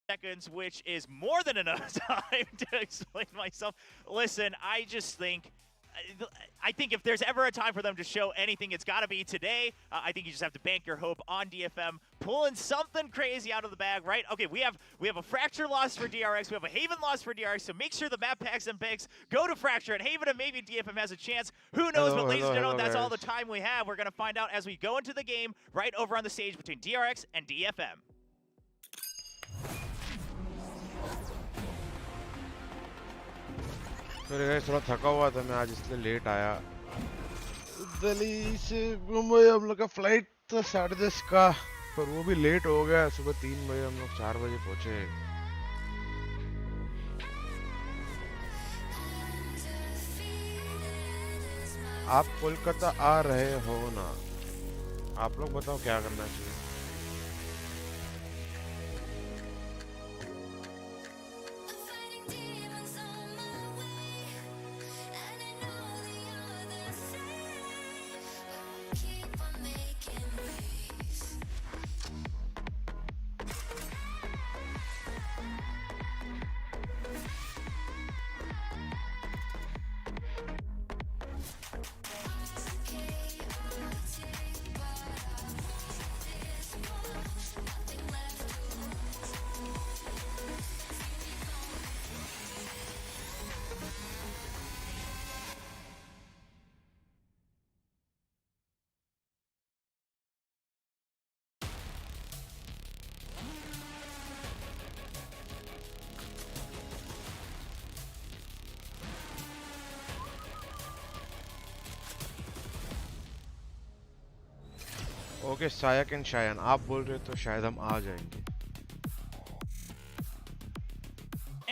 Seconds, which is more than enough time to explain myself. Listen, I just think if there's ever a time for them to show anything, it's got to be today. I think you just have to bank your hope on DFM pulling something crazy out of the bag, right? Okay, we have a Fracture loss for DRX, we have a Haven loss for DRX, so make sure the map packs and picks go to Fracture and Haven, and maybe DFM has a chance. Who knows? But ladies and gentlemen, that's all the time we have. We're going to find out as we go into the game right over on the stage between DRX and DFM. मेरे थोड़ा थका हुआ था मैं आज इसलिए late आया दिल्ली से मुंबई हम लोग का फ्लाइट था 10:30 का पर वो भी लेट हो गया सुबह 3 बजे हम लोग 4 बजे पहुंचे आप कोलकाता आ रहे हो ना आप लोग बताओ क्या करना चाहिए ओके सायक एंड शायन आप बोल रहे तो शायद हम आ जाएंगे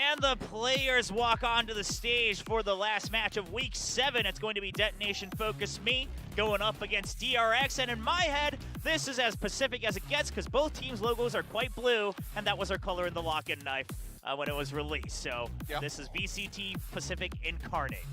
And the players walk onto the stage for the last match of Week 7. It's going to be Detonation Focus Me going up against DRX. And in my head, this is as Pacific as it gets because both teams' logos are quite blue, and that was our color in the lock-in knife when it was released. So this is VCT Pacific Incarnate.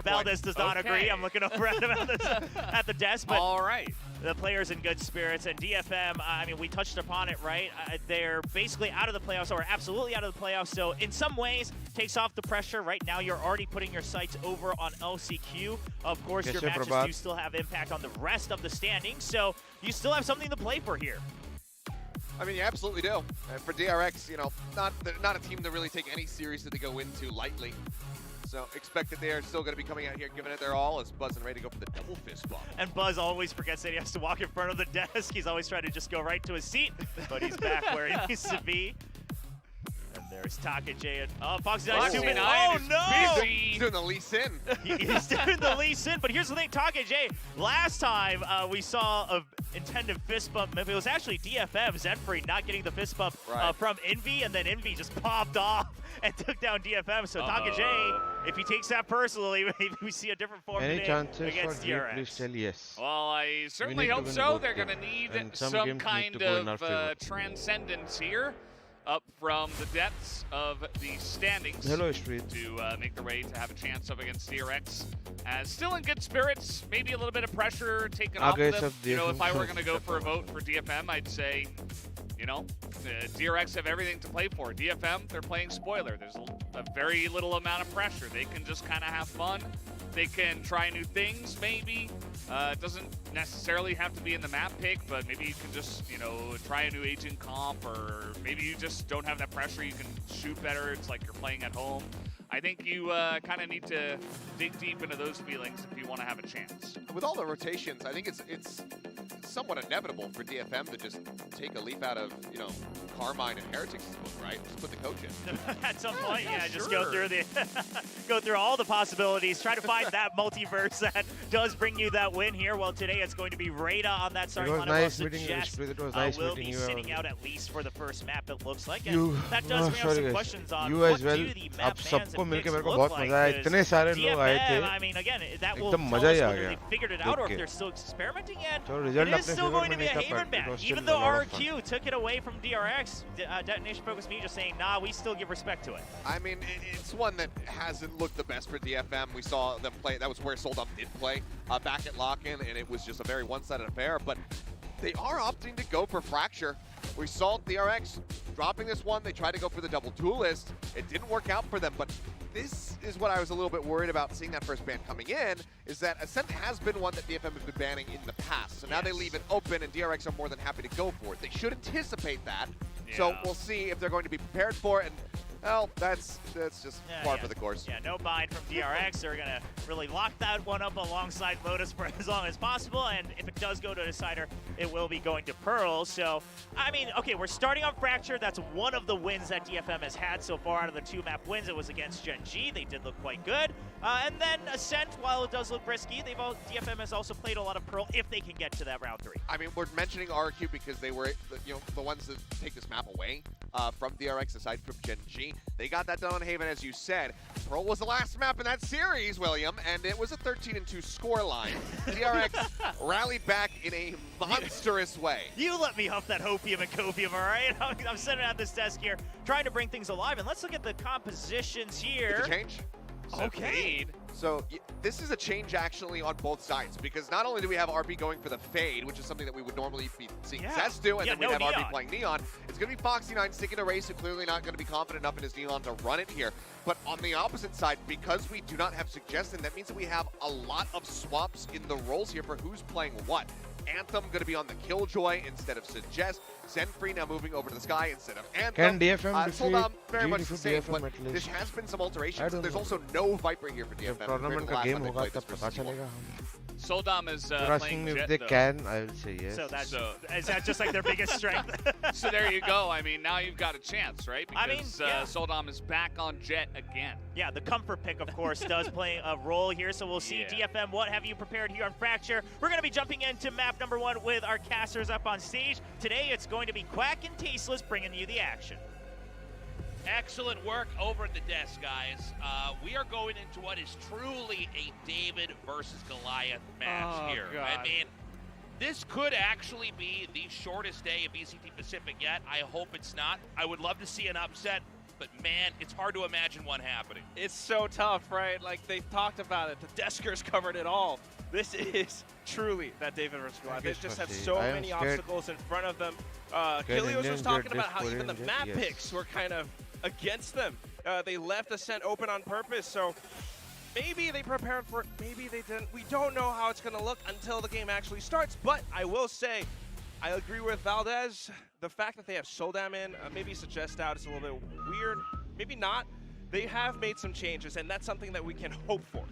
Valdez does not agree. I'm looking over at him at the desk. But all right. The players in good spirits. And DFM, I mean, we touched upon it, right? They're basically out of the playoffs, or absolutely out of the playoffs. So in some ways, takes off the pressure. Right now, you're already putting your sights over on LCQ. Of course, your matches do still have impact on the rest of the standings. So you still have something to play for here. I mean, you absolutely do. And for DRX, you know, not a team to really take any seriously to go into lightly. So expect that they are still going to be coming out here giving it their all as Buzz and ready to go for the double fist bump. And Buzz always forgets that he has to walk in front of the desk. He's always trying to just go right to his seat, but he's back where he needs to be. And there's 𝘼𝐽𝐿𝐿. Oh, Foxy9 zooming in. Oh, no! He's doing the Lee Sin. He's doing the Lee Sin, but here's the thing, 𝘼𝐽𝐿𝐿, last time we saw a intended fist bump, it was actually DFM, Zenfree, not getting the fist bump from Envy, and then Envy just popped off and took down DFM. So 𝘼𝐽𝐿𝐿, if he takes that personally, maybe we see a different form today against DRX. Please tell yes. Well, I certainly hope so. They're going to need some kind of transcendence here. Up from the depths of the standings to make their way to have a chance up against DRX. As still in good spirits, maybe a little bit of pressure taken off of them. You know, if I were going to go for a vote for DFM, I'd say, you know, DRX have everything to play for. DFM, they're playing spoiler. There's a very little amount of pressure. They can just kind of have fun. They can try new things, maybe. It doesn't necessarily have to be in the map pick, but maybe you can just, you know, try a new agent comp, or maybe you just don't have that pressure. You can shoot better. It's like you're playing at home. I think you kind of need to dig deep into those feelings if you want to have a chance. With all the rotations, I think it's somewhat inevitable for DFM to just take a leap out of, you know, Carmine and Heretics' book, right? Just put the coach in. At some point, yeah, just go through the go through all the possibilities. Try to find that multiverse that does bring you that win here. Well, today it's going to be Rada on that starting lineup. Nice meeting you. It was nice will meeting be you. Sitting out at least for the first map, it looks like. And that does bring up some questions on you what as well. do the map bans सबको and मिलके picks मेरे को look बहुत like. मजा आया. इतने सारे लोग आए थे. I mean, again, that will एकदम tell मजा us ही आ whether गया. they figured it out or if they're still experimenting yet. चलो result is still going to be a Haven ban, even though RQ took it away from DRX. Detonation Focus Me just saying, nah, we still give respect to it. I mean, it's one that hasn't looked the best for DFM. We saw them play, that was where 𝘼𝐽𝐼 did play back at lock-in, and it was just a very one-sided affair, but they are opting to go for Fracture. We saw DRX dropping this one. They tried to go for the double duelist. It didn't work out for them, but this is what I was a little bit worried about seeing that first ban coming in, is that Ascent has been one that DFM has been banning in the past. So now they leave it open, and DRX are more than happy to go for it. They should anticipate that. Yeah. So we'll see if they're going to be prepared for it. And well, that's just par for the course. Yeah, no bind from DRX. They're going to really lock that one up alongside Lotus for as long as possible, and if it does go to a decider, it will be going to Pearl. So, I mean, okay, we're starting on Fracture. That's one of the wins that DFM has had so far out of the 2-map wins. It was against Gen G. They did look quite good. And then Ascent, while it does look risky, DFM has also played a lot of Pearl if they can get to that round 3. I mean, we're mentioning RQ because they were, the ones that take this map away from DRX aside from Gen G. They got that done on Haven, as you said. Pearl was the last map in that series, William, and it was a 13-2 scoreline. DRX rallied back in a monstrous way. You let me huff that hopium and copium, all right? I'm sitting at this desk here, trying to bring things alive, and let's look at the compositions here. It's a change. Okay. So this is a change actually on both sides, because not only do we have RB going for the fade, which is something that we would normally be seeing Zest do, and then we'd have Neon. RB playing Neon. It's going to be Foxy9 sticking a race, who clearly not going to be confident enough in his Neon to run it here. But on the opposite side, because we do not have Suggestion, that means that we have a lot of swaps in the roles here for who's playing what. Anthem going to be on the 𝘼𝐽𝐼 instead of Suggest. Zenfree now moving over to the Sky instead of Anthem. Can DFM 𝘼𝐼𝐍𝐿 very much the same, but this has been some alterations. There's also no Viper here for DFM. Tournament का game होगा तब पता चलेगा. 𝘼𝐼𝐍𝐿 is playing if Jet, they though. can, I will say yes. So is that just like their biggest strength? So there you go. I mean, now you've got a chance, right? Because I mean, 𝘼𝐼𝐍𝐿 is back on Jet again. Yeah, the comfort pick, of course, does play a role here. So we'll see, DFM, what have you prepared here on Fracture? We're going to be jumping into map number 1 with our casters up on stage. Today, it's going to be Quack and Tasteless bringing you the action. Excellent work over at the desk, guys. We are going into what is truly a David versus Goliath match here. God. I mean, this could actually be the shortest day of ECT Pacific yet. I hope it's not. I would love to see an upset, but man, it's hard to imagine one happening. It's so tough, right? Like, they've talked about it. The Deskers covered it all. This is truly that David versus Goliath. They just had so many obstacles in front of them. 𝘼𝐼𝐍𝐿 was talking about how even the map picks were kind of against them. They left Ascent open on purpose, so maybe they prepared for it, maybe they didn't. We don't know how it's going to look until the game actually starts, but I will say, I agree with Valdez. The fact that they have 𝘼𝐼𝐍 in, maybe Suggest out is a little bit weird, maybe not. They have made some changes, and that's something that we can hope for.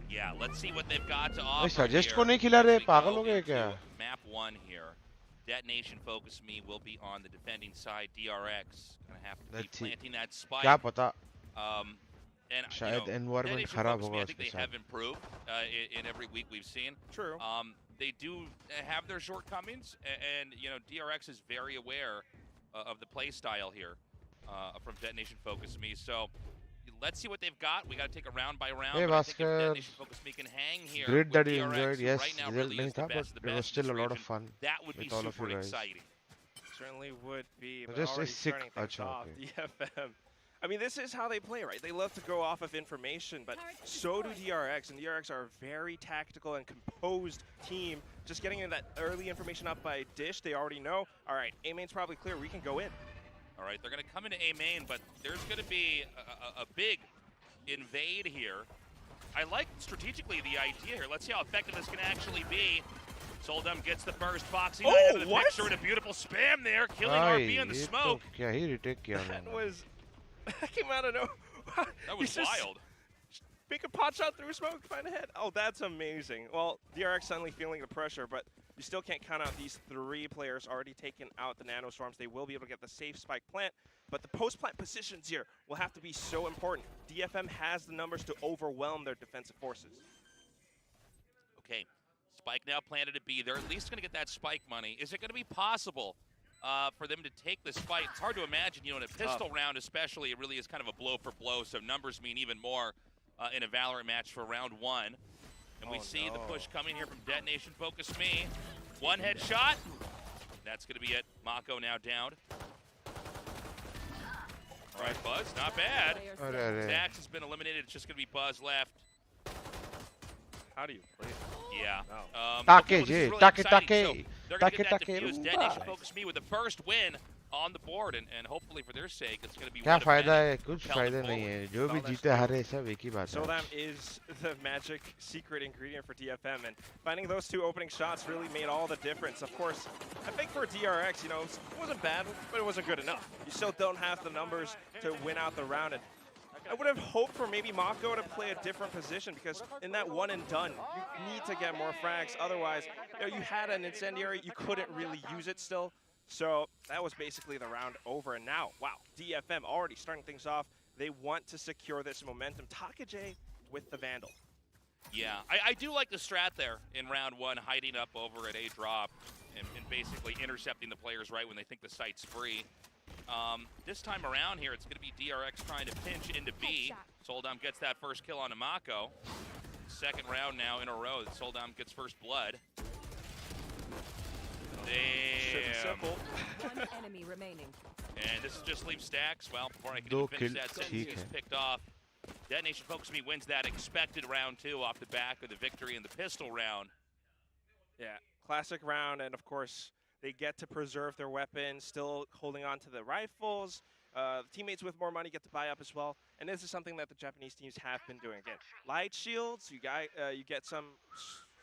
Yeah, let's see what they've got to offer. Suggest को नहीं खिला रहे, पागल हो गए क्या? Map 1 here. Detonation Focus Me will be on the defending side. DRX gonna have to be planting that spike. क्या पता? And शायद environment खराब होगा I think they have improved in every week we've seen. True. They do have their shortcomings, and DRX is very aware of the play style here from Detonation Focus Me. So let's see what they've got. We got to take a round by round. Hey, but I think if Detonation Focus Me can hang here, great that you DRX, enjoyed. Yes, right now result really नहीं is the था, best but it was still a lot of fun. That would be super exciting. Certainly would be, but Just already sick. starting things off. DFM. I mean, this is how they play, right? They love to go off of information, but so do DRX, and DRX are a very tactical and composed team. Just getting that early information up by Dish, they already know, all right, A main's probably clear, we can go in. All right, they're going to come into A main, but there's going to be a big invade here. I like strategically the idea here. Let's see how effective this can actually be. 𝘼𝐼𝐍 gets the first. Foxy9 out of the picture with a beautiful spam there, killing RB in the smoke. क्या ही retake किया That was... That came out of nowhere. That was wild. Make a pot shot through smoke, find a head. Oh, that's amazing. Well, DRX suddenly feeling the pressure, but you still can't count out these 3 players already taking out the nano swarms. They will be able to get the safe spike plant, but the post-plant positions here will have to be so important. DFM has the numbers to overwhelm their defensive forces. Okay, spike now planted at B. They're at least going to get that spike money. Is it going to be possible for them to take this fight? It's hard to imagine, in a pistol round especially, it really is kind of a blow for blow, so numbers mean even more in a Valorant match for round 1. And we see the push coming here from Detonation Focus Me. One headshot. That's going to be it. 𝘼𝐽 now down. All right, Buzz, not bad. Zax has been eliminated. It's just going to be Buzz left. How do you play it? Yeah. Take, this is really take, exciting. take. So they're going to get that Take, defused. Detonation Focus Me with the first win on the board, and hopefully for their sake, it's going to be क्या one of फायदा many है? कुछ propel them फायदा नहीं forward. है. जो भी जीते हारे सब एक ही बात है. Soldam is the magic secret ingredient for DFM, and finding those two opening shots really made all the difference. Of course, I think for DRX, you know, it wasn't bad, but it wasn't good enough. You still don't have the numbers to win out the round, and I would have hoped for maybe 𝘼𝐽 to play a different position, because in that one and done, you need to get more frags. Otherwise, you know, you had an incendiary, you couldn't really use it still. So that was basically the round over. And now, wow, DFM already starting things off. They want to secure this momentum. 𝘼𝐽𝐿 with the Vandal. Yeah, I do like the strat there in round one, hiding up over at A drop and basically intercepting the players right when they think the site's free. This time around here, it's going to be DRX trying to pinch into B. Soldam gets that first kill on 𝘼𝐽𝐿. Second round now in a row that Soldam gets first blood. Damn. One enemy remaining. And this just leaves Stacks. Well, before I can even finish that sentence, he's picked off. Detonation Focus Me wins that expected round two off the back of the victory in the pistol round. Yeah, classic round, and of course, they get to preserve their weapons, still holding on to the rifles. Teammates with more money get to buy up as well, and this is something that the Japanese teams have been doing. Again, light shields, you get some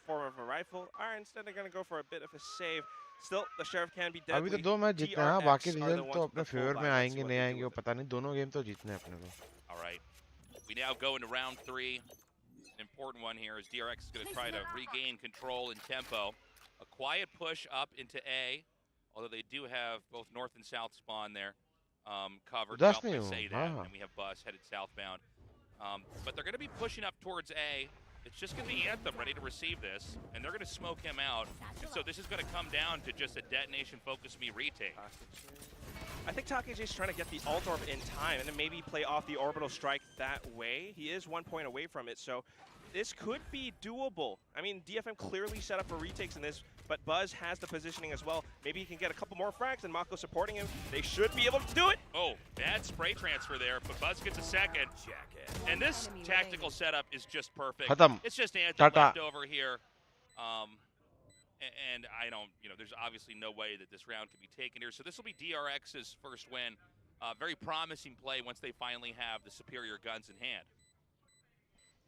form of a rifle. All right, instead they're going to go for a bit of a save. Still, the sheriff can be deadly. अभी तो 2 match जीतने हैं. बाकी result तो अपने favour में आएंगे नहीं आएंगे वो पता नहीं. दोनों गेम तो जीतने हैं अपने को. All right, we now go into round three. An important one here is DRX is going to try to regain control and tempo. A quiet push up into A, although they do have both north and south spawn there covered. That's Well, new. I say that, and we have Bus headed southbound. But they're going to be pushing up towards A. It's just going to be Anthem ready to receive this, and they're going to smoke him out. So this is going to come down to just a Detonation Focus Me retake. I think 𝘼𝐽𝐿 is trying to get the ult orb in time and then maybe play off the orbital strike that way. He is 1 point away from it, so this could be doable. I mean, DFM clearly set up for retakes in this, but Buzz has the positioning as well. Maybe he can get a couple more frags and 𝘼𝐽 supporting him. They should be able to do it. Oh, bad spray transfer there, but Buzz gets a second. And this tactical setup is just perfect. It's just Anthem left over here. And I don't, you know, there's obviously no way that this round can be taken here. So this will be DRX's first win. Very promising play once they finally have the superior guns in hand.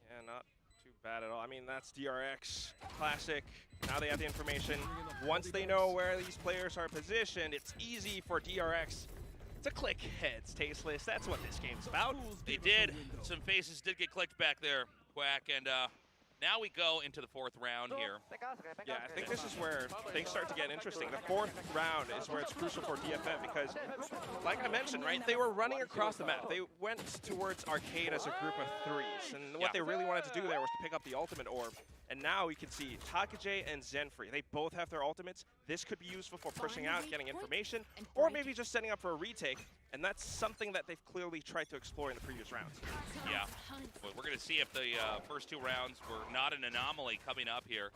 Yeah, not too bad at all. I mean, that's DRX, classic. Now they have the information. Once they know where these players are positioned, it's easy for DRX to click heads. Tasteless, that's what this game's about. They did. Some faces did get clicked back there, Quack, and now we go into the fourth round here. Yeah, I think this is where things start to get interesting. The fourth round is where it's crucial for DFM because, like I mentioned, right, they were running across the map. They went towards Arcade as a group of threes, and what they really wanted to do there was to pick up the ultimate orb. And now we can see 𝘼𝐽𝐿 and Zenfree. They both have their ultimates. This could be useful for pushing out, getting information, or maybe just setting up for a retake. And that's something that they've clearly tried to explore in the previous rounds. Yeah, well, we're going to see if the first two rounds were not an anomaly coming up here.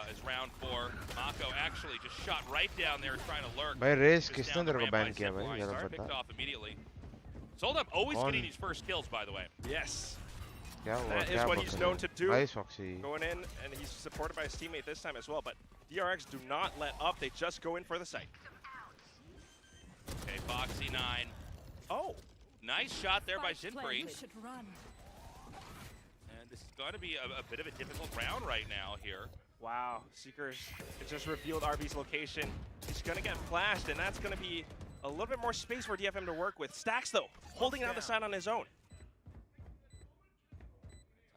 As round four, 𝘼𝐽𝐿 actually just shot right down there trying to lurk. भाई race किसने तेरे को ban किया भाई? जरा बता. Picked off immediately. Soldam always getting his first kills, by the way. Yes. That is what he's known to do. Nice, Foxy. Going in, and he's supported by his teammate this time as well. But DRX do not let up. They just go in for the site. Okay, Foxy 9. Oh. Nice shot there by Zenfree. And this is going to be a bit of a difficult round right now here. Wow, Seekers, it just revealed RB's location. He's going to get flashed, and that's going to be a little bit more space for DFM to work with. Stacks, though, holding out the side on his own.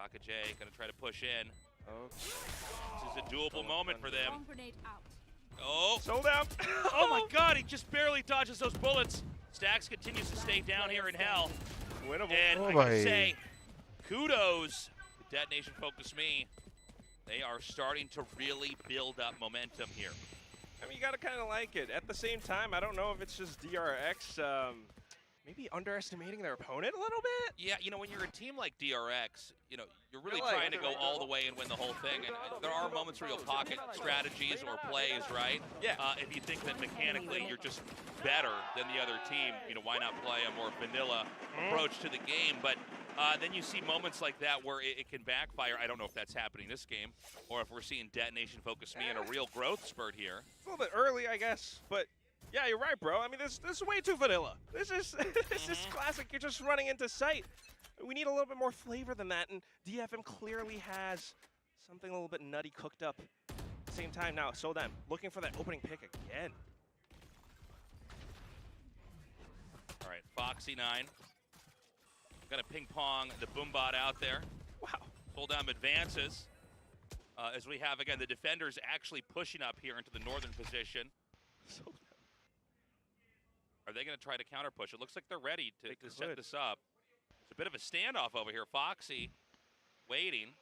𝘼𝐽𝐿 going to try to push in. Oh. This is a doable moment for them. Oh, Soldam. Oh my God, he just barely dodges those bullets. Stacks continues to stay down here in hell. Winnable. And I gotta say, kudos to Detonation Focus Me. They are starting to really build up momentum here. I mean, you gotta kind of like it. At the same time, I don't know if it's just DRX maybe underestimating their opponent a little bit. Yeah, you know, when you're a team like DRX, you know, you're really trying to go all the way and win the whole thing. And there are moments where you'll pocket strategies or plays, right? Yeah. If you think that mechanically you're just better than the other team, you know, why not play a more vanilla approach to the game? But then you see moments like that where it can backfire. I don't know if that's happening this game or if we're seeing Detonation focus me in a real growth spurt here. A little bit early, I guess, but yeah, you're right, bro. I mean, this is way too vanilla. This is this is classic. You're just running into sight. We need a little bit more flavor than that, and DFM clearly has something a little bit nutty cooked up. At the same time now, 𝘼𝐽𝐿 looking for that opening pick again. All right, Foxy9. Gonna ping pong the boombot out there. Wow. 𝘼𝐿𝐿 advances. As we have, again, the defenders actually pushing up here into the northern position. Are they going to try to counter push? It looks like they're ready to set this up. It's a bit of a standoff over here. Foxy waiting.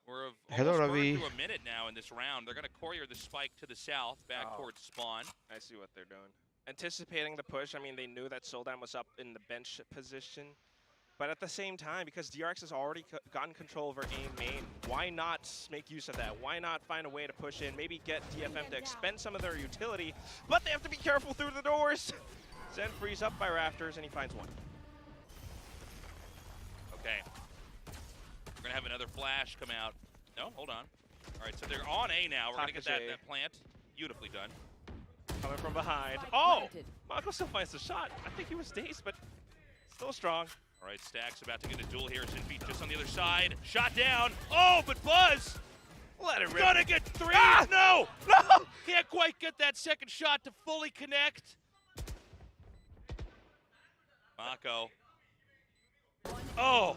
We're almost going through a minute now in this round. They're going to courier the spike to the south, back towards spawn. I see what they're doing. Anticipating the push, I mean, they knew that 𝘼𝐿𝐿 was up in the bench position. But at the same time, because DRX has already gotten control over A main, why not make use of that? Why not find a way to push in, maybe get DFM to expend some of their utility, but they have to be careful through the doors. Zen frees up by Rafters, and he finds one. Okay. We're going to have another flash come out. No, hold on. All right, so they're on A now. We're going to get that plant. Beautifully done. Coming from behind. Oh! Mako still finds the shot. I think he was dazed, but still strong. All right, Stack's about to get a duel here. Zinfeet just on the other side. Shot down. Oh, but Buzz! Let it rip. Gonna get three. Ah! No! No! Can't quite get that second shot to fully connect. Mako. Oh!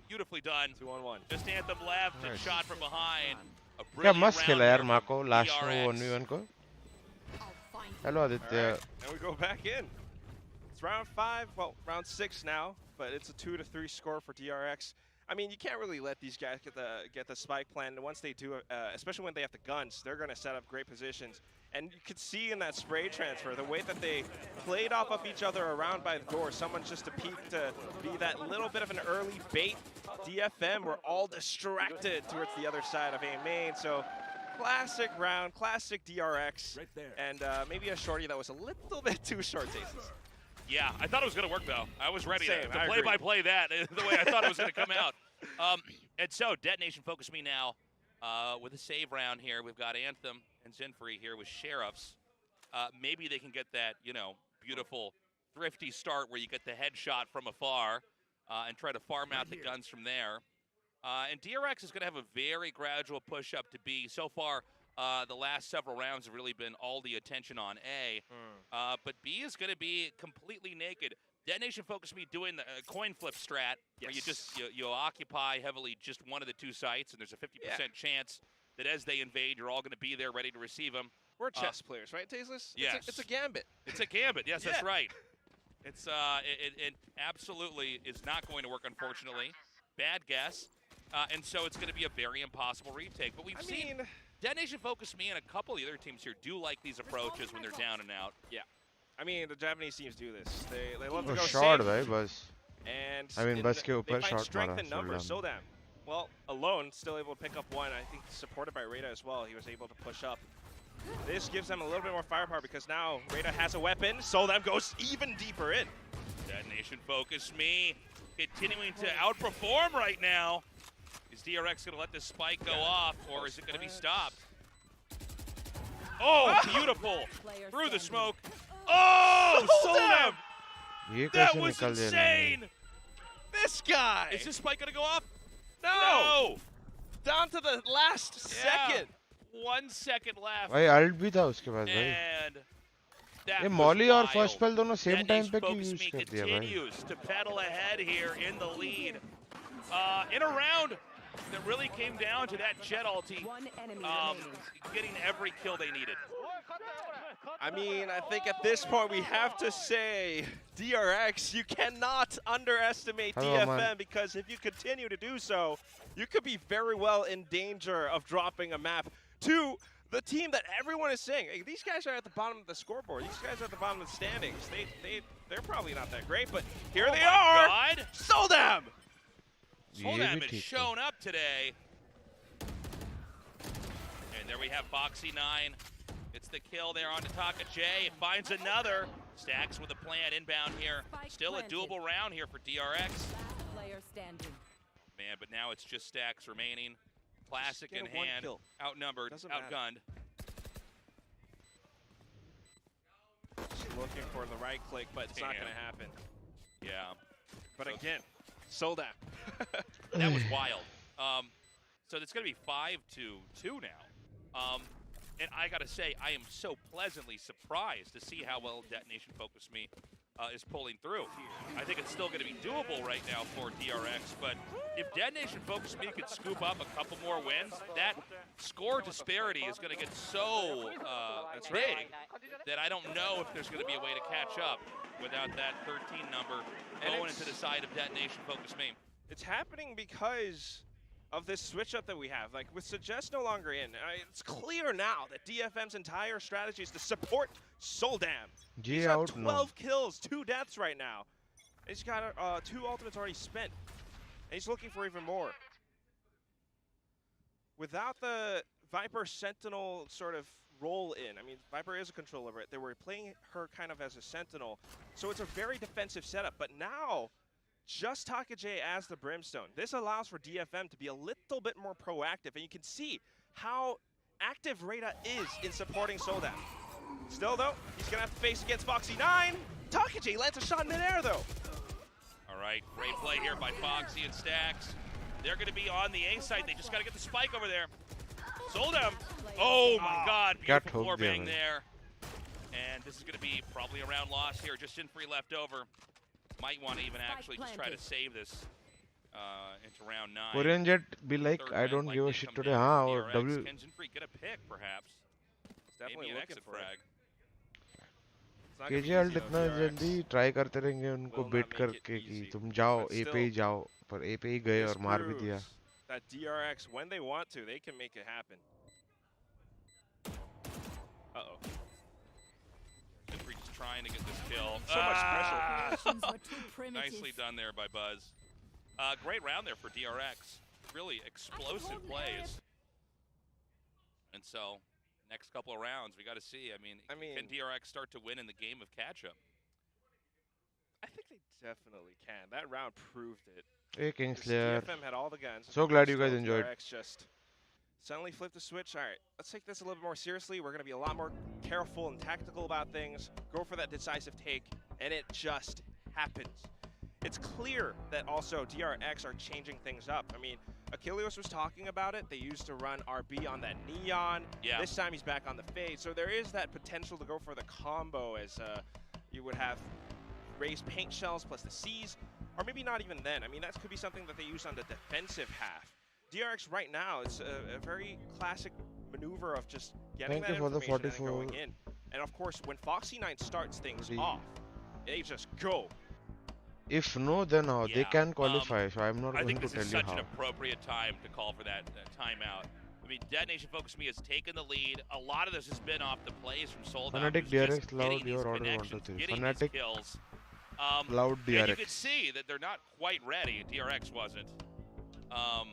Beautifully done. 2-on-1. Just Anthem left and shot from behind. A क्या brilliant मस्त खेला round यार here माको from last DRX. में 1v1 को. Hello Aditya. Now we go back in. It's round 5, well, round 6 now, but it's a 2-3 score for DRX. I mean, you can't really let these guys get the spike plan. And once they do, especially when they have the guns, they're going to set up great positions. And you could see in that spray transfer, the way that they played off of each other around by the door. Someone's just to peek to be that little bit of an early bait. DFM were all distracted towards the other side of A main. So classic round, classic DRX. Right there. And maybe a shorty that was a little bit too short, Tasteless. Yeah, I thought it was going to work, though. I was ready to I play-by-play that the way I thought it was going to come out. And so, Detonation focus me now with a save round here. We've got Anthem and Zinfree here with Sheriffs. Maybe they can get that, you know, beautiful, thrifty start where you get the headshot from afar and try to farm out the guns from there. And DRX is going to have a very gradual push-up to B. So far, the last several rounds have really been all the attention on A. But B is going to be completely naked. Detonation focus me doing the coin flip strat, where you just you occupy heavily just one of the two sites, and there's a 50% chance that as they invade, you're all going to be there ready to receive them. We're chess players, right, Tasteless? Yes. It's a gambit. It's a gambit. Yes, that's right. It's it absolutely is not going to work, unfortunately. Bad guess. And so it's going to be a very impossible retake. But we've seen Detonation focus me and a couple of the other teams here do like these approaches when they're down and out. Yeah. I mean, the Japanese teams do this. They love to go short, safe. bus. And I mean, bus के ऊपर they find shot strength मारा in numbers. 𝘼𝐿𝐿. 𝘼𝐿𝐿, well, alone, still able to pick up one. I think supported by Rada as well. He was able to push up. This gives them a little bit more firepower because now Rada has a weapon. 𝘼𝐿𝐿 goes even deeper in. Detonation focus me, continuing to outperform right now. Is DRX going to let this spike go off, or is it going to be stopped? Oh, beautiful! Through the smoke. Oh, 𝘼𝐿𝐿! ये That कैसे was निकल दिया insane! This guy! Is this spike going to go off? No! Down to the last second. 1 second left. भाई alt भी था उसके पास भाई. And that ये was मॉली और wild. फर्स्ट पेल दोनों सेम टाइम Detonation पे क्यों focus यूज me कर दिया भाई? continues to pedal ahead here in the lead. In a round that really came down to that Jet ulti getting every kill they needed. I mean, I think at this point we have to say, DRX, you cannot underestimate DFM because if you continue to do so, you could be very well in danger of dropping a map to the team that everyone is saying, hey, these guys are at the bottom of the scoreboard. These guys are at the bottom of the standings. They're probably not that great, but here they are. God. 𝘼𝐽𝐿. 𝘼𝐽𝐿 has shown up today. And there we have Foxy9. It's the kill there onto 𝘼𝐽𝐿. It finds another. Stacks with a plan inbound here. Still a doable round here for DRX. Player standing. Man, but now it's just Stacks remaining. Classic in hand. Outnumbered, outgunned. Just looking for the right click, but it's not going to happen. Yeah. But again, 𝘼𝐿. That was wild. So it's going to be 5-2 now. And I got to say, I am so pleasantly surprised to see how well Detonation Focus Me is pulling through. I think it's still going to be doable right now for DRX, but if Detonation Focus Me could scoop up a couple more wins, that score disparity is going to get so big that I don't know if there's going to be a way to catch up without that 13 number going into the side of Detonation Focus Me. It's happening because of this switch up that we have. Like with Suggest no longer in, it's clear now that DFM's entire strategy is to support 𝘼𝐿. He's got 12 kills, 2 deaths right now. He's got 2 ultimates already spent, and he's looking for even more. Without the Viper Sentinel sort of role in, I mean, Viper is a control over it. They were playing her kind of as a Sentinel, so it's a very defensive setup. But now, just 𝘼𝐽𝐿 as the Brimstone. This allows for DFM to be a little bit more proactive, and you can see how active 𝘼𝐿 is in supporting 𝘼𝐿. Still, though, he's going to have to face against Foxy9. 𝘼𝐽𝐿 lands a shot in midair, though. All right, great play here by Foxy and Stacks. They're going to be on the A site. They just got to get the spike over there. 𝘼𝐿. Oh, my God. Beautiful floor bang there. And this is going to be probably a round loss here. Just Jinfree left over. Might want to even actually just try to save this into round 9. Korean Jet be like, I don't give a shit today. Or W. Can Jinfree get a pick, perhaps? Definitely maybe an exit frag. KJL इतना जल्दी try करते रहेंगे उनको बेट करके कि तुम जाओ ए पे ही जाओ, पर ए पे ही गए और मार भी दिया. That DRX, when they want to, they can make it happen. Uh-oh. Jinfree just trying to get this kill. So much pressure. Nicely done there by Buzz. Great round there for DRX. Really explosive plays. And so, next couple of rounds, we got to see. I mean, can DRX start to win in the game of catch-up? I think they definitely can. That round proved it. Hey, 𝘼𝐿. DFM had all the guns. So glad you guys enjoyed. DRX just suddenly flipped the switch. All right, let's take this a little bit more seriously. We're going to be a lot more careful and tactical about things. Go for that decisive take, and it just happens. It's clear that also DRX are changing things up. I mean, 𝘼𝐿 was talking about it. They used to run RB on that Neon. Yeah. This time he's back on the Fade. So there is that potential to go for the combo as you would have raised paint shells plus the C's. Or maybe not even then. I mean, that could be something that they use on the defensive half. DRX right now, it's a very classic maneuver of just getting that information and going in. And of course, when Foxy9 starts things off, they just go. If no, then how? They can qualify, so I'm not going to tell you how. I think this is such an appropriate time to call for that timeout. I mean, Detonation Focus Me has taken the lead. A lot of this has been off the plays from 𝘼𝐿. Fnatic DRX loud your order 1 2 3. Fnatic kills. loud DRX. And you could see that they're not quite ready. DRX wasn't. I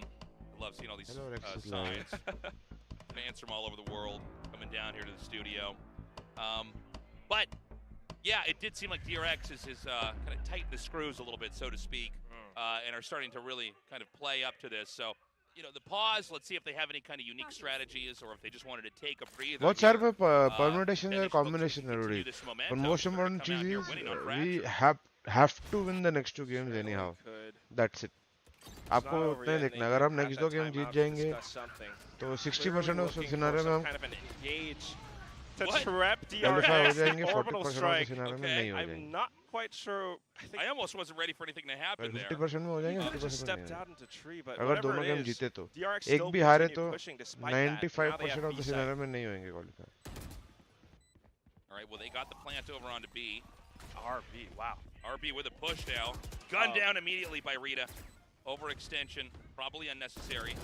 love seeing all these signs. Fans from all over the world coming down here to the studio. But yeah, it did seem like DRX is kind of tightened the screws a little bit, so to speak, and are starting to really kind of play up to this. So, you know, the pause, let's see if they have any kind of unique strategies or if they just wanted to take a breather. बहुत सारे पे permutation और combination जरूरी. But most important चीज is we have to win the next 2 games anyhow. That's it. आपको उतने देखना, अगर हम next 2 game जीत जाएंगे, तो 60% of scenario में हम to trap DRX orbital strike. I'm not quite sure. I almost wasn't ready for anything to happen there. 50% में हो जाएंगे, 50% just stepped out into tree, but अगर दोनों गेम जीते तो एक भी हारे तो 95% of the scenario में नहीं होंगे qualify. All right, well they got the plant over onto B. RB, wow. RB with a push now. Gunned down immediately by 𝘼𝐿. Overextension, probably unnecessary.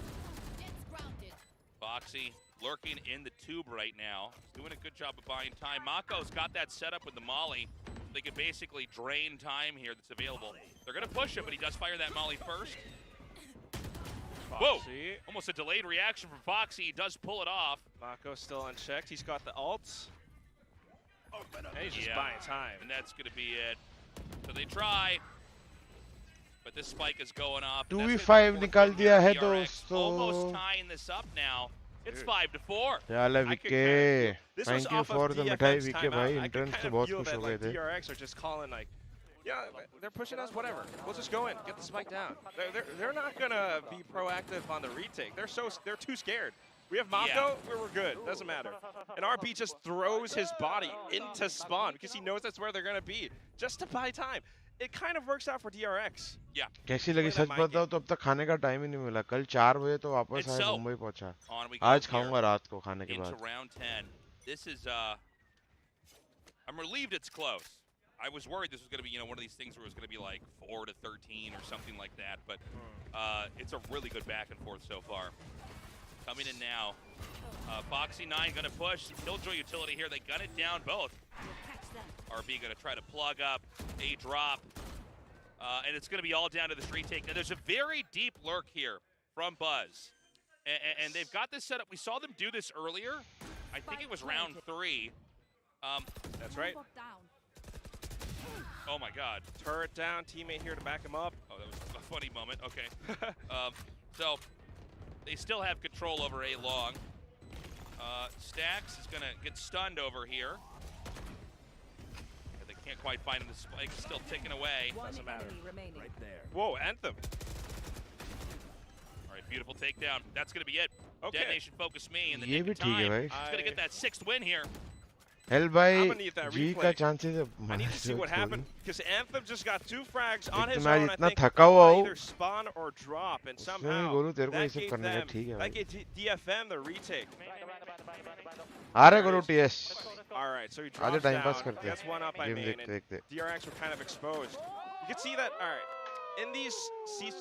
Foxy lurking in the tube right now. He's doing a good job of buying time. Mako's got that set up with the Molly. They can basically drain time here that's available. They're going to push him, but he does fire that Molly first. Foxy. Whoa! Almost a delayed reaction from Foxy. He does pull it off. Mako still unchecked. He's got the ults. And he's just buying time. And that's going to be it. So they try. But this spike is going off. 2v5 निकाल दिया है दोस्तों. Almost tying this up now. It's 5-4. यार VK, This thank was you off for of the DFM's मिठाई VK timeout. भाई. I could Entrance kind तो of बहुत feel खुश that हो गए like थे. DRX are just calling like, yeah, they're pushing us, whatever. We'll just go in, get the spike down. They're not gonna be proactive on the retake. They're too scared. We have Mako, we're good. Doesn't matter. And RB just throws his body into spawn because he knows that's where they're gonna be, just to buy time. It kind of works out for DRX. Yeah. कैसी लगी सच बताओ तो अब तक खाने का time ही नहीं मिला. कल 4 बजे तो वापस आए मुंबई पहुंचा. आज खाऊंगा रात को खाने के बाद. Into round 10. This is I'm relieved it's close. I was worried this was going to be, one of these things where it was going to be like 4-13 or something like that, but it's a really good back and forth so far. Coming in now. Foxy 9 going to push. 𝘍𝐽𝐿 utility here. They gun it down both. RB going to try to plug up a drop. And it's going to be all down to this retake. Now, there's a very deep lurk here from Buzz. And they've got this set up. We saw them do this earlier. I think it was round 3. That's right. Oh, my God. Turret down, teammate here to back him up. Oh, that was a funny moment. Okay. So they still have control over A long. Stacks is going to get stunned over here. They can't quite find him. The spike still ticking away. Doesn't matter. Right there. Whoa, Anthem. All right, beautiful takedown. That's going to be it. Okay. Detonation focus me in the ये nick भी of ठीक है time. भाई. He's going to get that 6th win here. Hell भाई I'm gonna need that G replay. का chances है. I need to see what happened because Anthem just got 2 frags on his मैं own. I इतना think थका हुआ हूँ. either spawn or drop, and उसमें somehow Golu तेरे को ये that सब gave करने का them, ठीक है that भाई. gave DFM the retake. आ रहे Golu TS. All right, so he आधे drops टाइम down. पास करते Gets one up by game main, देखते and देखते. DRX were kind of exposed. You can see that. All right. In these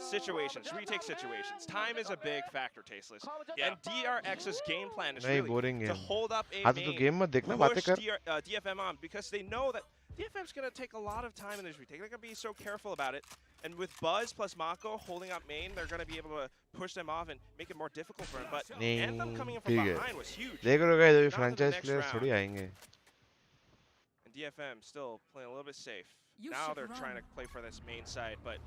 situations, retake situations, time is a big factor, Tasteless. Yeah. And DRX's game plan is नहीं really boring to game. hold up a हाँ तो game मत देखना बातें push कर. DFM on because they know that DFM's going to take a lot of time in this retake. They're going to be so careful about it. And with Buzz plus Mako holding up main, they're going to be able to push them off and make it more difficult for him. But Anthem coming in from ठीक है. behind was huge. देख रहे हो guys अभी Not to the franchise next players round. थोड़ी आएंगे. And DFM still playing a little bit safe. You Now should they're run. trying to play for this main side, but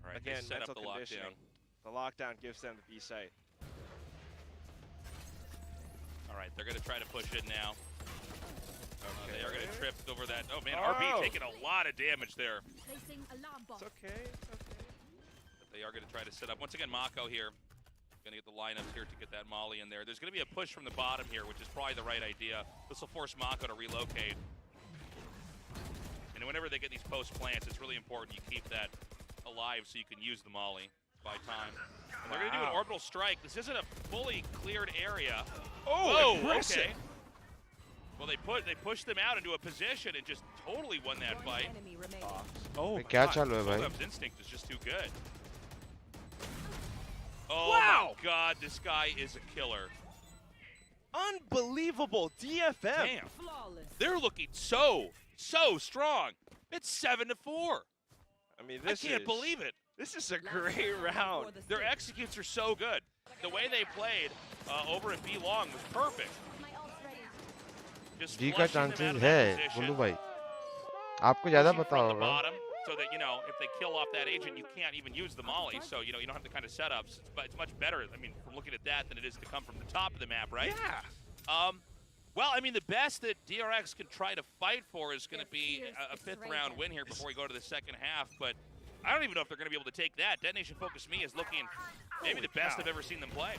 All right, again, they set mental up the conditioning. lockdown. The lockdown gives them the B site. All right, they're going to try to push it now. Okay. They are going to trip over that. Oh, man, Oh. RB taking a lot of damage there. Placing alarm bomb. It's okay. It's okay. But they are going to try to set up. Once again, Mako here. Going to get the lineups here to get that Molly in there. There's going to be a push from the bottom here, which is probably the right idea. This will force Mako to relocate. And whenever they get these post plants, it's really important you keep that alive so you can use the Molly by time. And they're going to do an orbital strike. This isn't a fully cleared area. Oh, Whoa, impressive. okay. Well, they pushed them out into a position and just totally won that One fight. enemy remaining. Oh, भाई क्या चालू है भाई? 𝘍𝐿𝐿𝐿𝐿𝐿𝐿𝐿𝐿 instinct is just too good. Oh Wow. my God, this guy is a killer. unbelievable DFM. Damn, Flawless. they're looking so strong. It's 7-4. I mean, I this can't is, believe it. This is a great round. For the Their stage. executes are so good. The way they played over at B long was perfect. My ult's ready. Just G का flushing them out chances of है that Golu position. भाई. आपको ज़्यादा Pushing पता from the होगा. bottom, so that, if they kill off that agent, you can't even use the Molly. So, you don't have the kind of setups. It's much better, I mean, from looking at that than it is to come from the top of the map, right? Yeah. Well, I mean, the best that DRX can try to fight for is going to be a 5th round win here before we go to the second half. But I don't even know if they're going to be able to take that. Detonation Focus Me is looking maybe the best I've ever seen them play.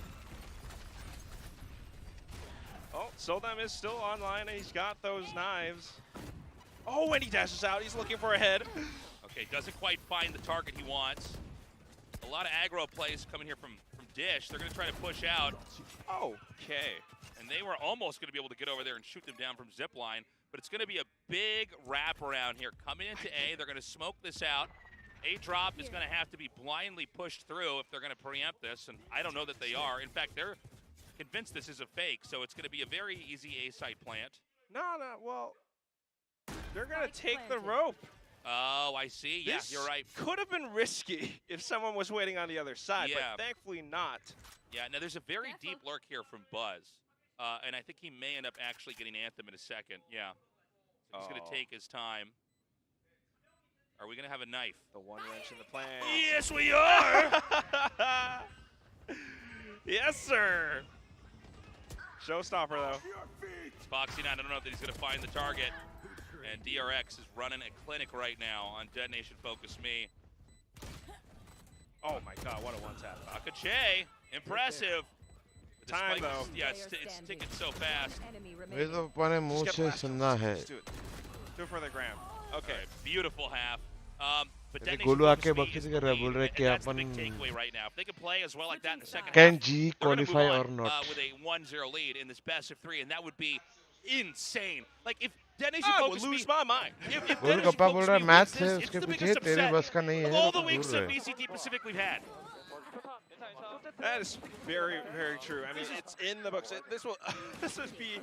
Oh, 𝘍𝐿𝐿 is still online, and he's got those knives. Oh, when he dashes out, he's looking for a head. Okay, doesn't quite find the target he wants. A lot of aggro plays coming here from Dish. They're going to try to push out. Okay. And they were almost going to be able to get over there and shoot them down from zipline. But it's going to be a big wraparound here. Coming into A, they're going to smoke this out. A drop is going to have to be blindly pushed through if they're going to preempt this. And I don't know that they are. In fact, they're convinced this is a fake, so it's going to be a very easy A-side plant. No, well, they're going to take the rope. Oh, I see. Yeah, you're right. Could have been risky if someone was waiting on the other side, but thankfully not. Yeah, now there's a very deep lurk here from Buzz, and I think he may end up actually getting Anthem in a second. Yeah. So he's going to take his time. Are we going to have a knife? The one wrench in the plan. Yes, we are! Yes, sir. Showstopper, though. Foxy9, I don't know if he's going to find the target. And DRX is running a clinic right now on Detonation Focus Me. Oh my god, what a one-tap. 𝘍𝐿𝐼𝐍𝐿𝐿, impressive. Time, though. Yeah, it's ticking so fast. ये तो अपने मुंह से सुनना है. Do it for the gram. Okay. Right, beautiful half. But Golu आके बकचोदी कर रहा है, बोल रहे कि that's the big upon takeaway right now. If they can play as well like that in the second can half, G they're gonna qualify move or on, not. with a 1-0 lead in this best of 3, and that would be insane. Like if Detonation I Focus would lose Me, my mind. if Golu Detonation गप्पा बोल Focus रहा Me है match wins है this, उसके it's the पीछे biggest तेरे upset बस का नहीं of है all तो the weeks दूर of रहे. BCT Pacific we've had. That is very, very true. I mean, it's in the books. This would be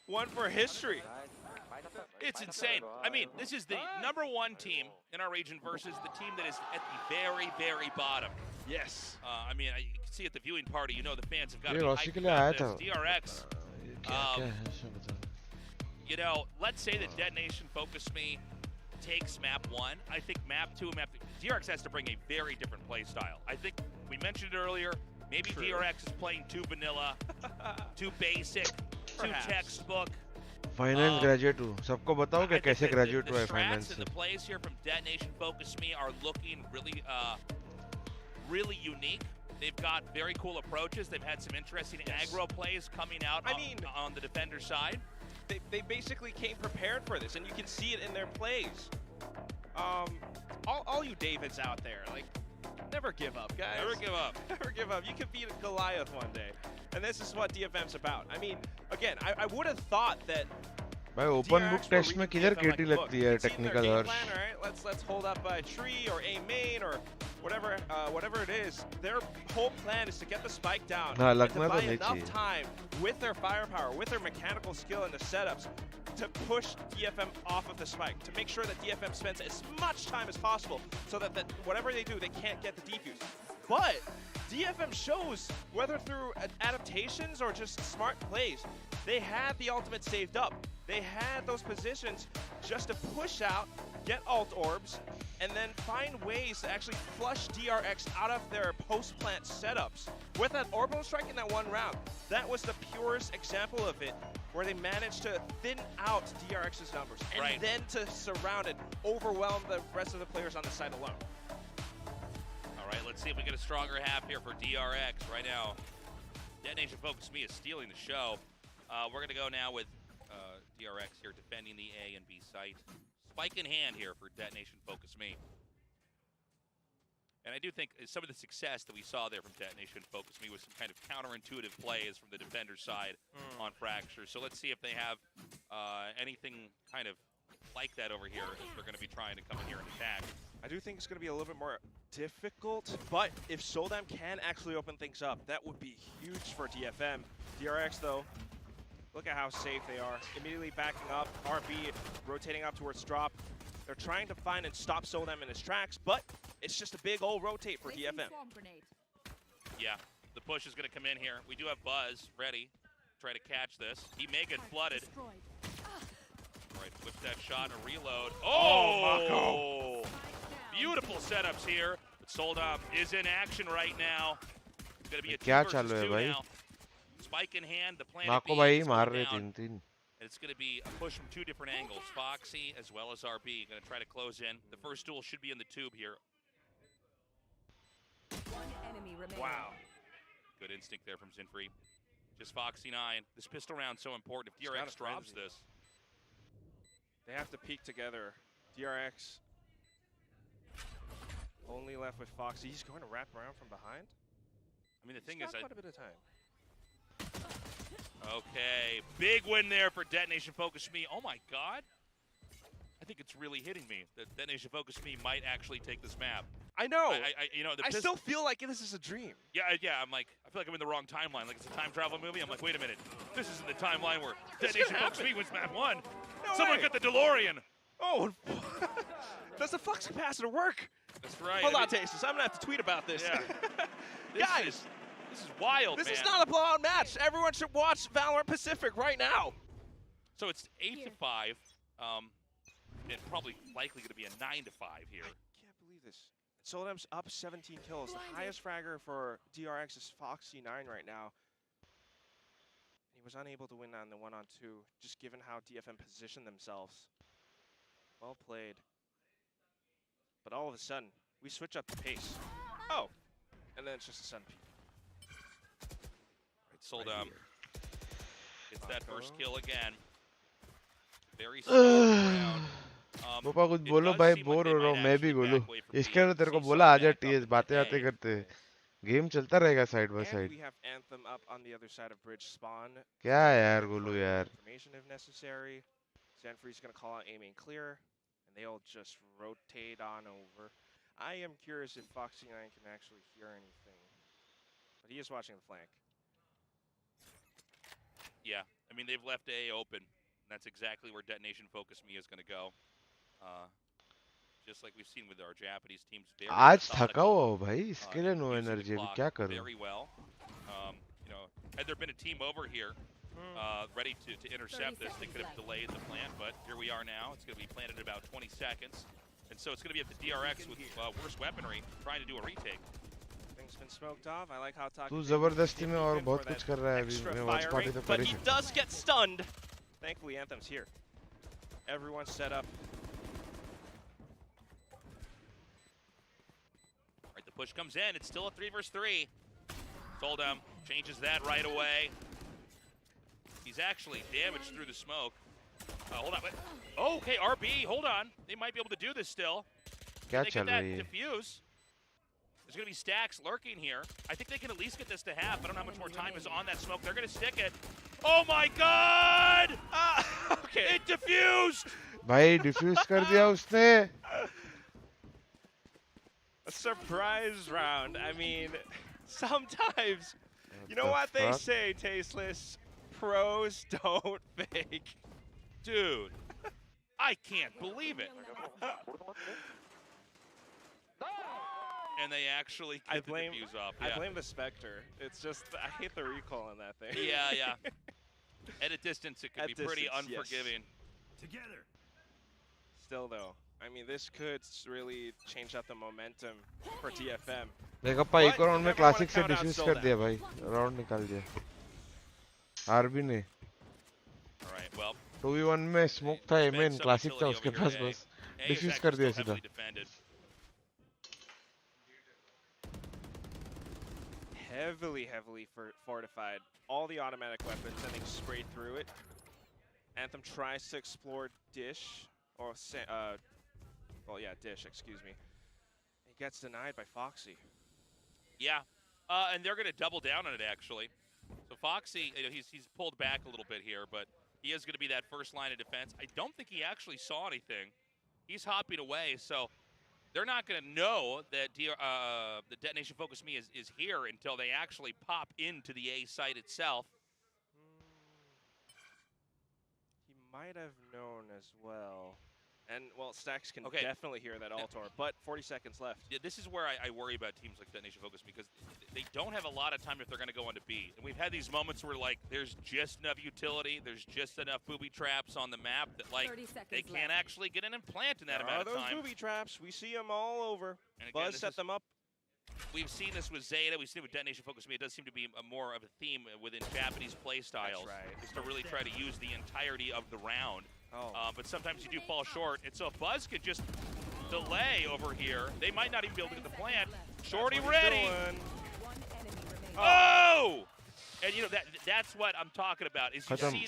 one for history. It's insane. I mean, this is the #1 team in our region versus the team that is at the very, very bottom. Yes. I mean, you can see at the viewing party, you know the fans have got to ये be Rossi के hyped लिए आया about था. this. DRX, क्या है ऐसा बता. you know, let's say that Detonation Focus Me takes map 1. I think map 2 and map 3, DRX has to bring a very different play style. I think we mentioned it earlier, maybe True. DRX is playing too vanilla, too basic, too Perhaps. textbook. Finance graduate हूँ. सबको बताओ कि कैसे graduate हुआ है The finance strats से. and the plays here from Detonation Focus Me are looking really, really unique. They've got very cool approaches. They've had some interesting aggro plays coming out on the defender side. They basically came prepared for this, and you can see it in their plays. All you Davids out there, like, never give up, guys. Never give up. Never give up. You can beat Goliath one day. And this is what DFM's about. I mean, again, I would have thought that भाई open book test में किधर केटी लगती है technical Harsh. Right? Let's hold up by a tree or A main or whatever it is. Their whole plan is to get the spike down हाँ, and to लगना buy तो नहीं enough चाहिए. time with their firepower, with their mechanical skill and the setups to push DFM off of the spike, to make sure that DFM spends as much time as possible so that whatever they do, they can't get the defuse. But DFM shows, whether through adaptations or just smart plays, they had the ultimate saved up. They had those positions just to push out, get ult orbs, and then find ways to actually flush DRX out of their post-plant setups. With that orbital strike in that one round, that was the purest example of it, where they managed to thin out DRX's numbers, and then to surround and overwhelm the rest of the players on the side alone. All right, let's see if we get a stronger half here for DRX right now. Detonation Focus Me is stealing the show. We're going to go now with DRX here defending the A and B site. Spike in hand here for Detonation Focus Me. And I do think some of the success that we saw there from Detonation Focus Me was some kind of counterintuitive plays from the defender side on Fracture. So let's see if they have anything kind of like that over here if they're going to be trying to come in here and attack. I do think it's going to be a little bit more difficult, but if 𝘼𝐿𝐼𝐍𝐿𝐼 can actually open things up, that would be huge for DFM. DRX, though, look at how safe they are. Immediately backing up, RB rotating up towards drop. They're trying to find and stop 𝘼𝐿𝐼𝐍𝐿𝐼 in his tracks, but it's just a big old rotate for DFM. Yeah, the push is going to come in here. We do have Buzz ready. Try to catch this. He may get flooded. All right, switch that shot and a reload. Oh! Beautiful setups here. But 𝘼𝐿𝐼𝐍𝐿𝐼 is in action right now. It's going to be a 2 versus 2 now. Spike in hand, the plan माँ को भाई मार रहे 3-3. It's going to be a push from 2 different angles. Foxy as well as RB going to try to close in. The first duel should be in the tube here. Wow. Good instinct there from Zinfree. Just Foxy9. This pistol round's so important. If DRX drops this. They have to peek together. DRX only left with Foxy. He's going to wrap around from behind. I mean, the thing He's is, got quite a bit of time. Okay, big win there for Detonation Focus Me. Oh my God. I think it's really hitting me that Detonation Focus Me might actually take this map. I know. I still feel like this is a dream. Yeah. I'm like, I feel like I'm in the wrong timeline. Like it's a time travel movie. I'm like, wait a minute. This isn't the timeline where Detonation Focus Me wins map 1. No Someone way. got the DeLorean. Oh, does the flux capacitor work? That's right. Hold on, Tasteless. I'm gonna have to tweet about this. Yeah. Guys, this is wild, this man. is not a blowout match. Everyone should watch Valorant Pacific right now. So it's 8-5. And probably likely going to be a 9-5 here. I can't believe this. Soldem's up 17 kills. The highest fragger for DRX is 𝘼𝐼𝐍𝐿𝐒 right now. He was unable to win on the 1-on-2, just given how DFM positioned themselves. Well played. But all of a sudden, we switch up the pace. Oh, and then it's just a sun peak. Right, Soldem gets that first kill again. Very slow round. पापा कुछ बोलो भाई bore हो रहा हूँ मैं भी बोलूँ इसके लिए तेरे को बोला आजा टीएस बातें आते करते गेम चलता रहेगा side by side We have Anthem up on the other side of bridge spawn. क्या यार गोलू यार Information if necessary. Zenfree's gonna call out aiming clear, and they'll just rotate on over. I am curious if 𝘼𝐼𝐍𝐿𝐒 can actually hear anything, but he is watching the flank. Yeah, I mean they've left A open. That's exactly where Detonation Focus Me is going to go. Just like we've seen with our Japanese teams. आज थका हुआ हो भाई इसके लिए no energy अभी क्या करूं? Very well. Had there been a team over here ready to intercept this, they could have delayed the plan. But here we are now. It's going to be planted in about 20 seconds, and so it's going to be up to DRX with worse weaponry trying to do a retake. Things been smoked off. I like how तू जबरदस्ती में और बहुत कुछ कर रहा है अभी मैं वॉच पार्टी तो कर but ही he सकता does get stunned. Thankfully, Anthem's here. Everyone's set up. All right, the push comes in. It's still a 3 versus 3. Soldem changes that right away. He's actually damaged through the smoke. Hold on. Wait. Oh, okay, RB, hold on. They might be able to do this still. क्या They चल get that रही है? defuse. There's going to be stacks lurking here. I think they can at least get this to half. I don't know how much more time is on that smoke. They're going to stick it. Oh my God! Okay. It diffused! भाई diffuse कर दिया उसने. A surprise round. I mean, sometimes, you know what they say, Tasteless? Pros don't fake. Dude, I can't believe it. And they actually get the defuse off. Yeah. I blame the Spectre. It's just, I hate the recoil on that thing. Yeah. At a distance, it could be pretty unforgiving. Yes. Together. Still, though, I mean, this could really change up the momentum for DFM. देखो पाई एक round में classic से diffuse कर दिया भाई round निकाल दिया RB ने. All right, well. 2v1 में स्मोक था एमएन क्लासिक था उसके पास बस डिफ्यूज कर दिया सीधा. Heavily fortified. All the automatic weapons sending straight through it. Anthem tries to explore Dish, or well, yeah, Dish. Excuse me. He gets denied by 𝘼𝐼𝐍𝐿𝐒. Yeah, and they're going to double down on it actually. So 𝘼𝐼𝐍𝐿𝐒, he's pulled back a little bit here, but he is going to be that first line of defense. I don't think he actually saw anything. He's hopping away, so. They're not going to know that the Detonation Focus Me is here until they actually pop into the A site itself. He might have known as well. And, well, Stacks can definitely hear that Altor, but 40 seconds left. Yeah, this is where I worry about teams like Detonation Focus because they don't have a lot of time if they're going to go on to B. And we've had these moments where, like, there's just enough utility, there's just enough booby traps on the map that, like, they can't actually get an implant in that amount of time. Those booby traps, we see them all over. And again, Buzz set them up. We've seen this with Zeta, we've seen it with Detonation Focus Me. It does seem to be more of a theme within Japanese play styles. That's right. Is to really try to use the entirety of the round. Oh. But sometimes you do fall short. And so if Buzz could just delay over here, they might not even be able to get the plant. Shorty ready. Oh! And you know that's what I'm talking about. Is you see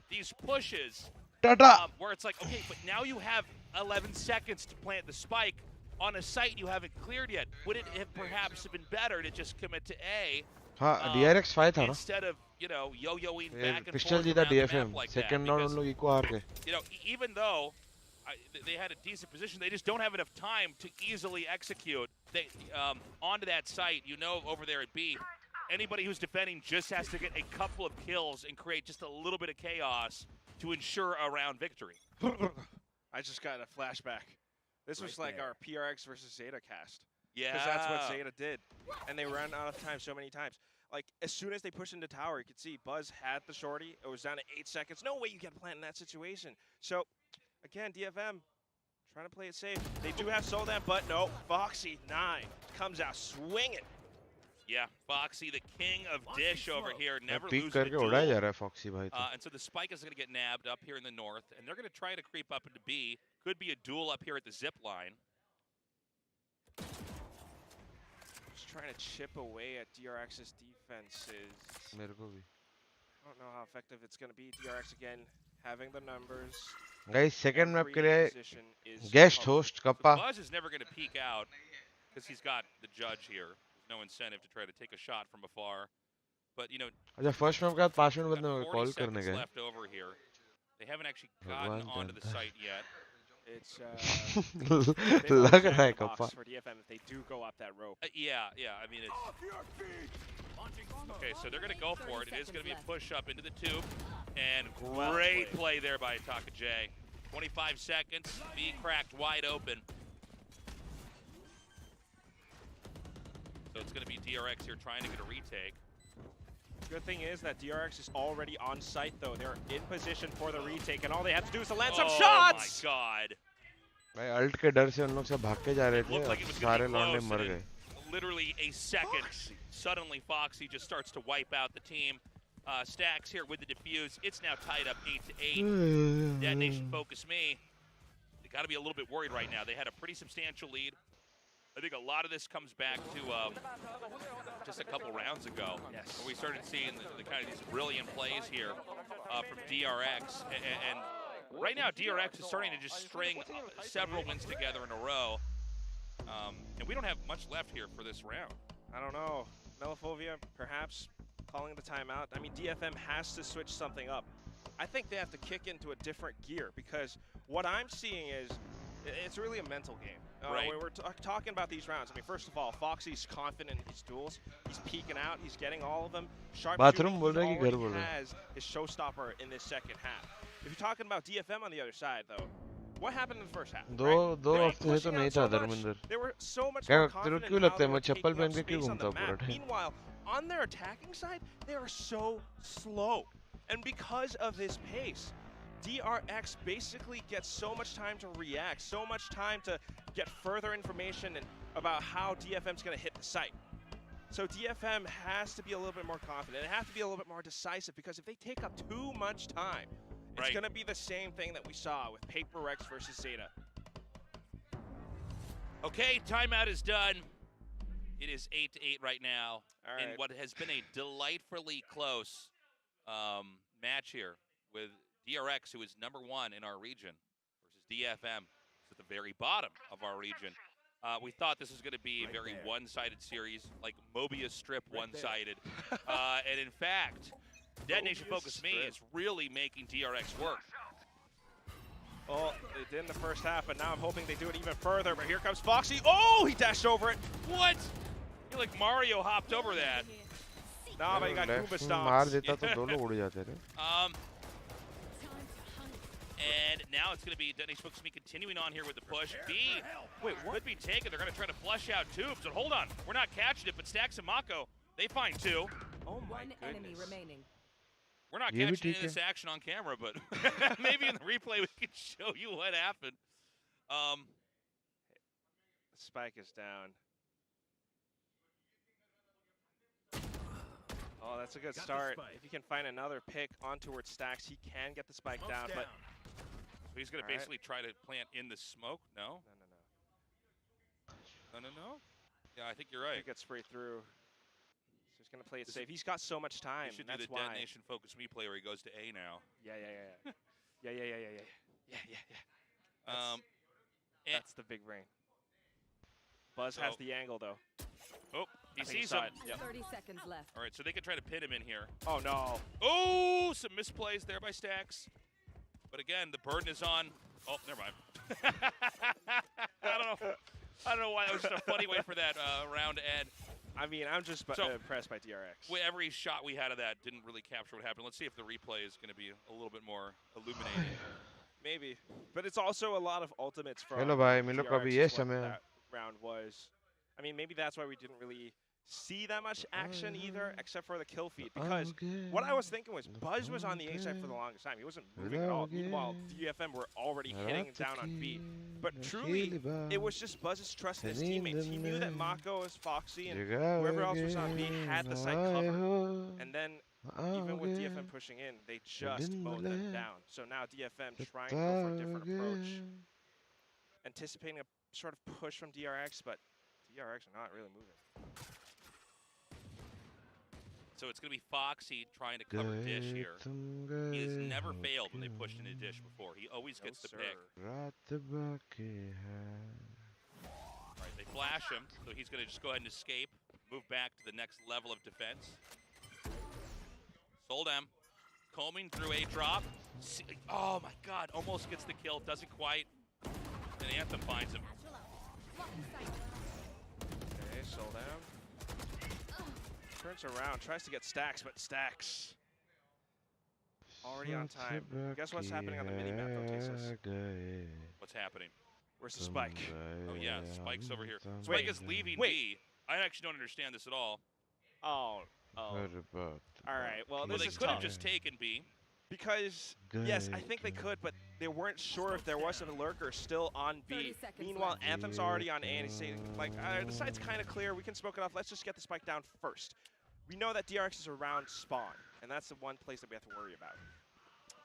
these pushes where it's like, okay, but now you have 11 seconds to plant the spike on a site you haven't cleared yet. Would it have perhaps been better to just commit to A? DRX 5 था ना. Instead of, you know, yo-yoing back and pistol forth जीता around the DFM map like second that, round उन लोग eco हार गए. You know, even though they had a decent position. They just don't have enough time to easily execute. They onto that site, over there at B, anybody who's defending just has to get a couple of kills and create just a little bit of chaos to ensure a round victory. I just got a flashback. This was like our PRX versus Zeta cast. Yeah. Because that's what Zeta did. And they ran out of time so many times. Like, as soon as they pushed into tower, you could see Buzz had the shorty. It was down to 8 seconds. No way you get plant in that situation. So, again, DFM trying to play it safe. They do have Soldan, but no. Foxy, 9, comes out swinging. Yeah, Foxy, the king of Dish over here, never peek loses a करके duel. उड़ाया जा रहा है Foxy भाई तो. And so the spike is going to get nabbed up here in the north, and they're going to try to creep up into B. Could be a duel up here at the zip line. Just trying to chip away at DRX's defenses. मेरे को भी. I don't know how effective it's going to be. DRX again having the numbers. Guys, second map के लिए Position is guest host kappa. Buzz is never going to peek out because he's got the judge here. There's no incentive to try to take a shot from afar. But, अच्छा first map के बाद 5 minute बाद मैं 40 call करने seconds गया. left over here. They haven't actually gotten onto the site yet. It's लग रहा है kappa. for DFM if they do go up that rope. Yeah. I mean, it's... Okay, so they're going to go for it. It is going to be a push up into the tube. And great play there by 𝘼𝐼𝐍𝐿𝐒. 25 seconds. B cracked wide open. So it's going to be DRX here trying to get a retake. Good thing is that DRX is already on site, though. They're in position for the retake, and all they have to do is to land some shots! Oh, my God. भाई alt के डर से उन लोग सब भाग के जा रहे थे और सारे लौंडे मर गए. Literally a second. Suddenly Foxy just starts to wipe out the team. Stacks here with the defuse. It's now tied up 8-8. Detonation focus me. They got to be a little bit worried right now. They had a pretty substantial lead. I think a lot of this comes back to just a couple rounds ago. Yes. Where we started seeing the kind of these brilliant plays here from DRX. And right now, DRX is starting to just string several wins together in a row. And we don't have much left here for this round. I don't know. Melifovia, perhaps, calling the timeout. I mean, DFM has to switch something up. I think they have to kick into a different gear because what I'm seeing is it's really a mental game. Right. When we're talking about these rounds, I mean, first of all, Foxy's confident in his duels. He's peeking out. He's getting all of them. Bathroom Sharpshooting, he already has his showstopper in this second half. If you're talking about DFM on the other side, though, what happened in the first half? दो हफ्ते से तो नहीं था Dharmendra. They were so much क्या more तेरे confident क्यों in how लगता they है were मैं चप्पल taking up पहन के क्यों space on घूमता the पूरा map. Time? Meanwhile, on their attacking side, they are so slow. And because of this pace, DRX basically gets so much time to react, so much time to get further information about how DFM's going to hit the site. So DFM has to be a little bit more confident. They have to be a little bit more decisive because if they take up too much time, it's going to be the same thing that we saw with PaperX versus Zeta. Okay, timeout is done. It is 8-8 right now in right. what has been a delightfully close match here with DRX, who is #1 in our region, versus DFM, who's at the very bottom of our region. We thought this was going to be a very one-sided series, like Mobius Strip one-sided. And in fact, Detonation Focus Me is really making DRX work. Well, they did in the first half, but now I'm hoping they do it even further. But here comes Foxy. Oh, he dashed over it. What? I feel like Mario hopped over that. Nah, but he got Goomba मार stomps. देता तो दोनों उड़ जाते थे. And now it's going to be Detonation Focus Me continuing on here with the push. B Wait, what? could be taken. They're going to try to flush out tubes. But hold on, we're not catching it. But Stacks and Mako, they find 2. Oh my One enemy goodness. remaining. We're not ये भी catching any ठीक of this है. action on camera, but maybe in the replay we can show you what happened. The spike is down. Oh, that's a good start. If you can find another pick on towards Stacks, he can get the spike down. But So he's going to basically try to plant in the smoke. No? No. Yeah, I think you're right. He gets sprayed through. So he's going to play it safe. He's got so much time. You should do That's the why. Detonation Focus Me play where he goes to A now. Yeah. That's the big brain. Buzz has the angle, though. Oh, he I think he sees saw him. it. Yep. 30 seconds left. All right, so they can try to pin him in here. Oh, no. Oh, some misplays there by Stacks. But again, the burden is on. Oh, never mind. I don't know why that was just a funny way for that round to end. I mean, I'm just impressed by DRX. Every shot we had of that didn't really capture what happened. Let's see if the replay is going to be a little bit more illuminating. Maybe. But it's also a lot of ultimates from Hello, bhai. Milo DRX kabhi ye is what samay. that round was. I mean, maybe that's why we didn't really see that much action either, except for the kill feed. Because what I was thinking was Buzz was on the A side for the longest time. He wasn't moving at all. Meanwhile, DFM were already hitting down on B. But truly, it was just Buzz's trust in his teammates. He knew that Mako, Foxy, and whoever else was on B had the side covered. And then, even with DFM pushing in, they just mowed them down. So now DFM trying to go for a different approach. Anticipating a sort of push from DRX, but DRX are not really moving. So it's going to be Foxy trying to cover Dish here. He has never failed when they pushed into Dish before. He always gets the pick. Alright, they flash him, so he's going to just go ahead and escape, move back to the next level of defense. Soldem combing through a drop. Oh my god, almost gets the kill, doesn't quite. And Anthem finds him. Okay, Soldem. Turns around, tries to get Stacks, but Stacks already on time. Guess what's happening on the mini-map, though, Tasteless? What's happening? Where's the spike? Oh yeah, Spike's over here. Spike is leaving B. I actually don't understand this at all. Oh. All right, well, this they is could have tough. just taken B. Because, yes, I think they could, but they weren't sure if there was a lurker still on B. Meanwhile, Anthem's already on A, and he's saying, like, the side's kind of clear. We can smoke it off. Let's just get the spike down first. We know that DRX is around spawn, and that's the one place that we have to worry about.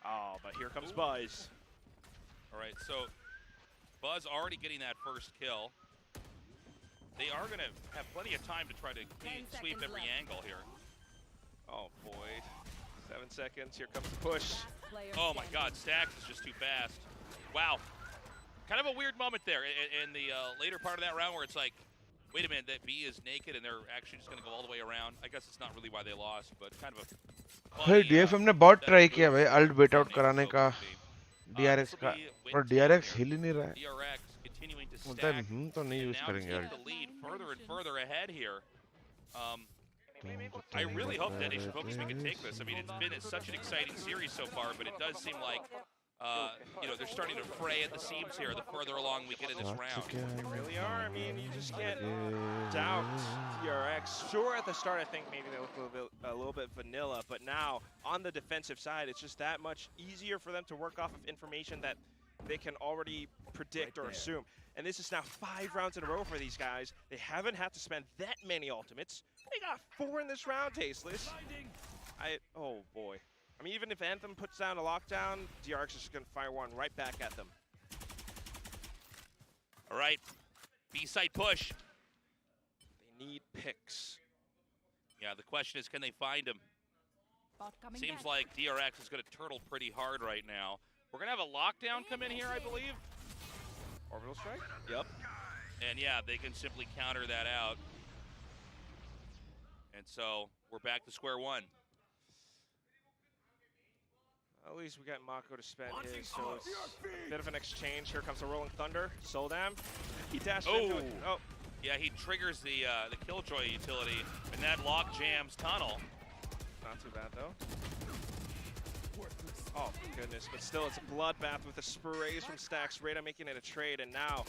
Oh, but here comes Buzz. All right, so Buzz already getting that first kill. They are going to have plenty of time to try to sweep every angle here. Oh, boy. 7 seconds. Here comes the push. Oh, my God. Stacks is just too fast. Wow. Kind of a weird moment there in the later part of that round where it's like, wait a minute, that B is naked and they're actually just going to go all the way around. I guess it's not really why they lost, but kind of a funny, DFM ने बहुत try किया भाई alt bait out कराने का DRX का और DRX हिल ही नहीं रहा है DRX continuing to बोलता है stack तो नहीं यूज now करेंगे take alt the lead further and further ahead here. I really hope that Nation Focus we can take this. I mean, it's been such an exciting series so far, but it does seem like you know, they're starting to fray at the seams here the further along we get in this round. They really are. I mean, you just can't doubt DRX. Sure, at the start, I think maybe they look a little bit vanilla, but now on the defensive side, it's just that much easier for them to work off of information that they can already predict or assume. And this is now 5 rounds in a row for these guys. They haven't had to spend that many ultimates. They got 4 in this round, Tasteless. Oh boy. I mean, even if Anthem puts down a lockdown, DRX is just going to fire one right back at them. All right, B-side push. They need picks. Yeah, the question is, can they find him? Seems like DRX is going to turtle pretty hard right now. We're going to have a lockdown come in here, I believe. Orbital strike? Yep. And yeah, they can simply counter that out. And so we're back to square one. At least we got Mako to spend his, so it's a bit of an exchange. Here comes the Rolling Thunder. Soldem. He dashed into it. Oh. Yeah, he triggers the 𝘍𝐽𝐿𝐼 utility, and that lock jams tunnel. Not too bad, though. Oh, goodness. But still, it's a bloodbath with the sprays from Stacks. Rada making it a trade, and now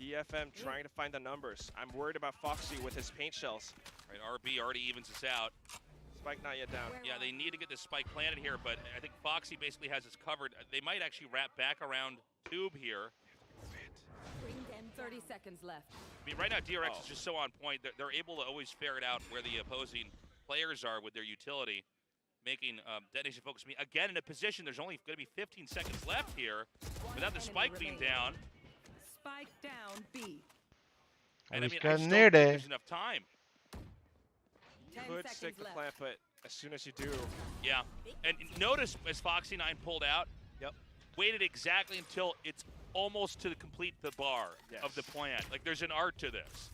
DFM trying to find the numbers. I'm worried about Foxy with his paint shells. Right, RB already evens us out. Spike not yet down. Yeah, they need to get this spike planted here, but I think Foxy basically has us covered. They might actually wrap back around Tube here. 30 seconds left. I mean, right now DRX is just so on point. They're able to always ferret out where the opposing players are with their utility, making Nation Focus me again in a position. There's only going to be 15 seconds left here without the spike being down. Spike down B. And I mean, I just don't think there's enough time. You could stick the plant, but as soon as you do. Yeah, and notice as Foxy9 pulled out, waited exactly until it's almost to complete the bar of the plant. Like, there's an art to this.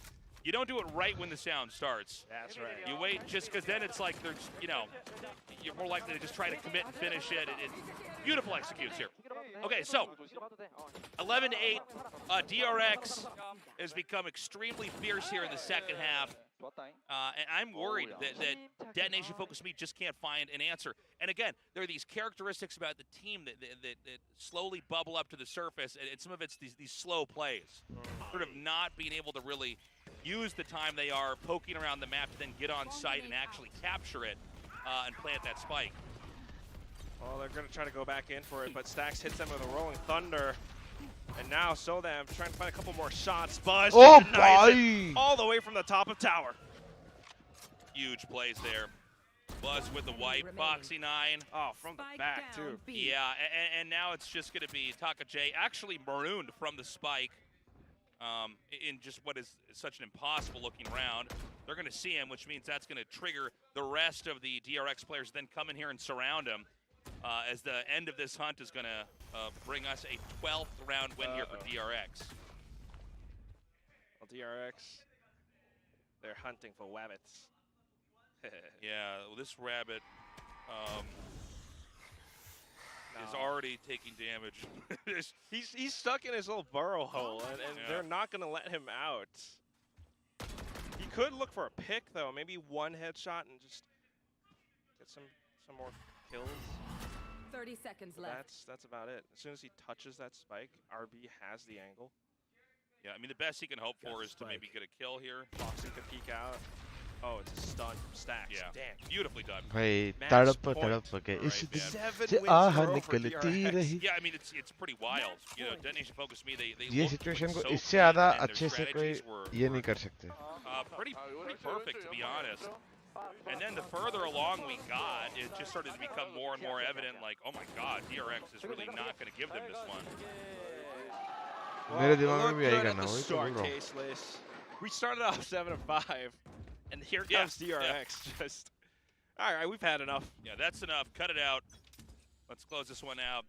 You don't do it right when the sound starts. That's right. You wait just because then it's like there's, you know, you're more likely to just try to commit and finish it. Beautiful executes here. Okay, so 11-8. DRX has become extremely fierce here in the second half. And I'm worried that Detonation Focus Me just can't find an answer. And again, there are these characteristics about the team that slowly bubble up to the surface, and some of it's these slow plays. Sort of not being able to really use the time they are poking around the map to then get on site and actually capture it and plant that spike. Well, they're going to try to go back in for it, but Stax hits them with a Rolling Thunder. And now 𝘼𝐿𝐻 trying to find a couple more shots. Buzz all the way from the top of tower. Huge plays there. Buzz with the wipe. Foxy 9. Oh, from the back, too. Yeah, and now it's just going to be 𝘼𝐻𝐽𝐿 actually marooned from the spike in just what is such an impossible looking round. They're going to see him, which means that's going to trigger the rest of the DRX players then come in here and surround him. As the end of this hunt is going to bring us a 12th round win here for DRX. Well, DRX, they're hunting for rabbits. Yeah, well, this rabbit is already taking damage. He's stuck in his little burrow hole, and they're not going to let him out. He could look for a pick, though. Maybe one headshot and just get some more kills. 30 seconds left. That's about it. As soon as he touches that spike, RB has the angle. Yeah, I mean, the best he can hope for is to maybe get a kill here. Foxy could peek out. Oh, it's a stun from Stax. Yeah, damn. Beautifully done. भाई तड़प के इस दिन से आह निकलती रही. Yeah, I mean, it's pretty wild. You know, Detonation Focus Me, they ये situation को इससे ज़्यादा अच्छे से कोई ये नहीं कर सकते. Pretty perfect, to be honest. And then the further along we got, it just started to become more and more evident, like, oh my God, DRX is really not going to give them this one. मेरे दिमाग में भी यही करना है. We started off 7-5, and here comes DRX. Just, all right, we've had enough. Yeah, that's enough. Cut it out. Let's close this one out.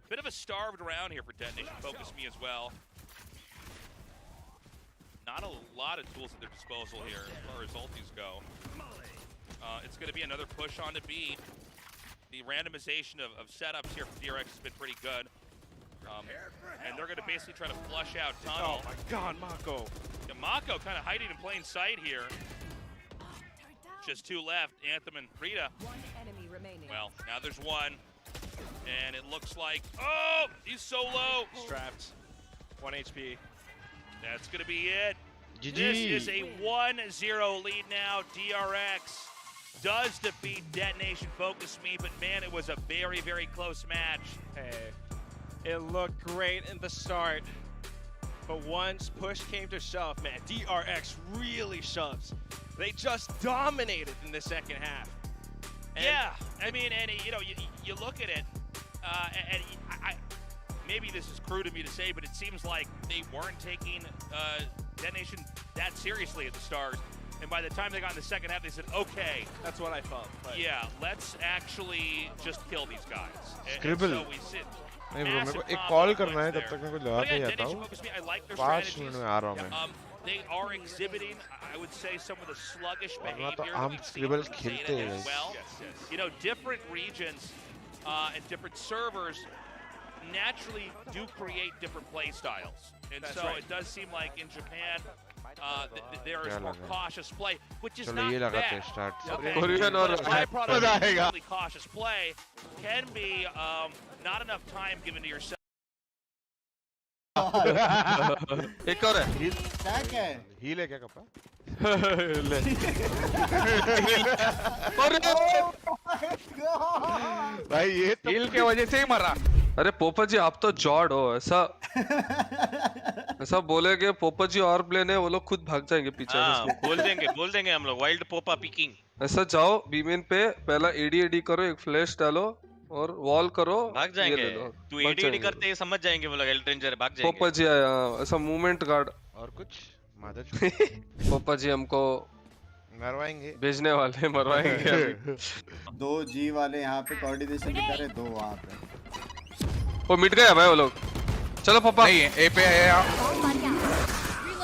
Bit of a starved round here for Detonation Focus Me as well. Not a lot of tools at their disposal here as far as ultis go. It's going to be another push on to B. The randomization of setups here for DRX has been pretty good. And they're going to basically try to flush out tunnel. Oh my God, 𝘼𝐻𝐽𝐿. Yeah, 𝘼𝐻𝐽𝐿 kind of hiding in plain sight here. Just two left, Anthem and Rita. One enemy remaining. Well, now there's one. And it looks like, oh, he's so low. Strapped. 1 HP. That's going to be it. GG. This is a 1-0 lead now. DRX does defeat Detonation Focus Me, but man, it was a very, very close match. Hey, it looked great in the start, but once push came to shove, man, DRX really shoves. They just dominated in the second half. And yeah, I mean, and you know, you look at it, and maybe this is crude of me to say, but it seems like they weren't taking Detonation that seriously at the start. And by the time they got in the second half, they said, okay. That's what I felt. Yeah, let's actually just kill these guys. Scribble. So we sit. नहीं bro मेरे को एक call करना है तब तक मैं को लगा के जाता हूँ. 5 मिनट में आ रहा हूँ मैं. They are exhibiting, I would say, some of the sluggish behavior तो that हम we've seen Scribble from खेलते Zeta हैं. as well. You know, different regions and different servers naturally do create different play styles. And so it does seem like in Japan, there is more cautious play, which is not bad. Korean और Really cautious play can be not enough time given to yourself. एक और है heal है क्या कपड़ा ले भाई ये तो हील के वजह से ही मरा अरे पोपा जी आप तो जॉड हो ऐसा बोलेगे पोपा जी और प्लेन है वो लोग खुद भाग जाएंगे पीछे बोल देंगे हम लोग वाइल्ड पोपा पिकिंग ऐसा जाओ बीमेन पे पहला एडी करो एक फ्लैश डालो और वॉल करो भाग जाएंगे तू एडी करते ही समझ जाएंगे वो लोग HellrangeR भाग जाएंगे पोपा जी आया ऐसा मूवमेंट गार्ड और कुछ मादर पोपा जी हमको मरवाएंगे भेजने वाले मरवाएंगे अभी 2G वाले यहाँ पे कोऑर्डिनेशन दिखा रहे 2 वहाँ पे वो मिट गया भाई वो लोग चलो पापा नहीं ए पे आया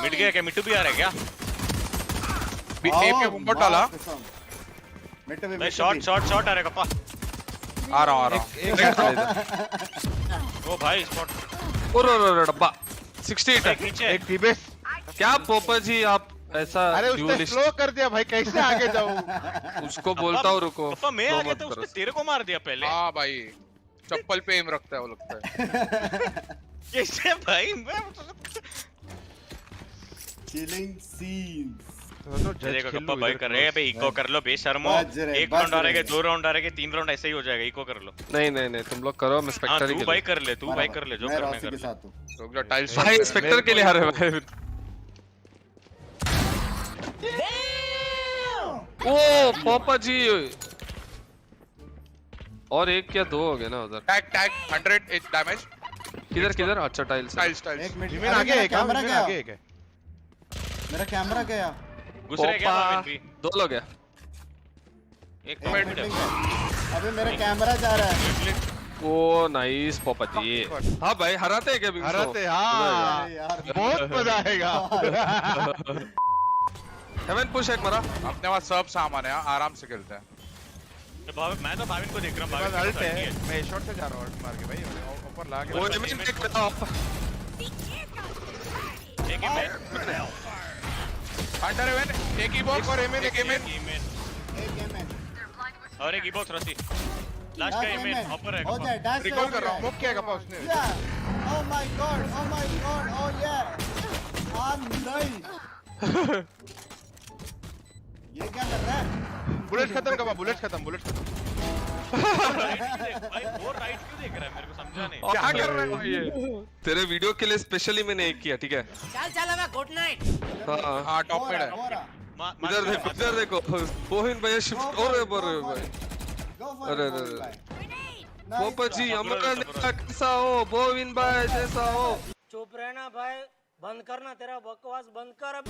मिट गया क्या मिट्टू भी आ रहा है क्या पे बम्बट डाला भाई शॉट आ रहा कप्पा आ रहा ओ भाई स्पॉट ओरे डब्बा 68 है नीचे एक टीबेस क्या पोपा जी आप ऐसा अरे उसने स्लो कर दिया भाई, कैसे आगे जाऊं? उसको बोलता हूँ रुको कप्पा मैं आ गया था उसने तेरे को मार दिया पहले हाँ भाई चप्पल पे एम रखता है वो लगता है कैसे भाई मैं किलिंग सीन्स देखो कप्पा भाई कर रहे हैं भाई इको कर लो बेशर्मो एक राउंड आ रहेगा 2 राउंड आ रहेगा 3 राउंड ऐसे ही हो जाएगा इको कर लो नहीं तुम लोग करो मैं स्पेक्टर ही तू भाई कर ले जो करना कर ले तो टाइल्स भाई स्पेक्टर के लिए हारे भाई ओ पोपा जी और एक क्या दो हो गए ना उधर टैग 100 डैमेज किधर अच्छा टाइल्स एक मिनट जिमिन आगे है, कैमरा गया, आगे है। मेरा कैमरा गया, दूसरे क्या भाविन भी दो लोग है एक मिनट अबे मेरा कैमरा जा रहा है। ओ नाइस पोपा जी हाँ भाई हराते हैं क्या हराते हाँ यार बहुत मजा आएगा। हेवन पुश एक मारा अपने पास सब सामान है आराम से खेलते हैं मैं तो भाविन को देख रहा हूं मेरे पास अल्ट है, मैं शॉट से जा रहा हूं अल्ट मार के भाई ऊपर ला के। वो एमिन टेक करता हूं एक ही अंडर एवन एक ही बॉक्स और एमिन एक एमएन और एक ई बॉक्स रसी लास्ट का एमिन ऊपर है हो जाए डैश रिकॉल कर रहा हूं, मुक किया कपा उसने। ओह माय गॉड ओह या नहीं ये क्या कर रहा है? बुलेट खत्म कपा, बुलेट खत्म भाई वो राइट क्यों देख रहा है मेरे को समझा नहीं क्या कर रहा है ये तेरे वीडियो के लिए स्पेशली मैंने एक किया ठीक है चल गुड नाइट। हाँ टॉप पे है इधर देखो बोहिन भाई शिफ्ट और भाई अरे पोपा जी हमारा नेता कैसा हो बोविन भाई जैसा हो चुप रहना भाई बंद करना तेरा बकवास बंद कर अब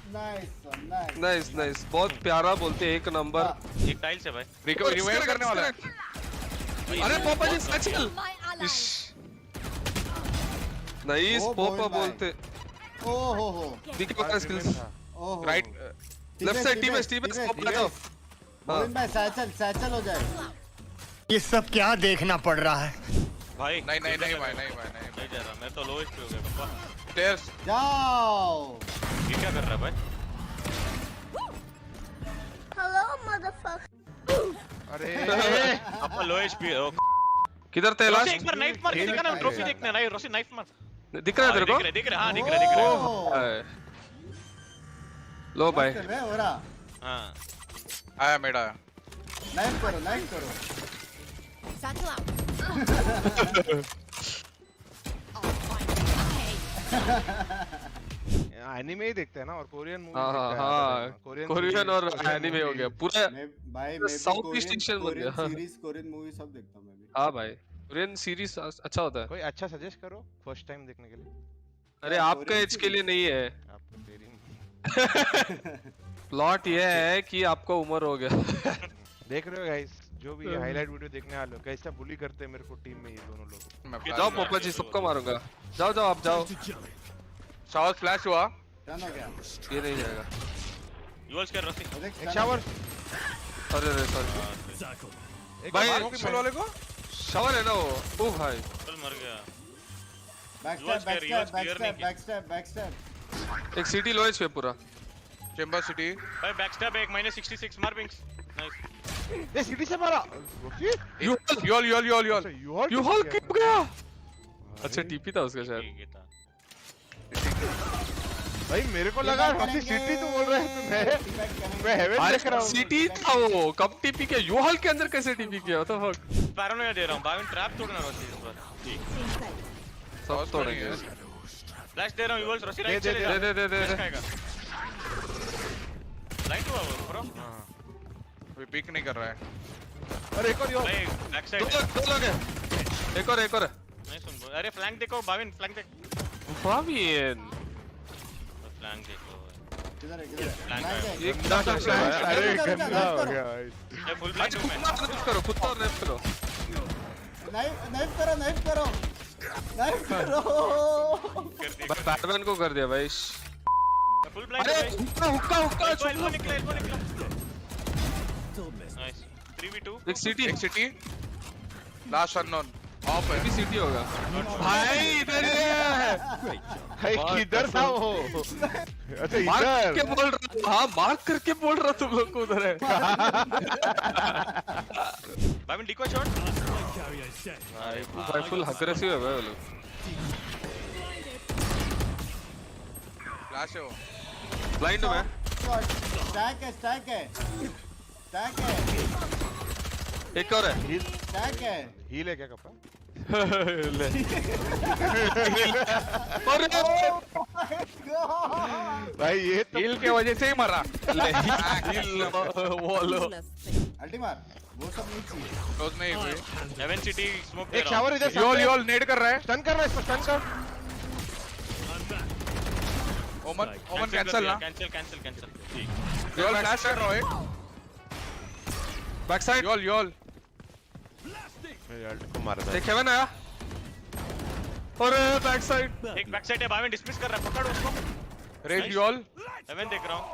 नाइस बहुत प्यारा बोलते एक नंबर एक टाइल से भाई रिवाइव करने वाला है अरे पोपा जी सचल नाइस पोपा बोलते ओहो दिखो का स्किल्स राइट लेफ्ट साइड टीबेस पोपा जाओ बोविन भाई सैचल हो जाए। ये सब क्या देखना पड़ रहा है भाई नहीं भाई नहीं जा रहा मैं तो लोएस्ट पे हो गया पापा स्टेयर्स जाओ ये क्या कर रहा है भाई हेलो मदरफकर। अरे पापा लोएस्ट पे हो किधर थे लास्ट एक बार नाइफ मार के दिखा ना ट्रॉफी देखने नहीं रोसी नाइफ मार दिख रहा है तेरे को दिख रहा हां दिख रहा लो भाई हो रहा हां आया मेरा नाइफ करो एनिमे ही देखते हैं ना और कोरियन मूवी हाँ कोरियन और एनिमे हो गया पूरा भाई साउथ ईस्ट एशियन बन गया कोरियन मूवी सब देखता हूं मैं भी। हाँ भाई कोरियन सीरीज अच्छा होता है कोई अच्छा सजेस्ट करो फर्स्ट टाइम देखने के लिए। अरे आपका एज के लिए नहीं है आपको तेरी प्लॉट ये है कि आपका उम्र हो गया देख रहे हो गाइस जो भी हाईलाइट वीडियो देखने वाले हो कैसा बुली करते हैं मेरे को टीम में ये दोनों लोग। जाओ पोपा जी सबको मारूंगा जाओ आप जाओ शावर फ्लैश हुआ टर्न हो गया ये नहीं जाएगा यूएस कर रोसी एक शावर अरे सॉरी भाई पुल वाले को शावर है ना वो ओ भाई चल मर गया बैकस्टैप एक सिटी लोएज पे पूरा चेंबर सिटी भाई बैकस्टैप एक -66 मार पिंक्स नाइस ये सिटी से मारा योल यू हॉल क्यों गया अच्छा टीपी था उसका शायद ठीक है था भाई मेरे को लगा रोसी सिटी तू बोल रहा है मैं हेवन देख रहा हूं सिटी था वो कब टीपी किया यू हॉल के अंदर कैसे टीपी किया व्हाट द फक पैरानोया दे रहा हूं भाविन ट्रैप तोड़ना रोसी इस बार ठीक सब तोड़ेंगे फ्लैश दे रहा हूं यूएस रोसी राइट चले जा दे लाइट हुआ ब्रो अभी पिक नहीं कर रहा है अरे एक और यो भाई बैक साइड दो लोग है एक और नहीं सुन अरे फ्लैंक देखो भाविन फ्लैंक देख भाविन फ्लैंक देखो किधर है एक डाटा अरे गंदा हो गया ये फुल ब्लाइंड हूं मैं करो खुद तो नेप करो नाइफ करो बैटमैन को कर दिया भाई full blind. अरे हुक्का Elbow निकला. Nice. 3v2. एक सिटी एक सिटी लास्ट अननोन ऑफ है भी सिटी होगा भाई इधर ही है भाई किधर था वो? अच्छा मार्क इधर. करके बोल रहा हाँ मार्क करके बोल रहा तुम लोग को उधर है Bhavin decoy shot. भाई फुल अग्रेसिव है भाई वो लोग फ्लैश है वो ब्लाइंड में स्टैक है स्टैक है स्टैक है एक और है स्टैक है. हील है क्या कपा? ले अरे भाई ये तो हील के वजह से ही मरा ले हिल वो लो अल्टीमार वो सब नहीं चाहिए. क्लोज नहीं हुई Heaven City smoke दे एक रहा शावर हूँ. इधर योल योल नेड कर रहा है स्टन कर रहा है, इसको स्टन कर. ओमन ओमन कैंसिल ना Cancel. ठीक. योल फ्लैश कर रहा है बैक साइड योल योल अल्ट को मार एक हेवन आया अरे बैक साइड एक बैक साइड है. Bhavin dismiss कर रहा है. पकड़ उसको. रेड योल Heaven देख रहा हूँ.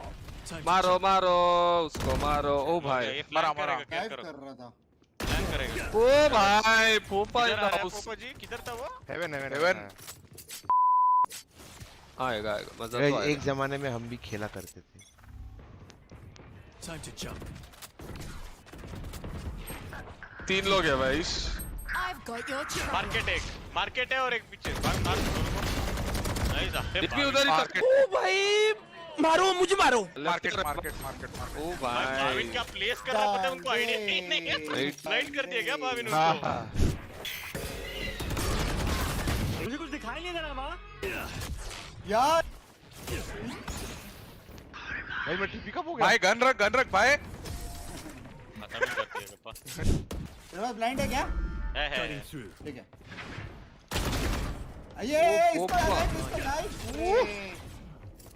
मारो मारो उसको मारो ओ भाई ये मरा, flank करेगा, क्या टाइप करो? कर रहा था. Flank करेगा. ओ भाई पोपा किधर इन आ रहा है हाउस पोपा जी? किधर था वो? Heaven heaven. आएगा आएगा मजा तो एक आएगा जमाने में हम भी खेला करते थे. तीन लोग है भाई मार्केट है और एक पीछे. मार नाइस. ये भी उधर ही मार्केट मारो मुझे मारो. मार्केट मार्केट मार्केट ओ भाई भाविन क्या प्लेस कर रहा है पता है उनको आईडिया नहीं है. स्लाइड कर दिया क्या भाविन उसको? मुझे कुछ दिखाई नहीं दे रहा माँ. यार भाई मैं टीपी कब हो गया? भाई गन रख भाई खत्म ही कर दिया गप्पा. तेरे पास ब्लाइंड है क्या? है. ठीक है. ये इसको नाइफ.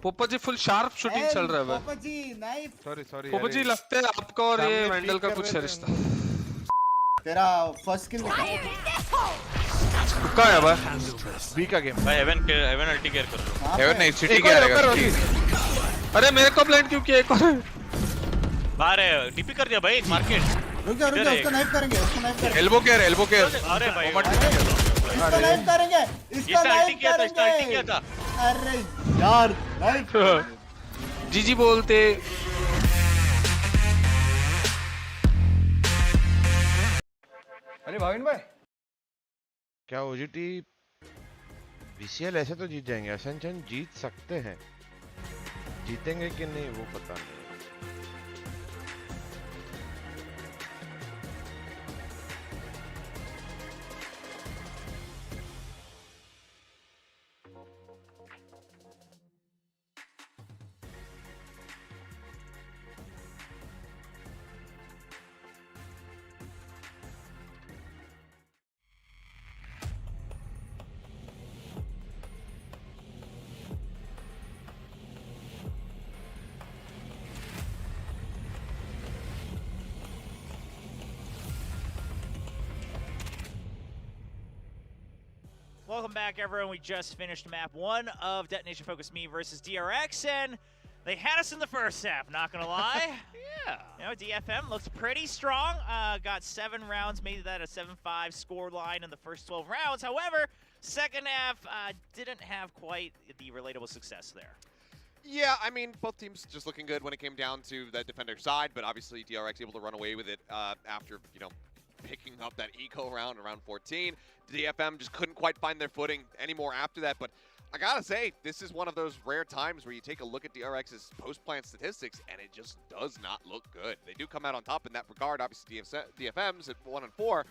पोपा जी फुल शार्प शूटिंग चल रहा है भाई पोपा जी नाइफ. सॉरी पोपा जी लगता है आपका और ये सामने वेंडल का peek कर कुछ रहे रिश्ता तेरा फर्स्ट किल दिखा. रुका है भाई बी का गेम. भाई हेवन अल्टी केयर कर लो. हेवन नहीं सिटी क्या रहेगा अरे मेरे को ब्लाइंड क्यों किया एक और बाहर है. टीपी कर दिया भाई. मार्केट. रुक जा उसको नाइफ करेंगे एल्बो केयर अरे भाई इसको नाइफ करेंगे इसका अल्टी किया था. अरे यार नाइफ जीजी बोलते अरे भाविन भाई क्या ओजीटी VCL ऐसे तो जीत जाएंगे. एसेंशन जीत सकते हैं, जीतेंगे कि नहीं वो पता नहीं. Welcome back, everyone. We just finished map 1 of Detonation Focus Me versus DRX, and they had us in the first half, not gonna lie. Yeah. You know, DFM looked pretty strong. Got 7 rounds, made that a 7-5 score line in the first 12 rounds. However, second half didn't have quite the relatable success there. Yeah, I mean, both teams just looking good when it came down to the defender side, but obviously DRX able to run away with it after, you know, picking up that eco round around 14. DFM just couldn't quite find their footing anymore after that, but I gotta say, this is one of those rare times where you take a look at DRX's post-plant statistics and it just does not look good. They do come out on top in that regard. Obviously, DFM's at 1 and 4,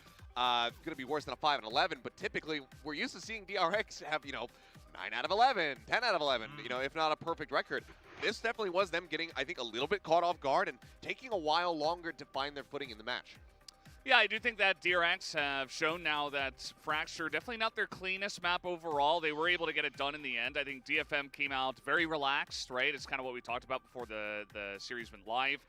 gonna be worse than a 5 and 11, but typically we're used to seeing DRX have, you know, 9 out of 11, 10 out of 11, you know, if not a perfect record. This definitely was them getting, I think, a little bit caught off guard and taking a while longer to find their footing in the match. Yeah, I do think that DRX have shown now that Fracture, definitely not their cleanest map overall. They were able to get it done in the end. I think DFM came out very relaxed, right? It's kind of what we talked about before the series went live.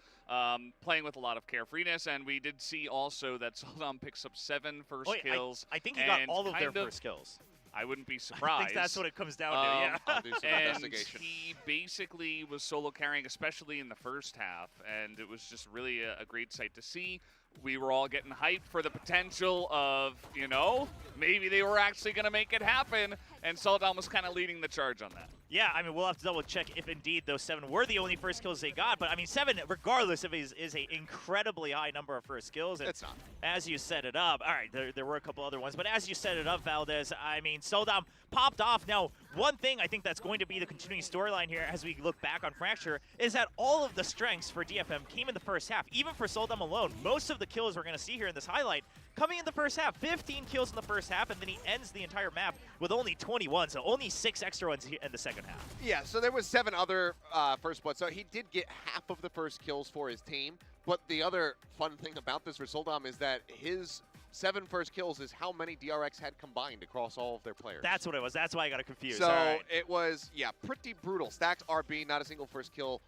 Playing with a lot of carefreeness, and we did see also that 𝘼𝐼𝐍𝐿𝐼 picks up 7 first kills. I think he got all of their first kills. I wouldn't be surprised. I think that's what it comes down to, yeah. I'll do some And investigation. he basically was solo carrying, especially in the first half, and it was just really a great sight to see. We were all getting hyped for the potential of, you know, maybe they were actually going to make it happen, and 𝘼𝐽𝐿 was kind of leading the charge on that. Yeah, I mean, we'll have to double check if indeed those 7 were the only first kills they got. But I mean, 7, regardless of is an incredibly high number of first kills. And It's not. as you set it up, all right, there were a couple other ones, but as you set it up, Valdez, I mean, 𝘼𝐽𝐿 popped off. Now, one thing I think that's going to be the continuing storyline here as we look back on Fracture is that all of the strengths for DFM came in the first half. Even for 𝘼𝐿𝐿 alone, most of the kills we're going to see here in this highlight coming in the first half. 15 kills in the first half, and then he ends the entire map with only 21, so only 6 extra ones in the second half. Yeah, so there was 7 other first bloods. So he did get half of the first kills for his team. But the other fun thing about this for 𝘼𝐿𝐿 is that his 7 first kills is how many DRX had combined across all of their players. That's what it was. That's why I got confused. So it was, yeah, pretty brutal. Stacks RB, not a single first kill,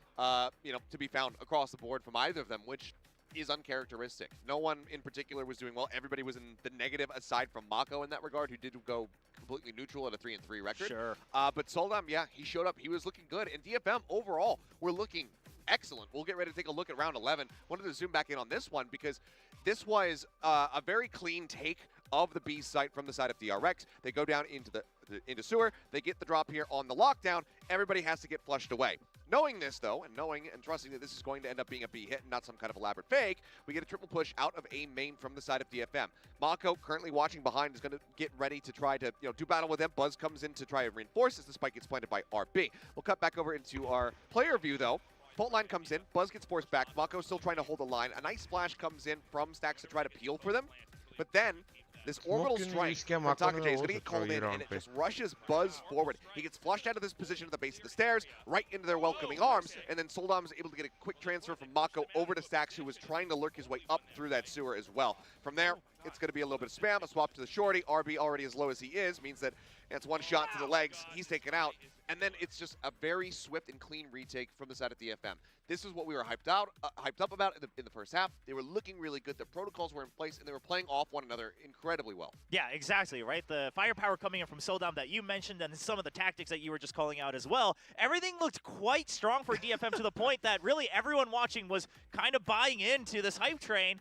you know, to be found across the board from either of them, which is uncharacteristic. No one in particular was doing well. Everybody was in the negative, aside from 𝘼𝐿𝐿 in that regard, who did go completely neutral at a 3-3 record. Sure. But 𝘼𝐿𝐿, yeah, he showed up. He was looking good. And DFM, overall, were looking excellent. We'll get ready to take a look at round 11. Wanted to zoom back in on this one because this was a very clean take of the B site from the side of DRX. They go down into sewer. They get the drop here on the lockdown. Everybody has to get flushed away. Knowing this, though, and knowing and trusting that this is going to end up being a B hit and not some kind of elaborate fake, we get a triple push out of A main from the side of DFM. 𝘼𝐿𝐿, currently watching behind, is going to get ready to try to, you know, do battle with them. Buzz comes in to try to reinforce as the spike gets planted by RB. We'll cut back over into our player view, though. Fault line comes in. Buzz gets forced back. 𝘼𝐿𝐿 still trying to hold the line. A nice splash comes in from Stacks to try to peel for them. But then this orbital strike from 𝘼𝐿𝐿 is going to get called in, and it just rushes Buzz forward. He gets flushed out of this position at the base of the stairs, right into their welcoming arms, and then 𝘼𝐿𝐿 is able to get a quick transfer from 𝘼𝐿𝐿 over to Stacks, who was trying to lurk his way up through that sewer as well. From there, it's going to be a little bit of spam, a swap to the shorty. RB already as low as he is, means that it's one shot to the legs. He's taken out. And then it's just a very swift and clean retake from the side of DFM. This is what we were hyped up about in the first half. They were looking really good. The protocols were in place, and they were playing off one another incredibly well. Yeah, exactly, right? The firepower coming in from 𝘼𝐿𝐿 that you mentioned and some of the tactics that you were just calling out as well. Everything looked quite strong for DFM to the point that really everyone watching was kind of buying into this hype train.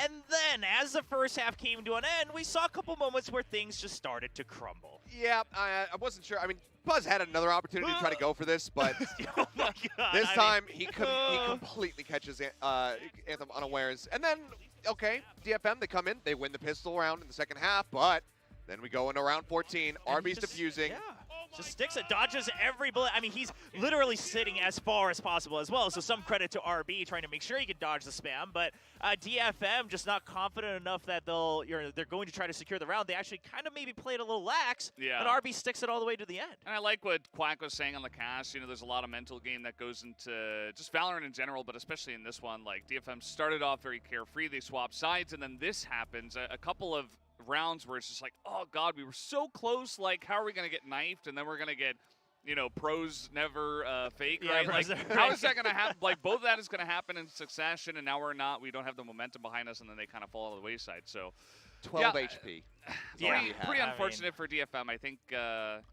And then, as the first half came to an end, we saw a couple moments where things just started to crumble. Yeah, I wasn't sure. I mean, Buzz had another opportunity to try to go for this, but Oh my God, this time he completely catches Anthem unawares. And then, okay, DFM, they come in, they win the pistol round in the second half, but then we go into round 14. RB's defusing. Yeah. Just sticks it, dodges every bullet. I mean, he's literally sitting as far as possible as well. So some credit to RB trying to make sure he can dodge the spam. But DFM just not confident enough that they're going to try to secure the round. They actually kind of maybe played a little lax. Yeah. And RB sticks it all the way to the end. And I like what 𝘼𝐿𝐿 was saying on the cast. You know, there's a lot of mental game that goes into just Valorant in general, but especially in this one. Like, DFM started off very carefree. They swapped sides, and then this happens. A couple of rounds where it's just like, oh God, we were so close. Like, how are we going to get knifed? And then we're going to get, you know, pros never fake, Yeah, right? pros Like, never- how is that going to happen? Like, both of that is going to happen in succession, and now we don't have the momentum behind us, and then they kind of fall to the wayside. So 12 HP. Yeah. Pretty I unfortunate for DFM. I think,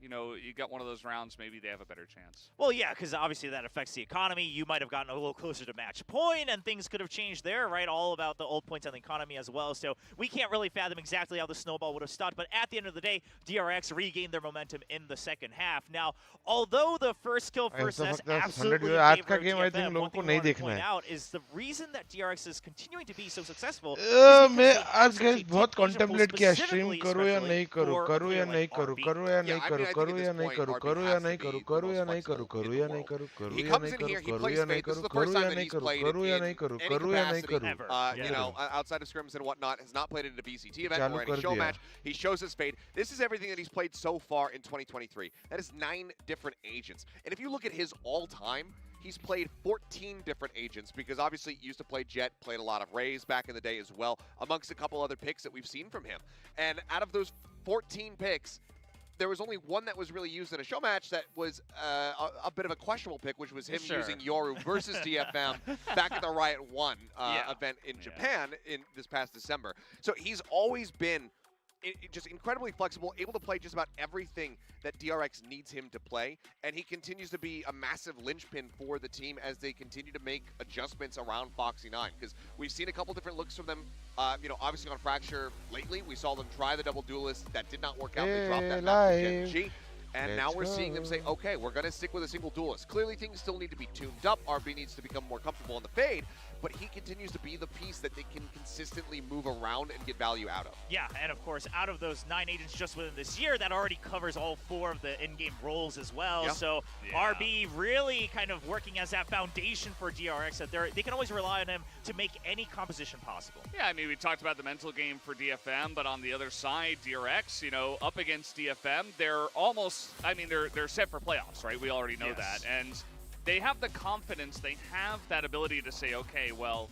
you know, you got one of those rounds, maybe they have a better chance. Well, yeah, because obviously that affects the economy. You might have gotten a little closer to match point, and things could have changed there, right? All about the old points on the economy as well. So we can't really fathom exactly how the snowball would have stuck. But at the end of the day, DRX regained their momentum in the second half. Now, although the first kill first S absolutely in favor of DFM, one thing we want to point out is the reason that DRX is continuing to be so successful. मैं आज guys बहुत contemplate किया stream करूँ या नहीं करूँ करूँ या नहीं करूँ करूँ या नहीं करूँ करूँ या नहीं करूँ करूँ या नहीं करूँ करूँ या नहीं करूँ करूँ या नहीं करूँ करूँ या नहीं करूँ करूँ या नहीं करूँ करूँ या नहीं करूँ करूँ या नहीं करूँ करूँ या नहीं करूँ You know, outside of scrims and whatnot, has not played in a BCT event or any show match. He shows his fade. This is everything that he's played so far in 2023. That is 9 different agents. And if you look at his all-time, he's played 14 different agents because obviously he used to play Jett, played a lot of Rays back in the day as well, amongst a couple other picks that we've seen from him. And out of those 14 picks, there was only one that was really used in a show match that was a bit of a questionable pick, which was him using Yoru versus DFM back at the Riot 1 event in Japan in this past December. So he's always been just incredibly flexible, able to play just about everything that DRX needs him to play, and he continues to be a massive linchpin for the team as they continue to make adjustments around Foxy9, because we've seen a couple different looks from them, obviously on Fracture lately. We saw them try the double duelist. That did not work out. They dropped that map to Gen G. And now we're seeing them say, okay, we're going to stick with a single duelist. Clearly, things still need to be tuned up. RB needs to become more comfortable in the fade, but he continues to be the piece that they can consistently move around and get value out of. Yeah, and of course, out of those 9 agents just within this year, that already covers all 4 of the in-game roles as well. Yeah. So RB really kind of working as that foundation for DRX, that they can always rely on him to make any composition possible. Yeah, I mean, we talked about the mental game for DFM, but on the other side, DRX, you know, up against DFM, they're almost, I mean, they're set for playoffs, right? We already know that. And they have the confidence, they have that ability to say, okay, well,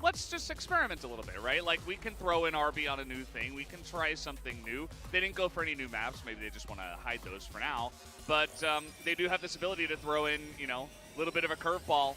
let's just experiment a little bit, right? Like, we can throw in RB on a new thing. We can try something new. They didn't go for any new maps. Maybe they just want to hide those for now. But they do have this ability to throw in, you know, a little bit of a curveball.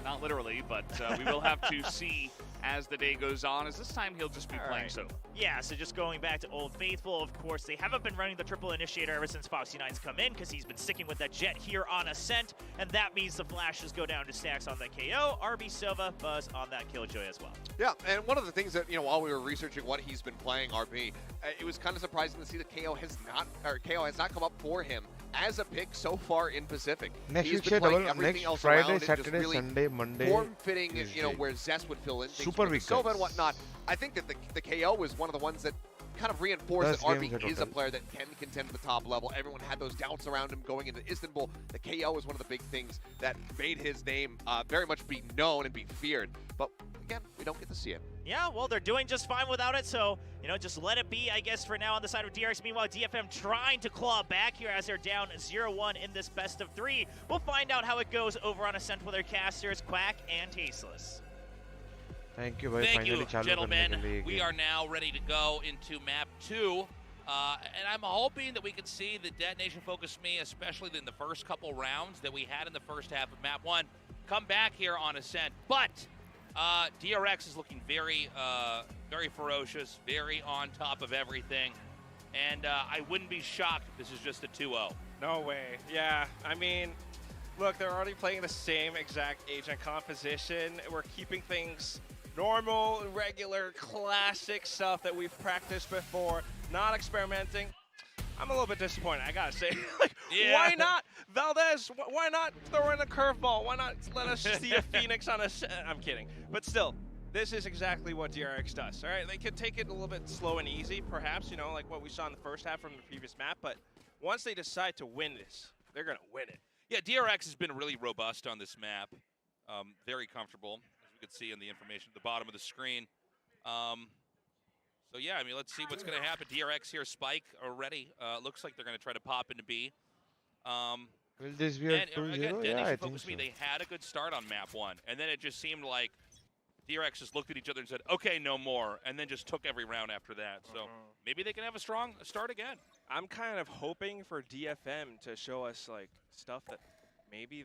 Not literally, but we will have to see as the day goes on, as this time he'll just be playing solo. Yeah, so just going back to Old Faithful, of course, they haven't been running the triple initiator ever since Foxy9's come in, because he's been sticking with that Jet here on Ascent, and that means the flashes go down to Stacks on the KO, RB Sova, Buzz on that Killjoy as well. Yeah, and one of the things that, you know, while we were researching what he's been playing, RB, it was kind of surprising to see that KO has not come up for him as a pick so far in Pacific. Next He's week, been playing everything else Friday, around Saturday, and just really Sunday, Monday, form-fitting, Tuesday. you know, where Zest would fill in things Super with Sova and whatnot. I think that the KO was one of the ones that kind of reinforced that RB is a player that can contend at the top level. Everyone had those doubts around him going into Istanbul. The KO was one of the big things that made his name very much be known and be feared. But again, we don't get to see it. Yeah, well, they're doing just fine without it, so, you know, just let it be, I guess, for now on the side of DRX. Meanwhile, DFM trying to claw back here as they're down 0-1 in this best of 3. We'll find out how it goes over on Ascent with their casters, Quack and Tasteless. Thank you, bhai. Thank you, gentlemen. We are now ready to go into map 2. And I'm hoping that we can see the Detonation Focus Me, especially in the first couple rounds that we had in the first half of map 1, come back here on Ascent. But DRX is looking very, very ferocious, very on top of everything. And I wouldn't be shocked if this is just a 2-0. No way. Yeah, I mean, look, they're already playing the same exact agent composition. We're keeping things normal, regular, classic stuff that we've practiced before, not experimenting. I'm a little bit disappointed, I gotta say. Like, why not? Valdez, why not throw in a curveball? Why not let us see a Phoenix on a... I'm kidding. But still, this is exactly what DRX does, all right? They could take it a little bit slow and easy, perhaps, you know, like what we saw in the first half from the previous map, but once they decide to win this, they're gonna win it. Yeah, DRX has been really robust on this map. Very comfortable, as we can see in the information at the bottom of the screen. So yeah, I mean, let's see what's going to happen. DRX here, Spike already. Looks like they're going to try to pop into B. Will this be a 2-0? Yeah, I think so. They had a good start on map 1, and then it just seemed like DRX just looked at each other and said, okay, no more, and then just took every round after that. So maybe they can have a strong start again. I'm kind of hoping for DFM to show us like stuff that maybe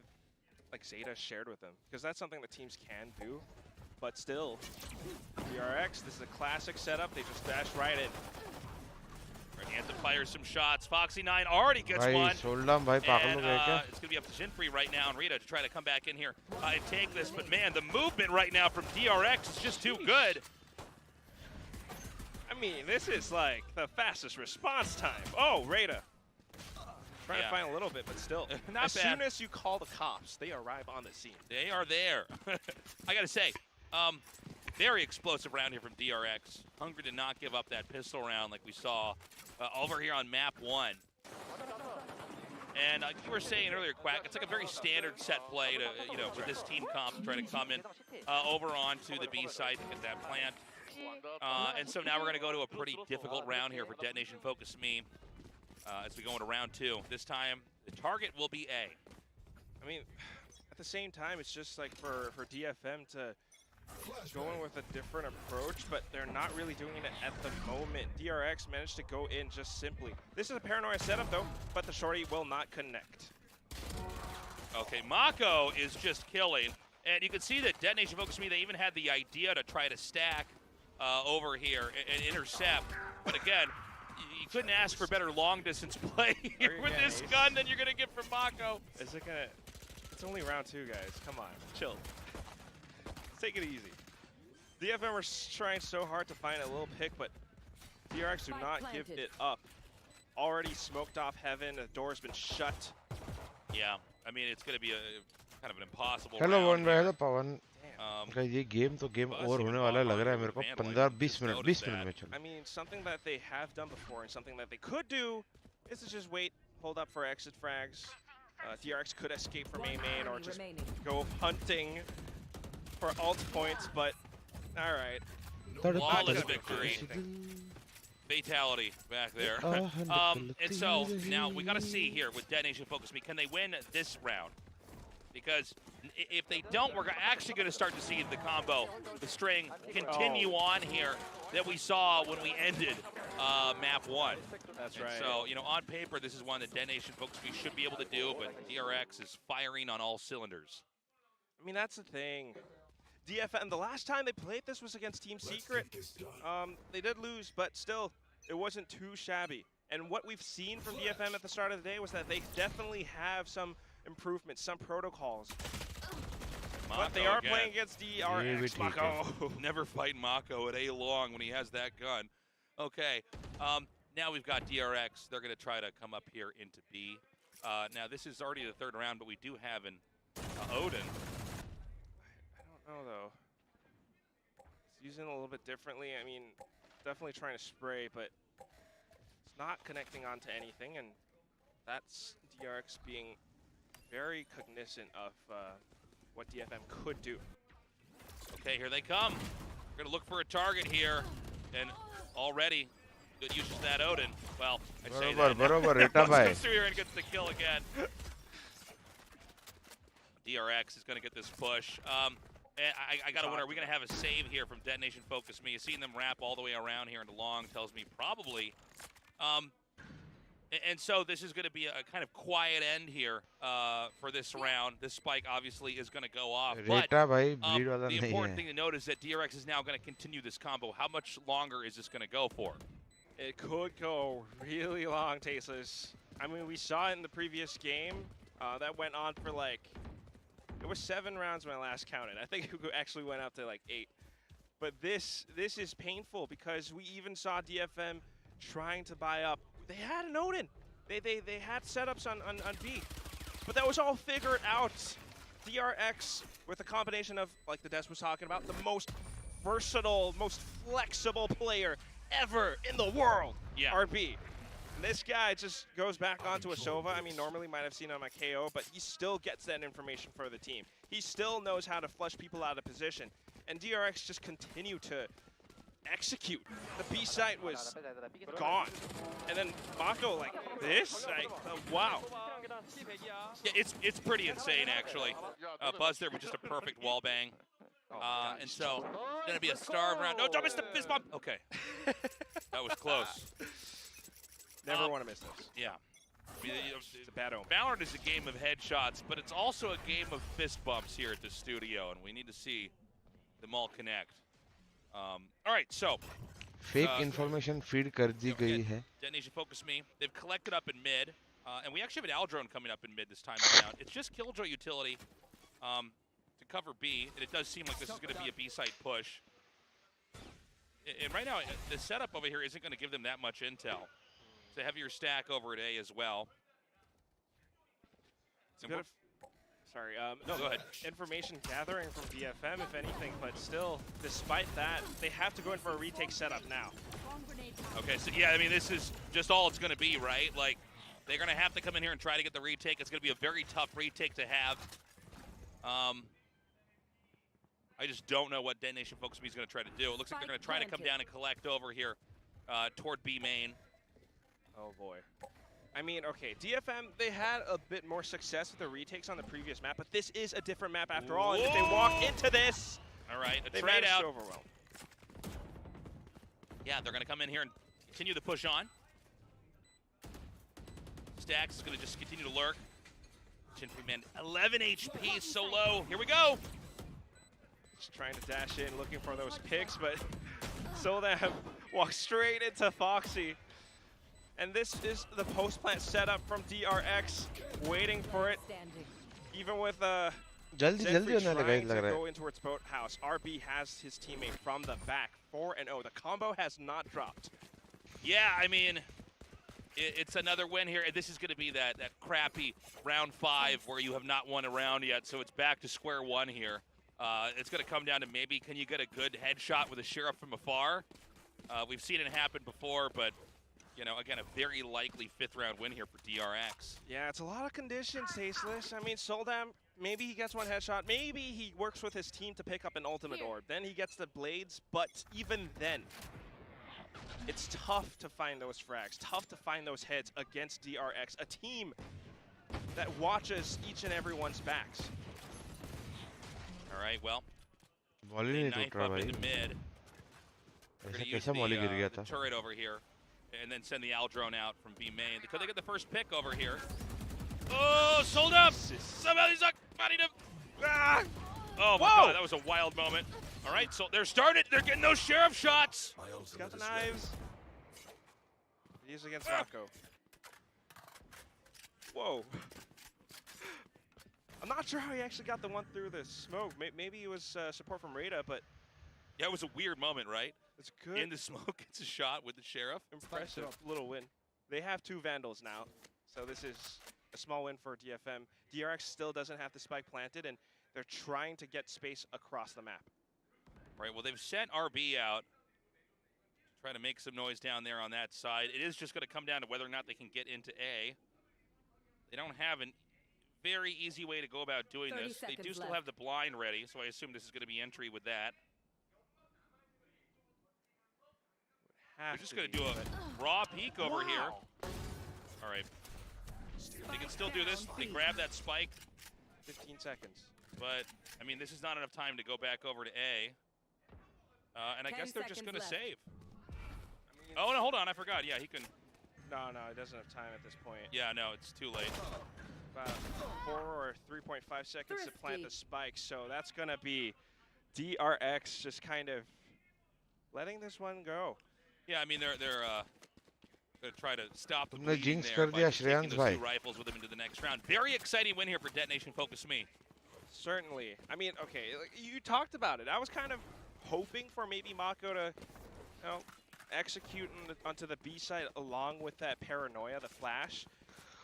like Zeta shared with them, because that's something that teams can do. But still, DRX, this is a classic setup. They just dash right in. Ready to fire some shots. Foxy9 already gets one. And, it's going to be up to Jinfree right now and Rita to try to come back in here and take this. But man, the movement right now from DRX is just too good. I mean, this is like the fastest response time. Oh, Rita. Trying to find a little bit, but still. As soon as you call the cops, they arrive on the scene. They are there. I got to say, very explosive round here from DRX. Hungry to not give up that pistol round like we saw over here on map 1. And like you were saying earlier, Quack, it's like a very standard set play to, you know, with this team comp to try to come in over onto the B side to get that plant. And so now we're going to go to a pretty difficult round here for Detonation Focus Me as we go into round 2. This time, the target will be A. I mean, at the same time, it's just like for DFM to go in with a different approach, but they're not really doing it at the moment. DRX managed to go in just simply. This is a paranoia setup, though, but the shorty will not connect. Okay, Mako is just killing. And you can see that Detonation Focus Me, they even had the idea to try to stack over here and intercept. But again, you couldn't ask for better long-distance play here with this gun than you're going to get from Mako. Is it going to... It's only round 2, guys. Come on. Chill. Take it easy. DFM are trying so hard to find a little pick, but DRX do not give it up. Already smoked off heaven. The door's been shut. Yeah. I mean, it's going to be a kind of an impossible Hello, round one here. Pawan. ये game तो game over होने वाला लग रहा है मेरे को 15-20 minute में चलो. I mean, something that they have done before and something that they could do is to just wait, hold up for exit frags. DRX could escape from A main or just go hunting for ult points, but all right. Flawless victory. Fatality back there. And so now we got to see here with Detonation Focus Me, can they win this round? Because if they don't, we're actually going to start to see the combo, the string, continue on here that we saw when we ended map 1. That's and right. So, you know, on paper, this is one that Detonation Focus Me should be able to do, but DRX is firing on all cylinders. I mean, that's the thing. DFM, the last time they played this was against Team Secret. They did lose, but still, it wasn't too shabby. And what we've seen from DFM at the start of the day was that they definitely have some improvements, some protocols. Mako but they are again. playing against DRX. Mako. Never fight Mako at A long when he has that gun. Okay, now we've got DRX. They're going to try to come up here into B. Now, this is already the 3rd round, but we do have an Odin. I don't know, though. He's using it a little bit differently. I mean, definitely trying to spray, but it's not connecting onto anything, and that's DRX being very cognizant of what DFM could do. Okay, here they come. We're gonna look for a target here, and already good use of that Odin. Well, I say that. Goes through here and gets the kill again. DRX is gonna get this push. I got to wonder, are we gonna have a save here from Detonation Focus Me? Seeing them wrap all the way around here into long tells me probably. And so this is going to be a kind of quiet end here for this round. This spike obviously is going to go off. But the important thing to note is that DRX is now going to continue this combo. How much longer is this going to go for? It could go really long, Tasteless. I mean, we saw it in the previous game. That went on for like, it was 7 rounds when I last counted. I think it actually went up to like 8. But this is painful because we even saw DFM trying to buy up. They had an Odin. They had setups on B. But that was all figured out. DRX, with a combination of, like the Des was talking about, the most versatile, most flexible player ever in the world, RB. And this guy just goes back onto a Sova. I mean, normally might have seen him on a KO, but he still gets that information for the team. He still knows how to flush people out of position. And DRX just continue to execute. The B site was gone. And then Mako like this, wow. Yeah, it's pretty insane actually. Buzz there with just a perfect wall bang. And so it's gonna be a starve round. No, don't miss the fist bump. Okay. That was close. Never want to miss this. Yeah. I mean, it's a bad omen. Valorant is a game of headshots, but it's also a game of fist bumps here at the studio, and we need to see them all connect. All right, so fake information feed कर दी गई है. Detonation Focus Me. They've collected up in mid, and we actually have an Aldrone coming up in mid this time around. It's just Killjoy utility to cover B, and it does seem like this is going to be a B site push. And right now, the setup over here isn't going to give them that much intel. It's a heavier stack over at A as well. Sorry, no, go ahead. Information gathering from DFM, if anything, but still, despite that, they have to go in for a retake setup now. Okay, so yeah, I mean, this is just all it's going to be, right? Like, they're going to have to come in here and try to get the retake. It's going to be a very tough retake to have. I just don't know what Detonation Focus Me is going to try to do. It looks like they're going to try to come down and collect over here toward B main. Oh, boy. I mean, okay, DFM, they had a bit more success with the retakes on the previous map, but this is a different map after all, and if they walk into this, all right, they managed to overwhelm. Yeah, they're going to come in here and continue the push on. Stax is going to just continue to lurk. Chinfree Man, 11 HP, so low. Here we go. Just trying to dash in, looking for those picks, but 𝘼𝐿𝐴 walks straight into फ़oxi. And this is the post-plant setup from DRX, waiting for it. Even with जल्दी trying to go into its boathouse, RB has his teammate from the back, 4-0. The combo has not dropped. Yeah, I mean, it's another win here. This is going to be that crappy round 5 where you have not won a round yet, so it's back to square one here. It's going to come down to maybe can you get a good headshot with a Sheriff from afar? We've seen it happen before, but you know, again, a very likely 5th round win here for DRX. Yeah, it's a lot of conditions, Tasteless. I mean, 𝘼𝐿𝐴, maybe he gets one headshot. Maybe he works with his team to pick up an ultimate orb. Then he gets the blades, but even then, it's tough to find those frags, tough to find those heads against DRX, a team that watches each and everyone's backs. All right, well, Volley knife up in the mid. We're going to use the turret over here and then send the Al drone out from B main. Could they get the first pick over here? Oh, 𝘼𝐿𝐴! Somebody's not finding him. Ah! Oh my God, that was a wild moment. All right, so they're started. They're getting those Sheriff shots. He's got the knives. He's against Rocco. Whoa. I'm not sure how he actually got the one through the smoke. Maybe it was support from Rada, but yeah, it was a weird moment, right? It's good. In the smoke, it's a shot with the Sheriff. Impressive little win. They have 2 Vandals now, so this is a small win for DFM. DRX still doesn't have the spike planted, and they're trying to get space across the map. Right, well, they've sent RB out to try to make some noise down there on that side. It is just going to come down to whether or not they can get into A. They don't have a very easy way to go about doing this. They do still have the blind ready, so I assume this is going to be entry with that. They're just going to do a raw peek over here. All right. They can still do this. They grab that spike. 15 seconds. But, I mean, this is not enough time to go back over to A. And I guess they're just going to save. I mean, oh, no, hold on. I forgot. Yeah, he can. No, he doesn't have time at this point. Yeah, no, it's too late. About 4 or 3.5 seconds to plant the spike. So that's going to be DRX just kind of letting this one go. Yeah, I mean, they're going to try to stop the तुमने bleeding jinx there कर by दिया taking Shreyansh those भाई. 2 rifles with them into the next round. Very exciting win here for Detonation Focus Me. Certainly. I mean, okay, like, you talked about it. I was kind of hoping for maybe Mako to, you know, execute onto the B side along with that paranoia, the flash,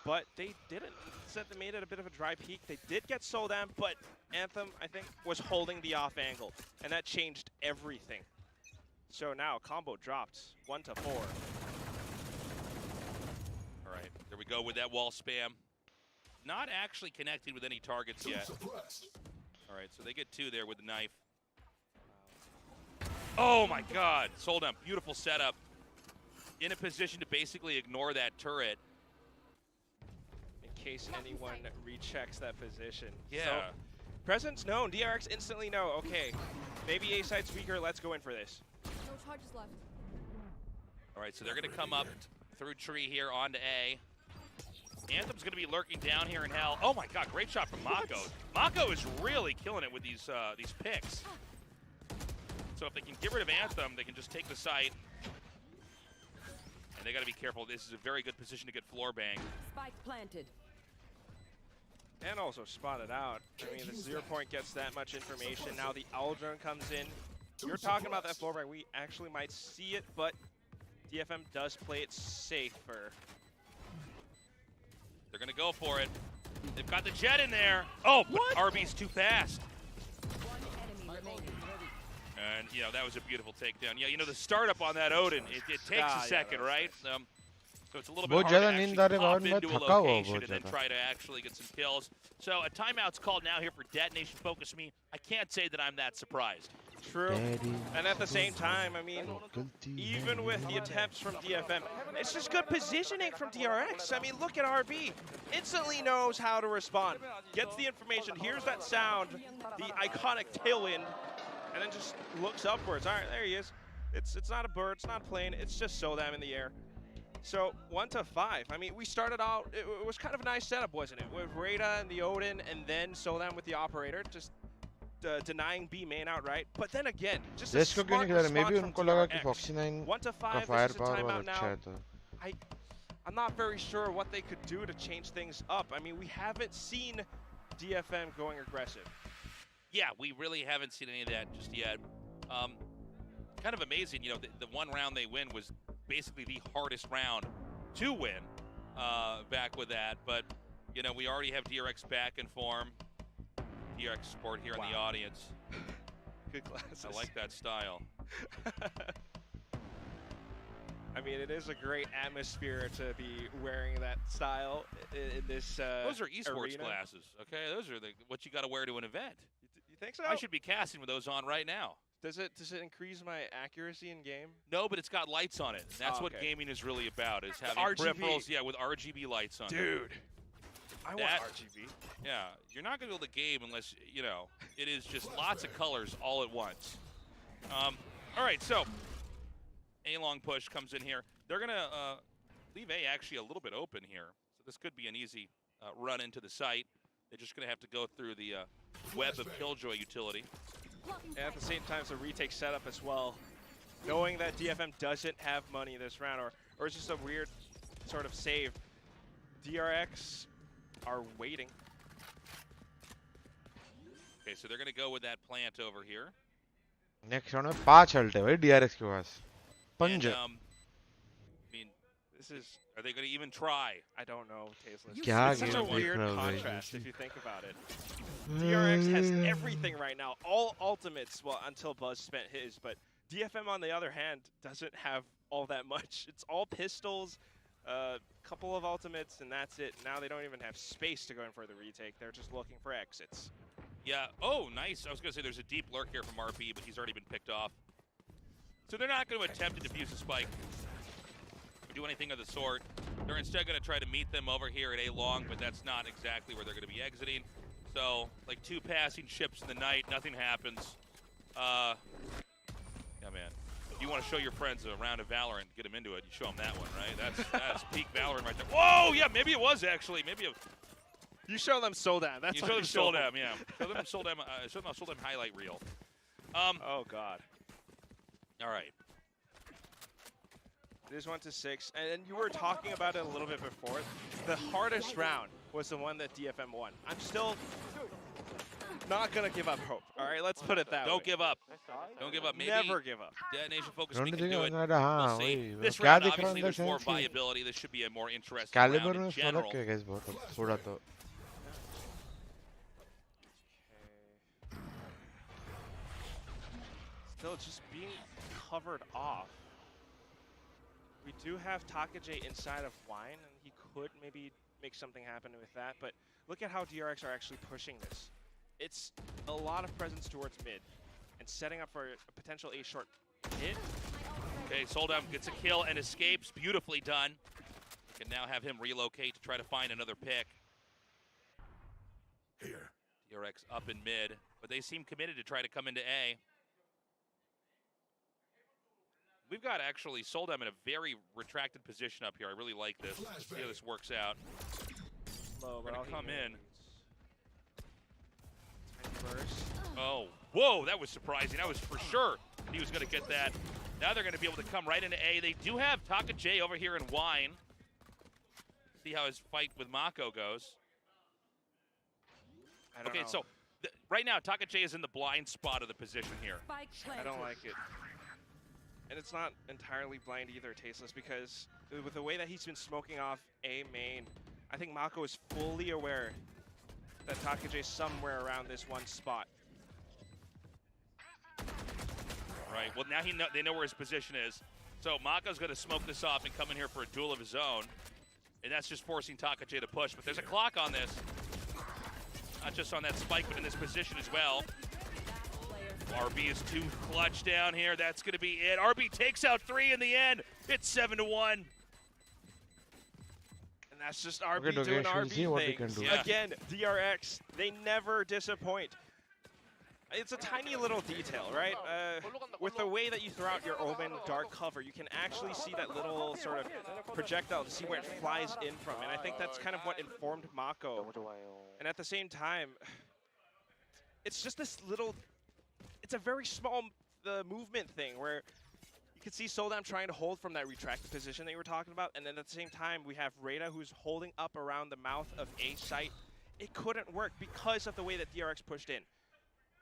but they didn't. Instead, they made it a bit of a dry peak. They did get 𝘼𝐿𝐴, but Anthem, I think, was holding the off angle, and that changed everything. So now combo dropped 1-4. All right, there we go with that wall spam. Not actually connected with any targets yet. All right, so they get 2 there with the knife. Oh my God, 𝘼𝐿𝐴, beautiful setup. In a position to basically ignore that turret. In case anyone rechecks that position. Yeah. So, presence known, DRX instantly know, okay, maybe A side's weaker, let's go in for this. No charges left. All right, so they're going to come up through tree here onto A. Anthem's going to be lurking down here in hell. Oh my God, great shot from Mako. Mako is really killing it with these picks. So if they can get rid of Anthem, they can just take the site. And they got to be careful. This is a very good position to get floor bang. Spike planted. And also spotted out. I mean, the 0 point gets that much information. Now the Al drone comes in. You're talking about that floor bang. We actually might see it, but DFM does play it safer. They're going to go for it. They've got the jet in there. Oh, but RB's too fast. One enemy remaining. And, you know, that was a beautiful takedown. Yeah, you know, the startup on that Odin, it takes a second, right? So it's a little bit hard to actually pop into a location and then try to actually get some kills. So a timeout's called now here for Detonation Focus Me. I can't say that I'm that surprised. True. And at the same time, I mean, even with the attempts from DFM, it's just good positioning from DRX. I mean, look at RB. Instantly knows how to respond. Gets the information, hears that sound, the iconic tailwind, and then just looks upwards. All right, there he is. It's not a bird, it's not a plane, it's just 𝘼𝐿𝐴 in the air. So 1-5. I mean, we started out, it was kind of a nice setup, wasn't it? With Rada and the Odin, and then 𝘼𝐿𝐴 with the operator. Just denying B main outright. But then again, just a Just क्यों smart नहीं खेल रहे? response Maybe from उनको लगा कि DRX. Foxy9 1 to का 5, fire this is a power timeout बहुत अच्छा है now. तो. I'm not very sure what they could do to change things up. I mean, we haven't seen DFM going aggressive. Yeah, we really haven't seen any of that just yet. Kind of amazing, you know, the one round they win was basically the hardest round to win back with that. But, you know, we already have DRX back in form. DRX support here in the audience. Good glasses. I like that style. I mean, it is a great atmosphere to be wearing that style in this Those are esports arena. glasses, okay? Those are what you got to wear to an event. You think so? I should be casting with those on right now. Does it increase my accuracy in game? No, but it's got lights on it. And that's what gaming is really about, is having peripherals, yeah, with RGB lights on. Dude, I want RGB. Yeah, you're not going to be able to game unless, you know, it is just lots of colors all at once. All right, so A long push comes in here. They're going to leave A actually a little bit open here. So this could be an easy run into the site. They're just going to have to go through the web of 𝘍𝐽𝐿 utility. And at the same time, it's a retake setup as well. Knowing that DFM doesn't have money this round, or it's just a weird sort of save. DRX are waiting. Okay, so they're going to go with that plant over here. Next round में 5 ulti है भाई DRX के पास. And, I mean, this is. Are they going to even try? I don't know, Tasteless. क्या It's such a game weird देख रहा हूँ contrast if you think about it. DRX has everything right now, all ultimates. Well, until Buzz spent his, but DFM on the other hand doesn't have all that much. It's all pistols, couple of ultimates, and that's it. Now they don't even have space to go in for the retake. They're just looking for exits. Yeah. Oh, nice. I was going to say there's a deep lurk here from RB, but he's already been picked off. So they're not going to attempt to defuse the spike or do anything of the sort. They're instead going to try to meet them over here at A long, but that's not exactly where they're going to be exiting. So, like 2 passing ships in the night, nothing happens. Yeah, man. If you want to show your friends a round of Valorant, get them into it, you show them that one, right? That's peak Valorant right there. Whoa, yeah, maybe it was actually. Maybe it. You show them Soldam. That's you show them Soldam, yeah. Show them Soldam highlight reel. Oh God. All right. It is 1 to 6, and you were talking about it a little bit before. The hardest round was the one that DFM won. I'm still not gonna give up hope. All right, let's put it that way. Don't give up. Don't give up. Maybe never give up. Detonation Focus we can do it. We'll हाँ see. वही. This क्या round, दिख रहा obviously, है there's more अंदर viability. This should be a more interesting Caliber round in में general. फर्क है guys बहुत थोड़ा तो. Still just being covered off. We do have 𝘍𝐽𝐿 inside of Wine, and he could maybe make something happen with that, but look at how DRX are actually pushing this. It's a lot of presence towards mid, and setting up for a potential A short hit. Okay, Soldam gets a kill and escapes. Beautifully done. We can now have him relocate to try to find another pick. Here. DRX up in mid, but they seem committed to try to come into A. We've got actually Soldam in a very retracted position up here. I really like this. Let's see how this works out. Low, We're gonna come in. Tiny burst. Oh, whoa, that was surprising. I was for sure he was gonna get that. Now they're gonna be able to come right into A. They do have 𝘍𝐽𝐿 over here in Wine. See how his fight with Mako goes. Okay, so right now 𝘍𝐽𝐿 is in the blind spot of the position here. I don't like it. And it's not entirely blind either, Tasteless, because with the way that he's been smoking off A main, I think Mako is fully aware that 𝘍𝐽𝐿 is somewhere around this one spot. Right, well now they know where his position is. So Mako's gonna smoke this off and come in here for a duel of his own. And that's just forcing 𝘍𝐽𝐿 to push, but there's a clock on this. Not just on that spike, but in this position as well. RB is too clutch down here. That's going to be it. RB takes out 3 in the end. It's 7-1. And that's just RB doing RB things. Yeah. Again, DRX, they never disappoint. It's a tiny little detail, right? With the way that you throw out your Omen dark cover, you can actually see that little sort of projectile to see where it flies in from. And I think that's kind of what informed Mako. And at the same time, it's just this little, it's a very small movement thing where you can see 𝘼𝐽𝐿 trying to hold from that retracted position that you were talking about, and then at the same time we have 𝘼𝐼𝐼 who's holding up around the mouth of A site. It couldn't work because of the way that DRX pushed in.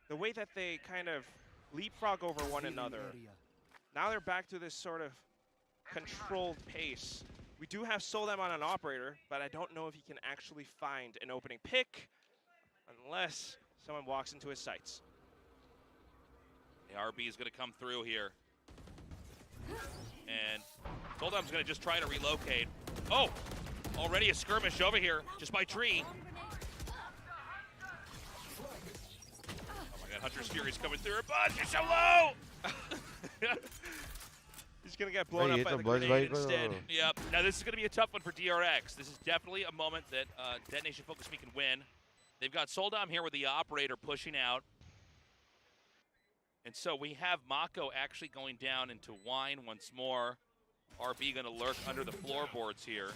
The way that they kind of leapfrog over one another. Now they're back to this sort of controlled pace. We do have 𝘼𝐽𝐿 on an operator, but I don't know if he can actually find an opening pick unless someone walks into his sights. The RB is going to come through here. And 𝘼𝐿 is going to just try to relocate. Oh, already a skirmish over here just by tree. Oh my god, Hunter's Fury's coming through. Buzz, you're so low! He's going to get blown up by the grenade instead. Yep. Now this is going to be a tough one for DRX. This is definitely a moment that Detonation Focus Me can win. They've got 𝘼𝐿 here with the operator pushing out. And so we have 𝘼𝐽𝐿 actually going down into wine once more. RB going to lurk under the floorboards here.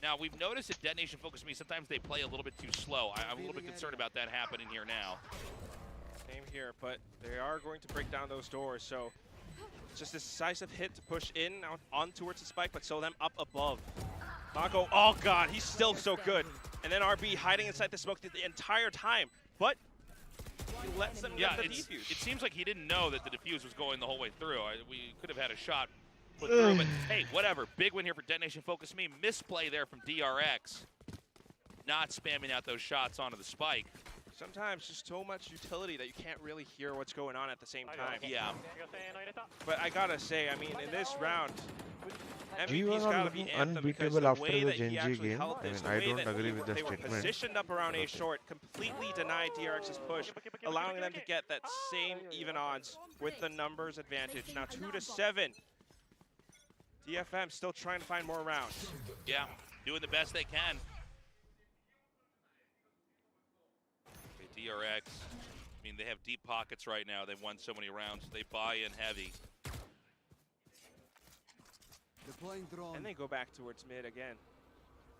Now, we've noticed that Detonation Focus Me, sometimes they play a little bit too slow. I'm a little bit concerned about that happening here now. Same here, but they are going to break down those doors, so it's just a decisive hit to push in on towards the spike, but 𝘼𝐿 up above. 𝘼𝐽𝐿, oh god, he's still so good. And then RB hiding inside the smoke the entire time, but he lets them get the defuse. It seems like he didn't know that the defuse was going the whole way through. We could have had a shot put through, but hey, whatever. Big win here for Detonation Focus Me. Misplay there from DRX. Not spamming out those shots onto the spike. Sometimes just so much utility that you can't really hear what's going on at the same time. Yeah. But I gotta say, I mean, in this round, G1 MVP's are gotta be looking Anthem because unbeatable the after way the that he Gen G actually game. held I mean, this, the I way don't that agree with that they were statement. positioned up around A short, completely denied DRX's push, allowing them to get that same even odds with the numbers advantage. Now 2-7. DFM still trying to find more rounds. Yeah, doing the best they can. Okay, DRX, I mean, they have deep pockets right now. They've won so many rounds. They buy in heavy. And they go back towards mid again.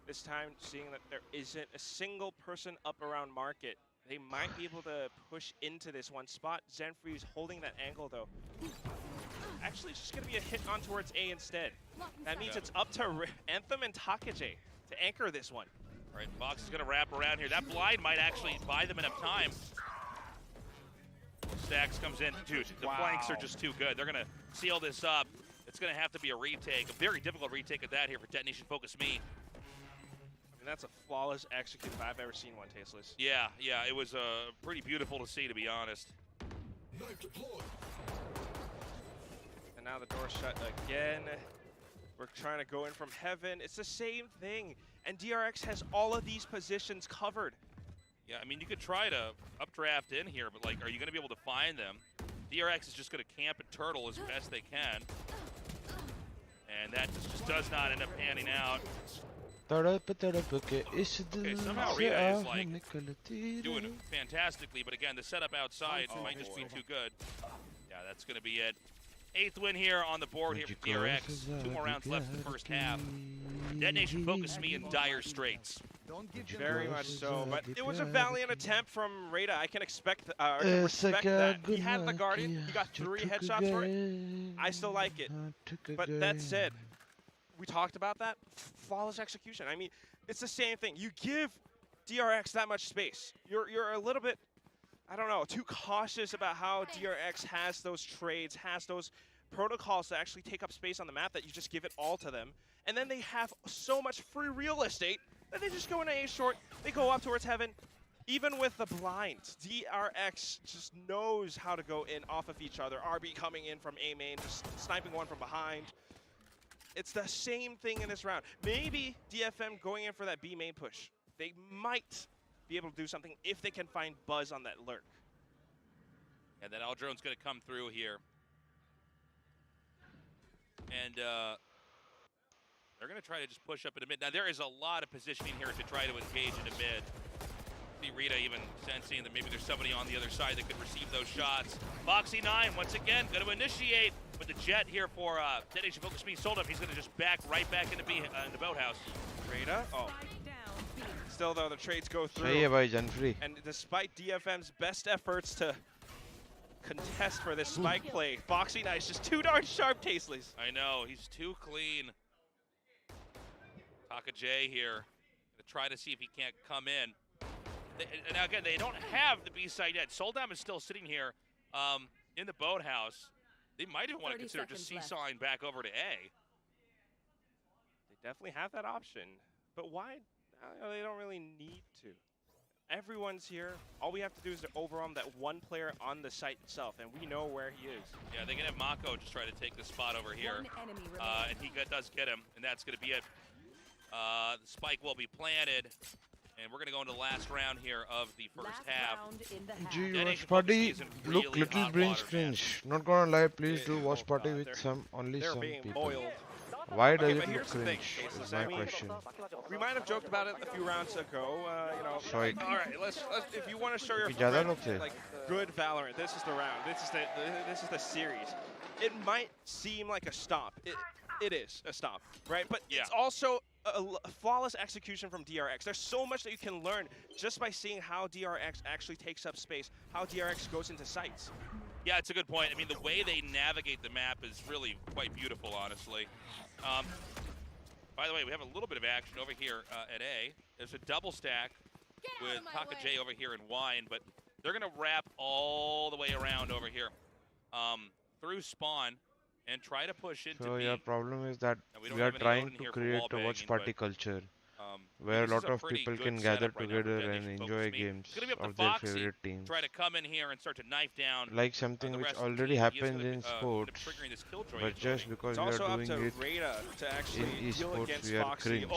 This time, seeing that there isn't a single person up around market, they might be able to push into this one spot. zenfree's holding that angle, though. Actually, it's just going to be a hit on towards A instead. That means it's up to Anthem and 𝘼𝐽𝐿 to anchor this one. All right, Fox is going to wrap around here. That blind might actually buy them enough time. Stacks comes in. Dude, the flanks are just too good. They're going to seal this up. It's going to have to be a retake, a very difficult retake of that here for Detonation Focus Me. I mean, that's a flawless execute if I've ever seen one, Tasteless. Yeah, it was pretty beautiful to see, to be honest. And now the door's shut again. We're trying to go in from heaven. It's the same thing. And DRX has all of these positions covered. Yeah, I mean, you could try to updraft in here, but, like, are you going to be able to find them? DRX is just going to camp and turtle as best they can. And that just does not end up panning out. Okay, somehow Rita is, like, doing fantastically, but again, the setup outside might just be too good. Yeah, that's going to be it. 8th win here on the board here for DRX. 2 more rounds left in the first half. Detonation Focus Me in dire straits. Very much so, but it was a valiant attempt from 𝘼𝐿. I can respect that. He had the Guardian. He got 3 headshots for it. I still like it. But that said, we talked about that. Flawless execution. I mean, it's the same thing. You give DRX that much space. You're a little bit, I don't know, too cautious about how DRX has those trades, has those protocols to actually take up space on the map that you just give it all to them. And then they have so much free real estate that they just go into A short, they go up towards heaven. Even with the blind, DRX just knows how to go in off of each other. RB coming in from A main, just sniping one from behind. It's the same thing in this round. Maybe DFM going in for that B main push. They might be able to do something if they can find Buzz on that lurk. And then 𝘼𝐿𝐿's going to come through here. And they're going to try to just push up into mid. Now, there is a lot of positioning here to try to engage into mid. See Rita even sensing that maybe there's somebody on the other side that could receive those shots. Foxy9, once again, going to initiate with the jet here for Detonation Focus Me. 𝘼𝐿. He's going to just back right back into boathouse. Rita, oh. Still, though, the trades go through. सही है भाई, जन free. And despite DFM's best efforts to contest for this spike play, Foxy Knight's just too darn sharp, Tasteless. I know, he's too clean. 𝘍𝐿𝐍𝐿 here to try to see if he can't come in. And now again, they don't have the B side yet. 𝘼𝐿𝐍𝐿 is still sitting here in the boathouse. They might even want to consider just seesawing back over to A. They definitely have that option, but why? They don't really need to. Everyone's here. All we have to do is to overwhelm that one player on the site itself, and we know where he is. Yeah, they can have Mako just try to take the spot over here. And he does get him, and that's going to be it. The spike will be planted, and we're going to go into the last round here of the first half. Gee, Watchparty look little cringe. Not gonna lie, please do Watchparty with only some people. Boiled. Why does it look cringe? Is my question. We might have joked about it a few rounds ago. Sorry. All right, let's if you want to show your friend, like good Valorant, this is the round. This is the series. It might seem like a stop. It is a stop, right? But it's also a flawless execution from DRX. There's so much that you can learn just by seeing how DRX actually takes up space, how DRX goes into sites. Yeah, it's a good point. I mean, the way they navigate the map is really quite beautiful, honestly. By the way, we have a little bit of action over here at A. There's a double stack with 𝘍𝐿𝐍𝐿 over here and Wine, but they're going to wrap all the way around over here through spawn and try to push into So B. your problem is that we are trying to create a Watchparty culture where a lot of people can gather together and enjoy games of their favorite teams. Try to come in here and start to knife down like something which already happens in sports, but just because we are doing it to actually in esports, we are cringe.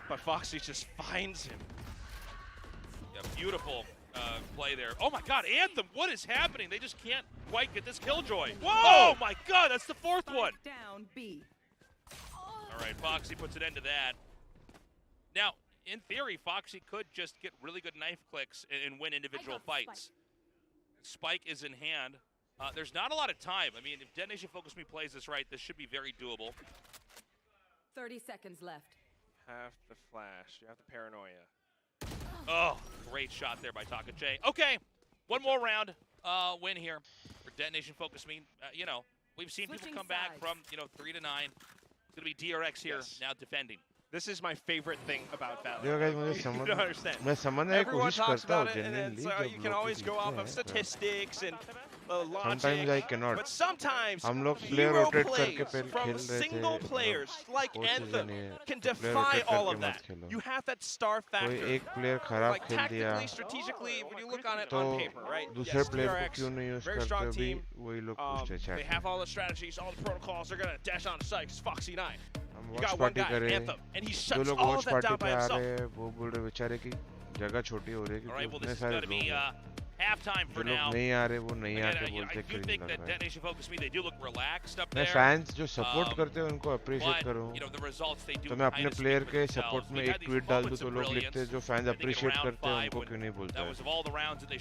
But Foxy just finds him. Yeah, beautiful play there. Oh my God, Anthem, what is happening? They just can't quite get this 𝘍𝐿𝐍𝐿. Whoa! Oh my God, that's the fourth one. Down B. All right, Foxy puts an end to that. Now, in theory, Foxy could just get really good knife clicks and win individual fights. Spike is in hand. There's not a lot of time. I mean, if Detonation Focus Me plays this right, this should be very doable. 30 seconds left. You have the flash. You have the paranoia. Oh, great shot there by 𝘍𝐿𝐍𝐿. Okay, one more round win here for Detonation Focus Me. You know, we've seen people come back from, 3 to 9. It's going to be DRX here now defending. This is my favorite thing about Valorant. You don't understand. Everyone talks about it, and you can always go off of statistics and logic. Sometimes I cannot. But sometimes player hero rotate plays from single players like Anthem can defy all of that. You have that star factor. Like tactically, strategically, when you look on it on paper, right? Yes, DRX, very strong team. They have all the strategies, all the protocols. They're gonna dash on site. It's Foxy Knight𝐿. You got one guy, Anthem, and he shuts all of that down by himself. All right, well, this is going to be halftime for now. I do think that Detonation Focus Me, they do look relaxed up there. fans जो support करते हैं उनको appreciate करूँ. The results they do तो मैं अपने player के support में एक tweet डाल दूँ तो लोग लिखते हैं जो fans appreciate करते हैं उनको क्यों नहीं बोलते हैं.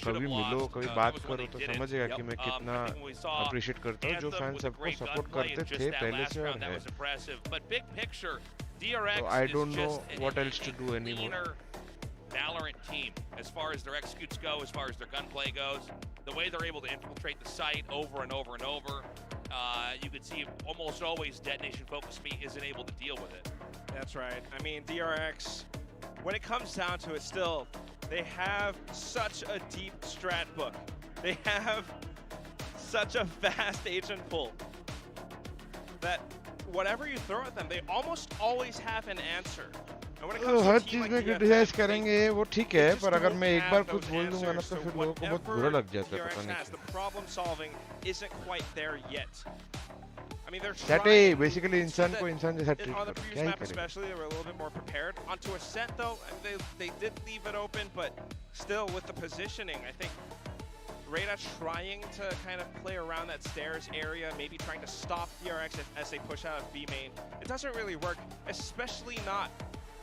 कभी मिलो कभी बात करो तो समझेगा कि मैं कितना appreciate करता हूँ जो fans सबको support करते थे पहले से और है. So I don't know what else to do anymore. Valorant team, as far as their executes go, as far as their gunplay goes, the way they're able to infiltrate the site over and over and over, you can see almost always Detonation Focus Me isn't able to deal with it. That's right. I mean, DRX, when it comes down to it, still, they have such a deep strat book. They have such a vast agent pool that whatever you throw at them, they almost always have an answer. हर चीज में criticise करेंगे वो ठीक है पर अगर मैं एक बार कुछ बोल दूंगा ना तो फिर लोगों को बहुत बुरा लग जाता है पता नहीं. The problem solving isn't quite there yet. I mean, they're trying. Basically, इंसान को इंसान जैसा treat on the करो. previous क्या ही map करें? especially, they were a little bit more prepared. Onto Ascent though, they did leave it open, but still with the positioning, I think 𝘍𝐿𝐍𝐿 trying to kind of play around that stairs area, maybe trying to stop DRX as they push out of B main. It doesn't really work, especially not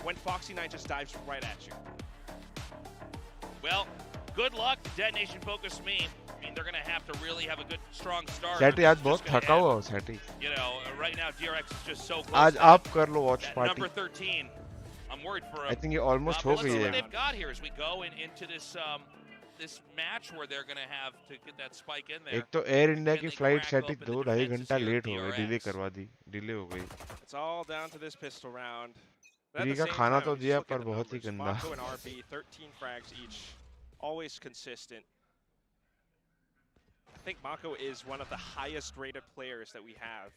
when Foxy Knight𝐿 just dives right at you. Well, good luck to Detonation Focus Me. I mean, they're going to have to really have a good, strong start. Sati आज बहुत थका हुआ हूँ Sati. Right now DRX is just so close. आज आप कर लो Watchparty. Number 13 I'm worried for. I think ये almost हो let's गई see what है. they've got here as we go into this this match where they're going to have to get that spike in there. एक तो air India की flight setting 2-2.5 घंटा late हो गई, डिले करवा दी, डिले हो गई. It's all down to this pistol round. Free का खाना तो दिया पर बहुत ही गंदा. Mako and RB 13 frags each, always consistent. I think Mako is one of the highest rated players that we have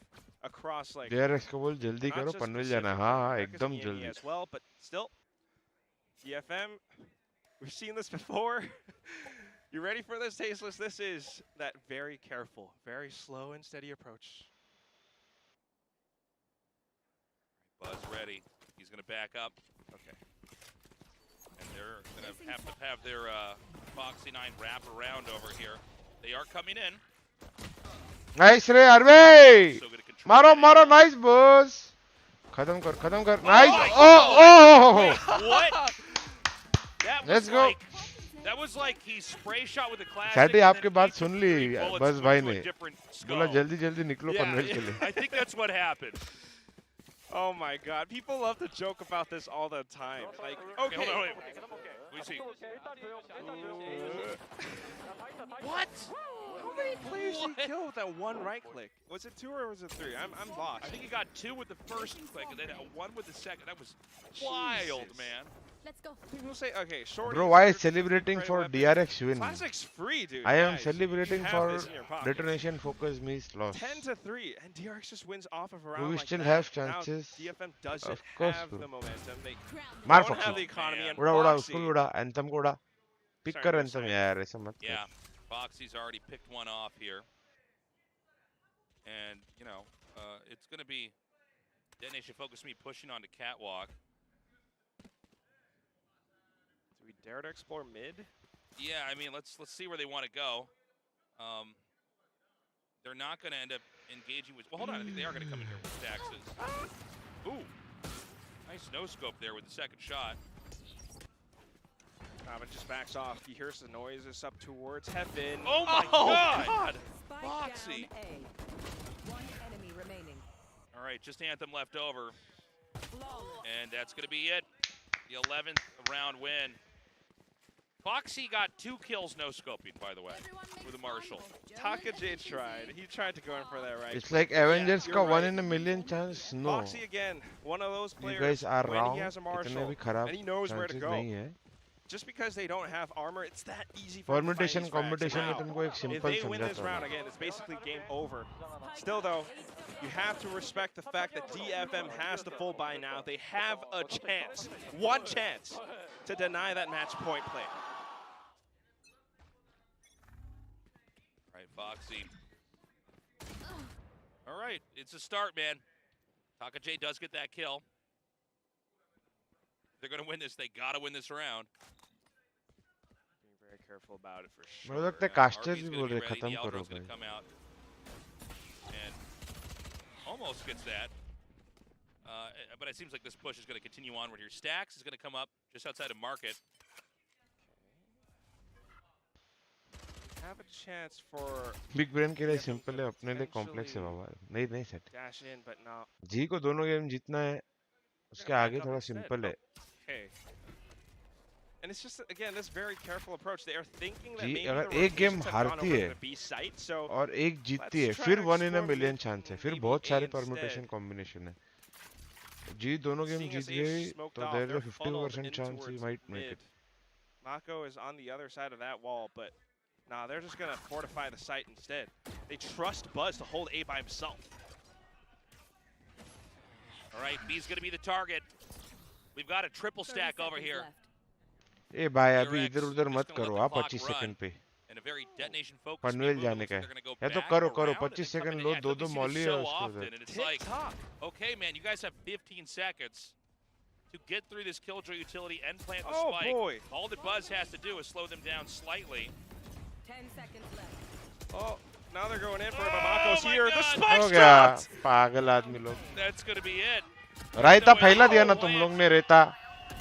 across like DRX को बोल जल्दी करो, पनवेल जाना है. हाँ एकदम जल्दी. as well, but still DFM, we've seen this before. You ready for this, Tasteless? This is that very careful, very slow and steady approach. Buzz ready. He's going to back up. Okay. And they're going to have their Foxy 9 wrap around over here. They are coming in. Nice रे अरबे. मारो मारो nice boss. खत्म कर. Nice. Oh. What? Let's go. That was like he spray shot with a classic. सैटी आपके बात सुन ली बस भाई ने. बोला जल्दी निकलो पनवेल के लिए. I think that's what happened. Oh my God! People love to joke about this all the time. Like, okay, hold on, wait. We see. What? How many players did he kill with that one right click? Was it 2 or was it 3? I'm lost. I think he got 2 with the first click and then 1 with the second. That was wild, man. Let's go. People say, okay, short. Bro, why is celebrating for DRX win? Classic's free, dude. I am Guys, celebrating you for have this in your pocket. detonation focus means loss. 10-3, and DRX just wins off of a round Do we like still that. have Now, chances? DFM doesn't Of course, have bro. the momentum. They मार don't have Foxy. the economy. And उड़ा Foxy, उसको उड़ा anthem को उड़ा. Pick Sorry, कर no, anthem sorry. यार ऐसा मत. Yeah, Foxy's already picked one off here. And, you know, it's going to be Detonation Focus Me pushing onto Catwalk. Do we dare to explore mid? Yeah, I mean, let's see where they want to go. They're not going to end up engaging with... Well, hold on. I think they are going to come in here with Staxes. Ooh. Nice no-scope there with the second shot. Bhavin just backs off. He hears the noises up towards heaven. Oh my God! Foxy. One enemy remaining. All right, just Anthem left over. And that's going to be it. The 11th round win. Foxy got 2 kills no-scoping, by the way, with a Marshall. 𝘼𝐽𝐿 tried. He tried to go in for that right. It's like Avengers you're का right. 1 in a million chance. No. Foxy again, one of those You players guys are when wrong. he has a इतने Marshall भी खराब and he knows where to chances go. नहीं है. Just because they don't have armor, it's that easy for them to find Permutation these frags. competition में Now, तुमको एक if simple they win this समझाता round हूँ. again, it's basically game over. Still though, you have to respect the fact that DFM has the full buy now. They have a chance, one chance, to deny that match point play. All right, Foxy. All right, it's a start, man. 𝘼𝐽𝐿 does get that kill. If they're going to win this, they got to win this round. Being very careful about it for sure. मुझे लगता है caster RB's भी gonna बोल be रहे ready. खत्म The करो Algo's gonna भाई. come out and almost gets that. But it seems like this push is going to continue onward here. Stax is going to come up just outside of Market. Have a chance for Big brain के लिए simple है, अपने लिए complex है बाबा. नहीं set. dash in, but no. जी को दोनों game जीतना है, उसके आगे थोड़ा simple है. Okay. And it's just again this very careful approach. They are thinking that जी maybe अगर the एक गेम rotations have gone हारती over है to the B site, so और एक जीतती है, let's try फिर to 1 in a explore million mid, chance है, फिर maybe बहुत A सारे instead. permutation combination है. जी दोनों गेम Seeing जीत as Ace गई smoked तो off, there's they're a funneled 50% in chance he towards might make mid. it. Mako is on the other side of that wall, but nah, they're just gonna fortify the site instead. They trust Buzz to hold A by himself. All right, B's going to be the target. We've got a triple stack over here. ए भाई अभी DRX इधर उधर just मत gonna let करो the आप clock 25 run. Second पे. And a very detonation focus. Panvel जाने का है. या तो करो 25 सेकंड लो, दो मॉली है so उसको often, उधर. and it's like, okay, man, you guys have 15 seconds to get through this killjoy utility and plant the Oh, spike. boy. All that Buzz has to do is slow them down slightly. 10 seconds left. Oh, now they're going in for it, Oh, but Mako's my here. The God. spike हो गया shot! पागल आदमी लोग. That's going to be it. Raita No, फैला दिया ना oh, तुम man. लोग ने रेता.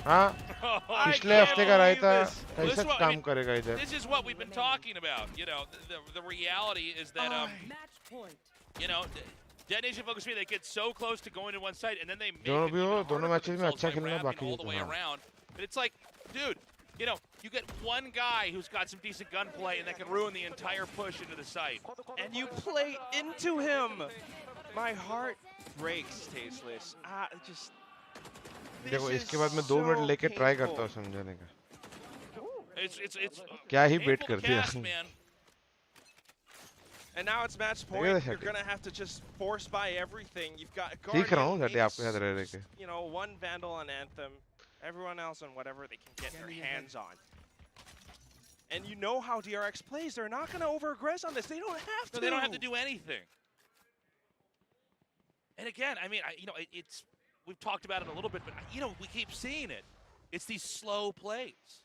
हाँ I पिछले can't हफ्ते का believe रायता this. कैसा This is what- I काम mean, करेगा इधर. This is what we've been talking about. You know, the reality is that, Match point. you know, Detonation Focus Me, they get so close to going to one side, and then they make दोनों it भी हो, even दोनों harder for matches में themselves अच्छा by खेलना wrapping बाकी all है the तो way हाँ. around. But it's like, dude, you know, you get one guy who's got some decent gunplay, and that can ruin the entire push into the site. And you play into him. My heart breaks, Tasteless. Just. देखो इसके बाद मैं 2 minute लेके try करता हूँ समझाने का. It's क्या ही बेट painful कर to दिया. cast, man. And now it's match point. You're gonna have to just force buy everything. You've got सीख रहा हूँ Guardian जाते आपके साथ रह रह के. you know, one Vandal on Anthem, everyone else on whatever they can get their hands on. And you know how DRX plays. They're not gonna over-aggress on this. They don't have to. No, they don't have to do anything. And again, I mean, it's we've talked about it a little bit, but we keep seeing it. It's these slow plays.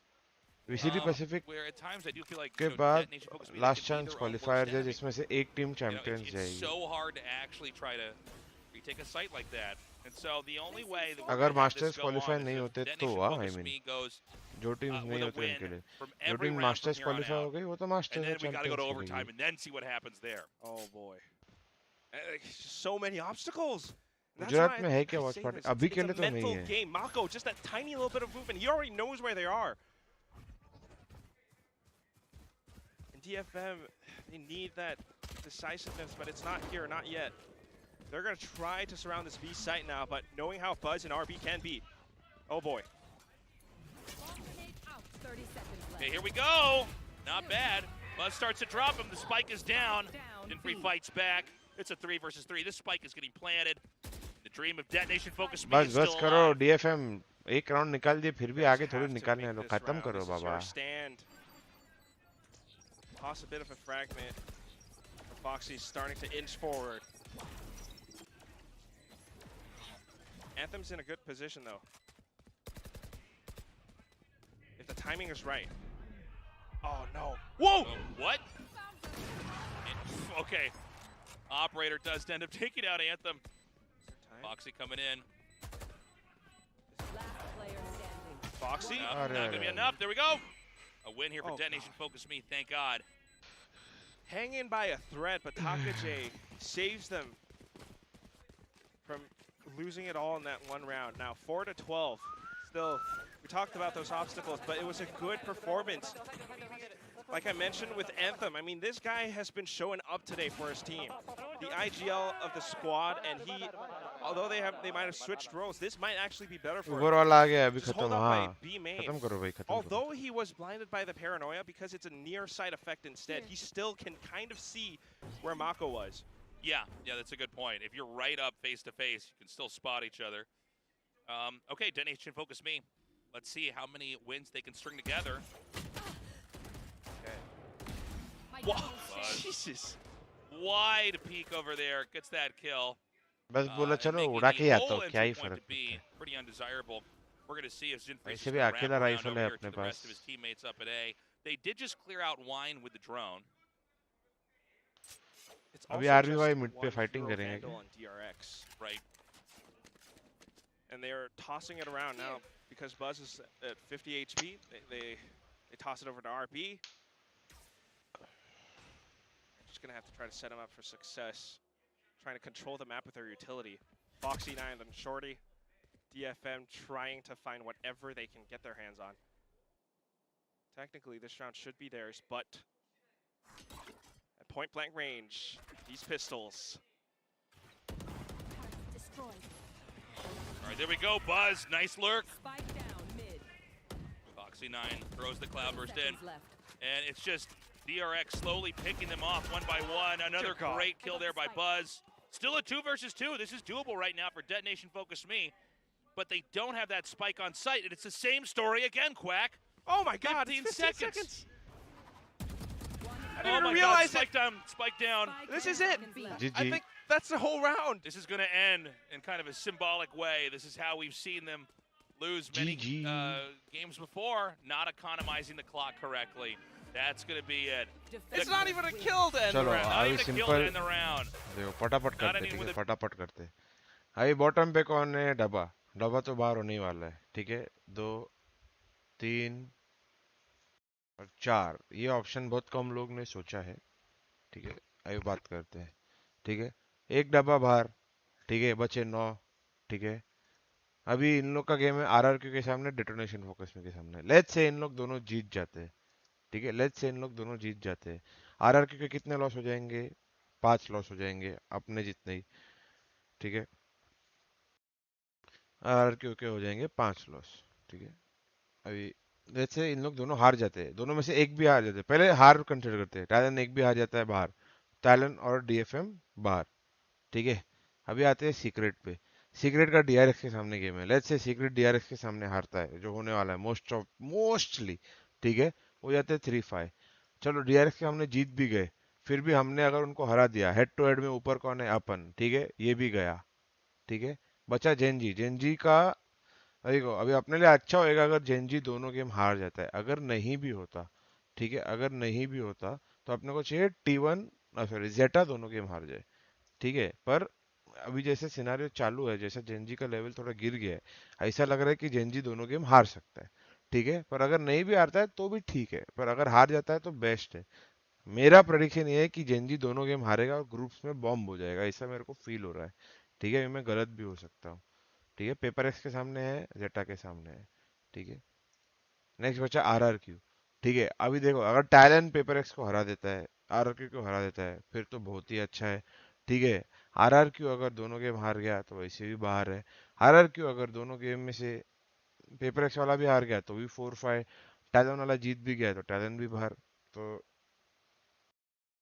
VCT Pacific where at times I do feel like के बाद last chance qualifier है जिसमें से एक team champions जाएगी. It's so hard to actually try to retake a site like that. And so the only way that अगर masters qualify नहीं होते तो I mean जो टीम्स नहीं होते उनके लिए जो टीम मास्टर्स क्वालिफाई हो गई वो तो masters and then we got to go to champions overtime and then see what happens there. Oh boy. So many obstacles. Gujarat में है क्या Watchparty? अभी के लिए तो नहीं mental है. game. Mako, just that tiny little bit of movement. He already knows where they are. And DFM, they need that decisiveness, but it's not here, not yet. They're going to try to surround this B site now, but knowing how Buzz and RB can be. Oh boy. Okay, here we go. Not bad. Buzz starts to drop him. The spike is down. Dinfree fights back. It's a 3 versus 3. This spike is getting planted. The dream of Detonation Focus Me is still बस करो DFM एक round निकाल दिए फिर भी आगे थोड़ी निकालने हैं. खत्म करो बाबा. Toss a bit of a fragment. Foxy's starting to inch forward. Anthem's in a good position though. If the timing is right. Oh no. Whoa! What? Okay. Operator does end up taking out Anthem. Foxy coming in. Foxy? Not going to be enough. There we go. A win here for Detonation Focus Me, thank God. Hanging by a thread, but 𝘍𝐿𝐼𝐍𝐿𝐒 saves them from losing it all in that one round. Now 4-12. Still, we talked about those obstacles, but it was a good performance. Like I mentioned with Anthem, I mean, this guy has been showing up today for his team. The IGL of the squad, and he, although they might have switched roles, this might actually be better for him. Overall आ गया अभी Just खत्म. hold up हाँ. by B main. खत्म करो भाई खत्म करो. Although he was blinded by the paranoia because it's a near side effect instead, he still can kind of see where Mako was. Yeah, that's a good point. If you're right up face to face, you can still spot each other. Okay, Detonation Focus Me. Let's see how many wins they can string together. Whoa, Jesus. Wide peek over there, gets that kill. बस बोला चलो उड़ा के ही आता हूँ क्या ही फर्क. Pretty undesirable. We're going to see if Zinfree ऐसे भी अकेला राइफल है अपने the pass. rest of his teammates up at A. They did just clear out Wine with the drone. अभी RBY मिड पे फाइटिंग करेंगे. DRX. Right. And they're tossing it around now because Buzz is at 50 HP. They toss it over to RB. Just gonna have to try to set him up for success. Trying to control the map with their utility. Foxy 9 and Shorty. DFM trying to find whatever they can get their hands on. Technically, this round should be theirs, but at point blank range, these pistols. All right, there we go, Buzz. Nice lurk. Foxy 9 throws the Cloudburst in. And it's just DRX slowly picking them off one by one. Another great kill there by Buzz. Still a 2 versus 2. This is doable right now for Detonation Focus Me. But they don't have that spike on site, and it's the same story again, Quack. Oh my God, 15 seconds. I Oh didn't my realize God, spike down. This is it. GG. I think that's the whole round. This is going to end in kind of a symbolic way. This is how we've seen them lose many games before, not economizing the clock correctly. That's going to be it. It's not even a kill to end the चलो round. Not अभी even a kill to simple end the round. देखो फटाफट Not करते ending ठीक with है a- फटाफट करते. अभी बॉटम पे कौन है? डब्बा तो बाहर होने ही वाला है. ठीक है 2 3 और 4. ये ऑप्शन बहुत कम लोग ने सोचा है. ठीक है अभी बात करते हैं. ठीक है एक डब्बा बाहर, ठीक है, बचे 9, ठीक है। अभी इन लोग का गेम है आरआरक्यू के सामने, डेटोनेशन फोकस में के सामने। लेट्स से इन लोग दोनों जीत जाते हैं, ठीक है, लेट्स से इन लोग दोनों जीत जाते हैं। आरआरक्यू के कितने लॉस हो जाएंगे? 5 लॉस हो जाएंगे, अपने जितने ही, ठीक है। आरआरक्यू के हो जाएंगे 5 लॉस, ठीक है। अभी जैसे इन लोग दोनों हार जाते हैं, दोनों में से एक भी हार जाते हैं, पहले हार कंसिडर करते हैं, टैलन एक भी हार जाता है बाहर, टैलन और डीएफएम बाहर, ठीक है। अभी आते हैं सीक्रेट पे। सीक्रेट का डीआरएक्स के सामने गेम है, लेट्स से सीक्रेट डीआरएक्स के सामने हारता है, जो होने वाला है मोस्टली, ठीक है, हो जाते हैं 3-5। चलो डीआरएक्स के सामने जीत भी गए, फिर भी हमने अगर उनको हरा दिया, हेड टू हेड में ऊपर कौन है? अपन, ठीक है, ये भी गया, ठीक है। बचा जेनजी, जेनजी का देखो अभी अपने लिए अच्छा होएगा अगर जेनजी दोनों गेम हार जाता है। अगर नहीं भी होता, ठीक है, अगर नहीं भी होता तो अपने को चाहिए T1 सॉरी जेटा दोनों गेम हार जाए, ठीक है। पर अभी जैसे सिनारियो चालू है, जैसे जेनजी का लेवल थोड़ा गिर गया है, ऐसा लग रहा है कि जेनजी दोनों गेम हार सकता है, ठीक है। पर अगर नहीं भी हारता है तो भी ठीक है, पर अगर हार जाता है तो बेस्ट है। मेरा प्रेडिक्शन ये है कि जेनजी दोनों गेम हारेगा और ग्रुप्स में बॉम्ब हो जाएगा, ऐसा मेरे को फील हो रहा है, ठीक है। मैं गलत भी हो सकता हूँ, ठीक है। पेपर एक्स के सामने है, जेटा के सामने है, ठीक है। नेक्स्ट बचा आरआरक्यू, ठीक है। अभी देखो अगर टैलेंट पेपर एक्स को हरा देता है, आरआरक्यू को हरा देता है, फिर तो बहुत ही अच्छा है, ठीक है। आरआरक्यू अगर दोनों गेम हार गया तो वैसे भी बाहर है। आरआरक्यू अगर दोनों गेम में से पेपर एक्स वाला भी हार गया तो भी 4-5, टैलेंट वाला जीत भी गया तो टैलेंट भी बाहर, तो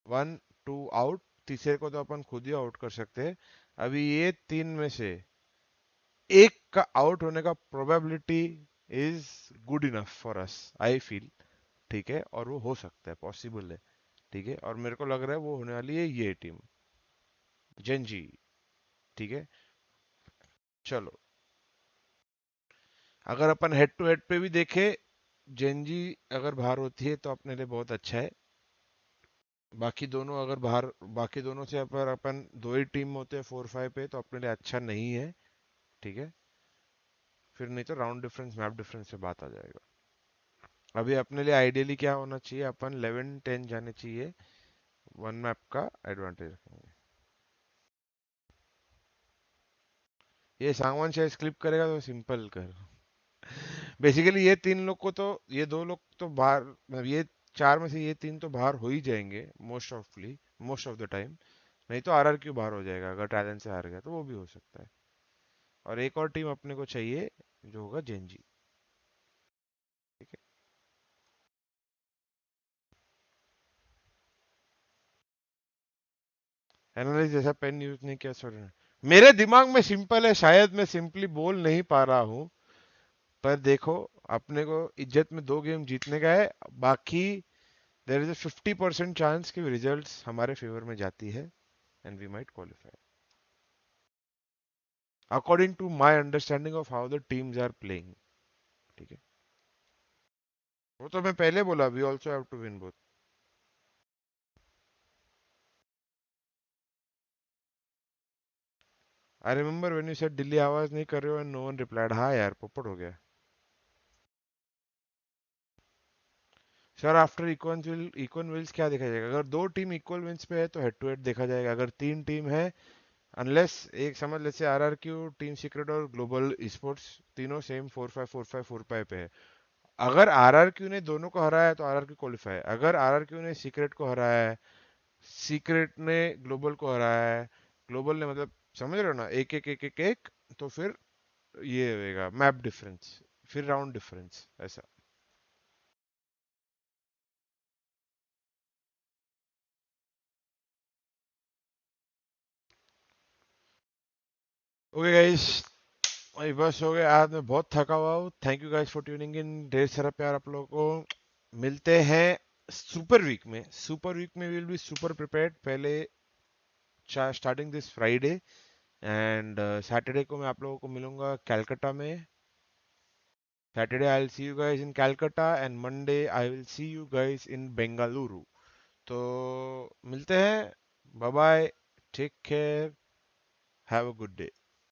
1-2 आउट। तीसरे को तो अपन खुद ही आउट कर सकते हैं। अभी ये तीन में से एक का आउट होने का probability is good enough for us, I feel, ठीक है। और वो हो सकता है, पॉसिबल है, ठीक है। और मेरे को लग रहा है वो होने वाली है ये टीम जेनजी, ठीक है। चलो अगर अपन हेड टू हेड पे भी देखे, जेनजी अगर बाहर होती है तो अपने लिए बहुत अच्छा है। बाकी दोनों अगर बाहर, बाकी दोनों से अगर अपन दो ही टीम होते हैं 4-5 पे तो अपने लिए अच्छा नहीं है, ठीक है। फिर नहीं तो राउंड डिफरेंस, मैप डिफरेंस से बात आ जाएगा। अभी अपने लिए आइडियली क्या होना चाहिए, अपन 11-10 जाने चाहिए, वन मैप का एडवांटेज रखेंगे। ये सांगवान शायद क्लिप करेगा तो सिंपल कर। बेसिकली ये तीन लोग को तो, ये दो लोग तो बाहर, मतलब ये चार में से ये तीन तो बाहर हो ही जाएंगे मोस्ट ऑफ द टाइम। नहीं तो आरआरक्यू बाहर हो जाएगा अगर टैलेंट से हार गया, तो वो भी हो सकता है। और एक और टीम अपने को चाहिए जो होगा जेनजी, ठीक है। एनालिस्ट जैसा पेन यूज नहीं किया सर, मेरे दिमाग में सिंपल है, शायद मैं सिंपली बोल नहीं पा रहा हूँ। पर देखो अपने को इज्जत में 2 गेम जीतने का है, बाकी देयर इज a 50% चांस कि रिजल्ट्स हमारे फेवर में जाती है and we might qualify according to my understanding of how the teams are playing, ठीक है। वो तो मैं पहले बोला, we also have to win both. I remember when you said Delhi आवाज नहीं कर रहे हो एंड नो वन रिप्लाइड। हाँ यार पोपट हो गया सर। आफ्टर इक्वल विल्स क्या देखा जाएगा? अगर 2 टीम इक्वल विंस पे है तो हेड टू हेड देखा जाएगा। अगर 3 टीम है, अनलेस एक समझ लेते आरआरक्यू, टीम सीक्रेट और ग्लोबल स्पोर्ट्स तीनों सेम 4-5 पे है। अगर आरआरक्यू ने दोनों को हराया है तो आरआरक्यू क्वालिफाई। अगर आरआरक्यू ने सीक्रेट को हराया है, सीक्रेट ने ग्लोबल को हराया है, ग्लोबल ने मतलब समझ रहे हो ना, एक एक एक एक एक, तो फिर ये होएगा मैप डिफरेंस, फिर राउंड डिफरेंस ऐसा। ओके गाइस, वही बस हो गया। आज मैं बहुत थका हुआ हूँ। Thank you guys for tuning in, ढेर सारा प्यार आप लोगों को। मिलते हैं सुपर वीक में। सुपर वीक में विल बी सुपर प्रिपेयर्ड। पहले starting this Friday and Saturday को मैं आप लोगों को मिलूंगा कैलकाटा में। Saturday I will see you guys in Calcutta and Monday I will see you guys in Bengaluru. तो मिलते हैं, bye bye, take care, have a good day.